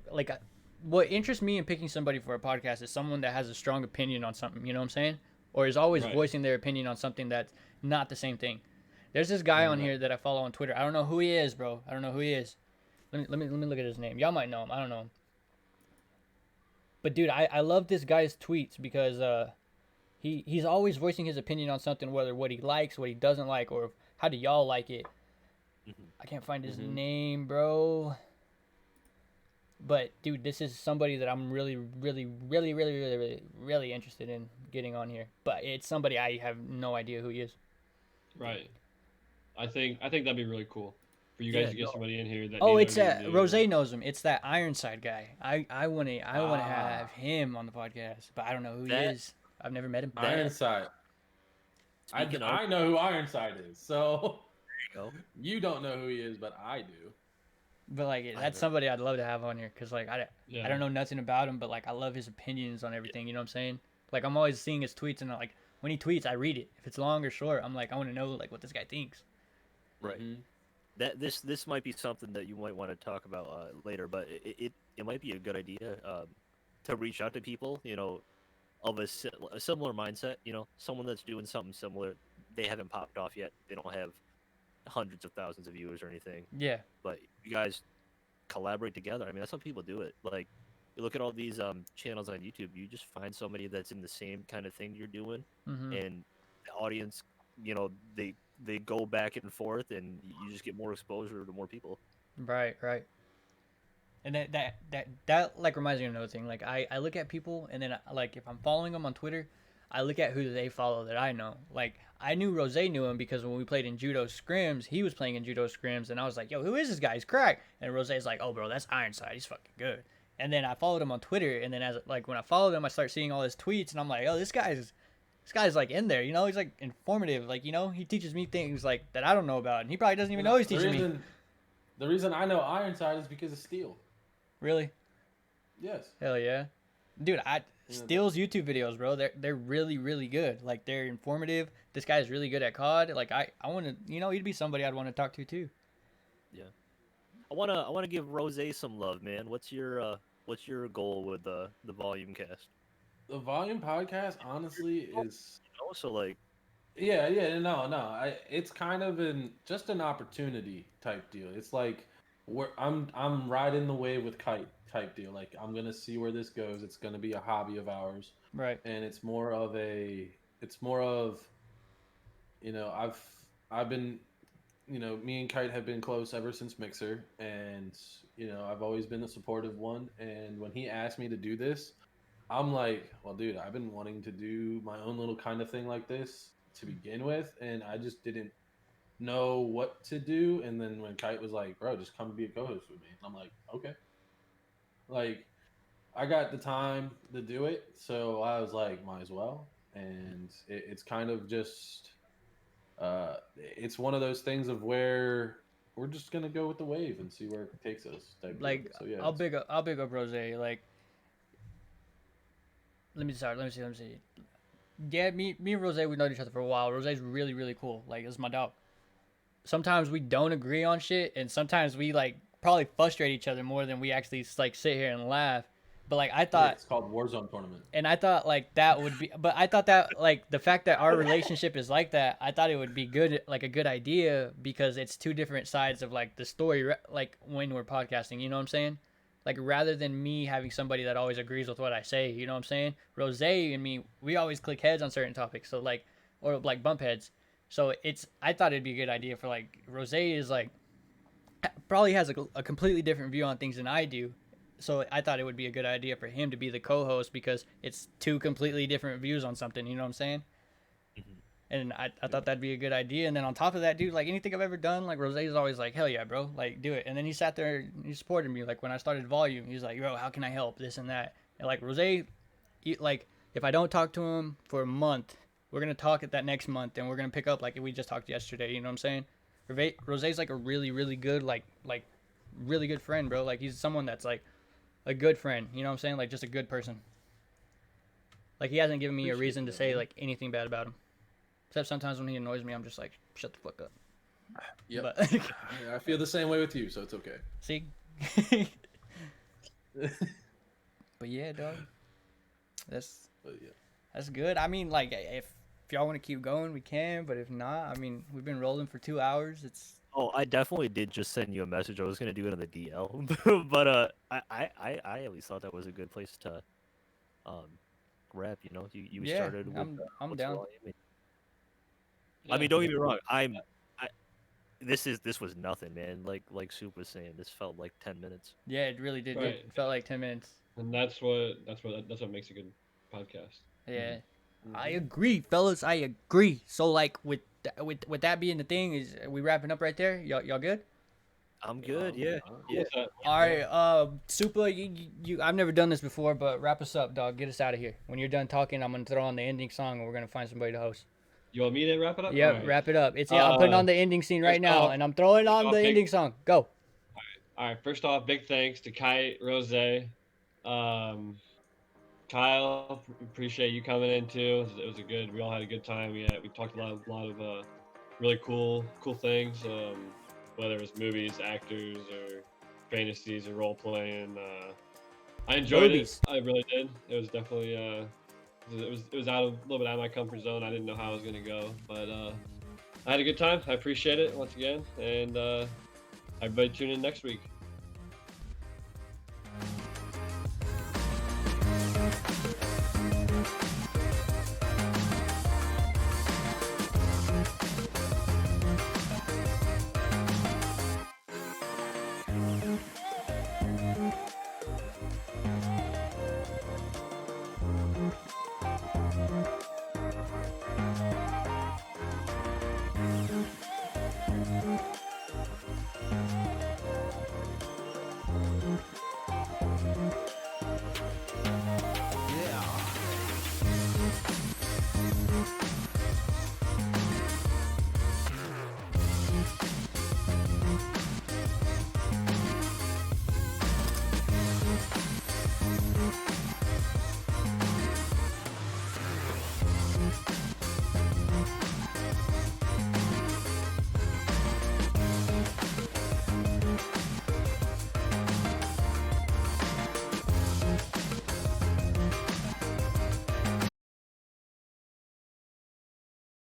what interests me in picking somebody for a podcast is someone that has a strong opinion on something, you know what I'm saying? Or is always Right. voicing their opinion on something that's not the same thing. There's this guy on Right. here that I follow on Twitter. I don't know who he is, bro. I don't know who he is. Let me look at his name. Y'all might know him. I don't know him. But dude, I love this guy's tweets because he's always voicing his opinion on something, whether what he likes, what he doesn't like, or how do y'all like it. I can't find his name, bro. But dude, this is somebody that I'm really interested in getting on here. But it's somebody I have no idea who he is. Right. I think that'd be really cool for you guys Yeah, to get no. somebody in here that. Oh, neither it's of you knew. Rose knows him. It's that Ironside guy. I want to have him on the podcast, but I don't know who he That- is. I've never met him. That- Ironside. Speaking I of, know who Ironside is, so there you go. you don't know who he is, but I do. But like, I that's know. somebody I'd love to have on here because like I Yeah. don't know nothing about him, but like I love his opinions on everything. You know what I'm saying? Like I'm always seeing his tweets, and like when he tweets, I read it. If it's long or short, I'm like I want to know like what this guy thinks. Right. Mhm. That this might be something that you might want to talk about later, but it might be a good idea to reach out to people, of a similar mindset. Someone that's doing something similar. They haven't popped off yet. They don't have hundreds of thousands of viewers or anything, Yeah. but you guys collaborate together. I mean, that's how people do it. Like, you look at all these channels on YouTube. You just find somebody that's in the same kind of thing you're doing, Mm-hmm. and the audience, they go back and forth, and you just get more exposure to more people. Right. And that like reminds me of another thing. Like I look at people, and then like if I'm following them on Twitter, I look at who they follow that I know. Like I knew Rose knew him because when we played in judo scrims, he was playing in judo scrims, and I was like, "Yo, who is this guy? He's crack." And Rose's like, "Oh, bro, that's Ironside. He's fucking good." And then I followed him on Twitter, and then when I followed him, I start seeing all his tweets, and I'm like, "Oh, this guy's this guy's like in there, you know. He's like informative, like, you know. He teaches me things like that I don't know about, and he probably doesn't even know he's teaching me. The reason I know Ironside is because of Steel. Really? Yes. Hell yeah, dude. Yeah, Steele's YouTube videos, bro. They're really really good. Like they're informative. This guy's really good at COD. Like I want to, you know, he'd be somebody I'd want to talk to too. Yeah. I wanna give Rose some love, man. What's your goal with the volume cast? The Volume podcast, honestly, is Also, like, It's kind of just an opportunity type deal. It's like I'm riding the wave with Kite type deal. Like I'm gonna see where this goes. It's gonna be a hobby of ours, Right. and it's more of, you know, I've been, you know, me and Kite have been close ever since Mixer, and you know, I've always been a supportive one. And when he asked me to do this, I'm like, well, dude, I've been wanting to do my own little kind of thing like this to begin with, and I just didn't know what to do. And then when Kite was like, bro, just come be a co-host with me, and I'm like, okay. Like, I got the time to do it, so I was like, might as well. And it's kind of just, it's one of those things of where we're just gonna go with the wave and see where it takes us. Type deal. Like So yeah, I'll big up Rose. Like let me see. Yeah, me and Rose, we've known each other for a while. Rose's really really cool. Like it's my dog. Sometimes we don't agree on shit, and sometimes we like probably frustrate each other more than we actually like sit here and laugh. But like I thought, it's called Warzone tournament. and I thought like that would be, but I thought that like the fact that our relationship is like that, I thought it would be good, like a good idea, because it's two different sides of like the story, like when we're podcasting, you know what I'm saying? Like rather than me having somebody that always agrees with what I say, you know what I'm saying? Rose and me, we always click heads on certain topics, so like, or like bump heads. So I thought it'd be a good idea for like, Rose is like, probably has a completely different view on things than I do. So I thought it would be a good idea for him to be the co-host, because it's two completely different views on something, you know what I'm saying? Mhm. And I thought that'd be a good idea. And then on top of that, dude, like anything I've ever done, like Rose is always like, hell yeah, bro, like do it. And then he sat there and he supported me. Like when I started Volume, he's like, bro, how can I help, this and that. And like Rose, like if I don't talk to him for a month, we're going to talk at that next month, and we're going to pick up like we just talked yesterday, you know what I'm saying? Rose's like a really, really good, like really good friend, bro. Like he's someone that's like a good friend, you know what I'm saying? Like just a good person. Like he hasn't given me a reason to say like anything bad about him. Except sometimes when he annoys me, I'm just like, shut the fuck up. Yep. But I feel the same way with you, so it's okay. see? But yeah, dog. That's But yeah. That's good. I mean, like if y'all want to keep going, we can. But if not, I mean, we've been rolling for 2 hours. It's Oh, I definitely did just send you a message. I was gonna do it on the DL, but I at least thought that was a good place to rep. You know, you yeah. started with I'm what's down. volume. I mean, don't get me wrong. This was nothing, man. Like Soup was saying, this felt like 10 minutes. Yeah, it really did. Right. It felt like 10 minutes. And that's what makes a good podcast. Yeah. Mhm. I agree, fellas. I agree. So like with that being the thing, is we wrapping up right there? Y'all good? I'm good. Yeah. Yeah. What's that? All right, Super, you I've never done this before, but wrap us up, dog. Get us out of here. When you're done talking, I'm gonna throw on the ending song, and we're gonna find somebody to host. You want me to wrap it up? Yep, All right. wrap it up. I'm putting on the ending scene right first now, off- and I'm throwing on off, the big- ending song. Go. All right. First off, big thanks to Kite, Rose, Kyle. Appreciate you coming in too. It was a good. We all had a good time. We talked a lot of really cool things. Whether it was movies, actors, or fantasies, or role playing. I enjoyed Movies. it. I really did. It was definitely it was out of a little bit out of my comfort zone. I didn't know how I was gonna go, but I had a good time. I appreciate it once again, and everybody tune in next week.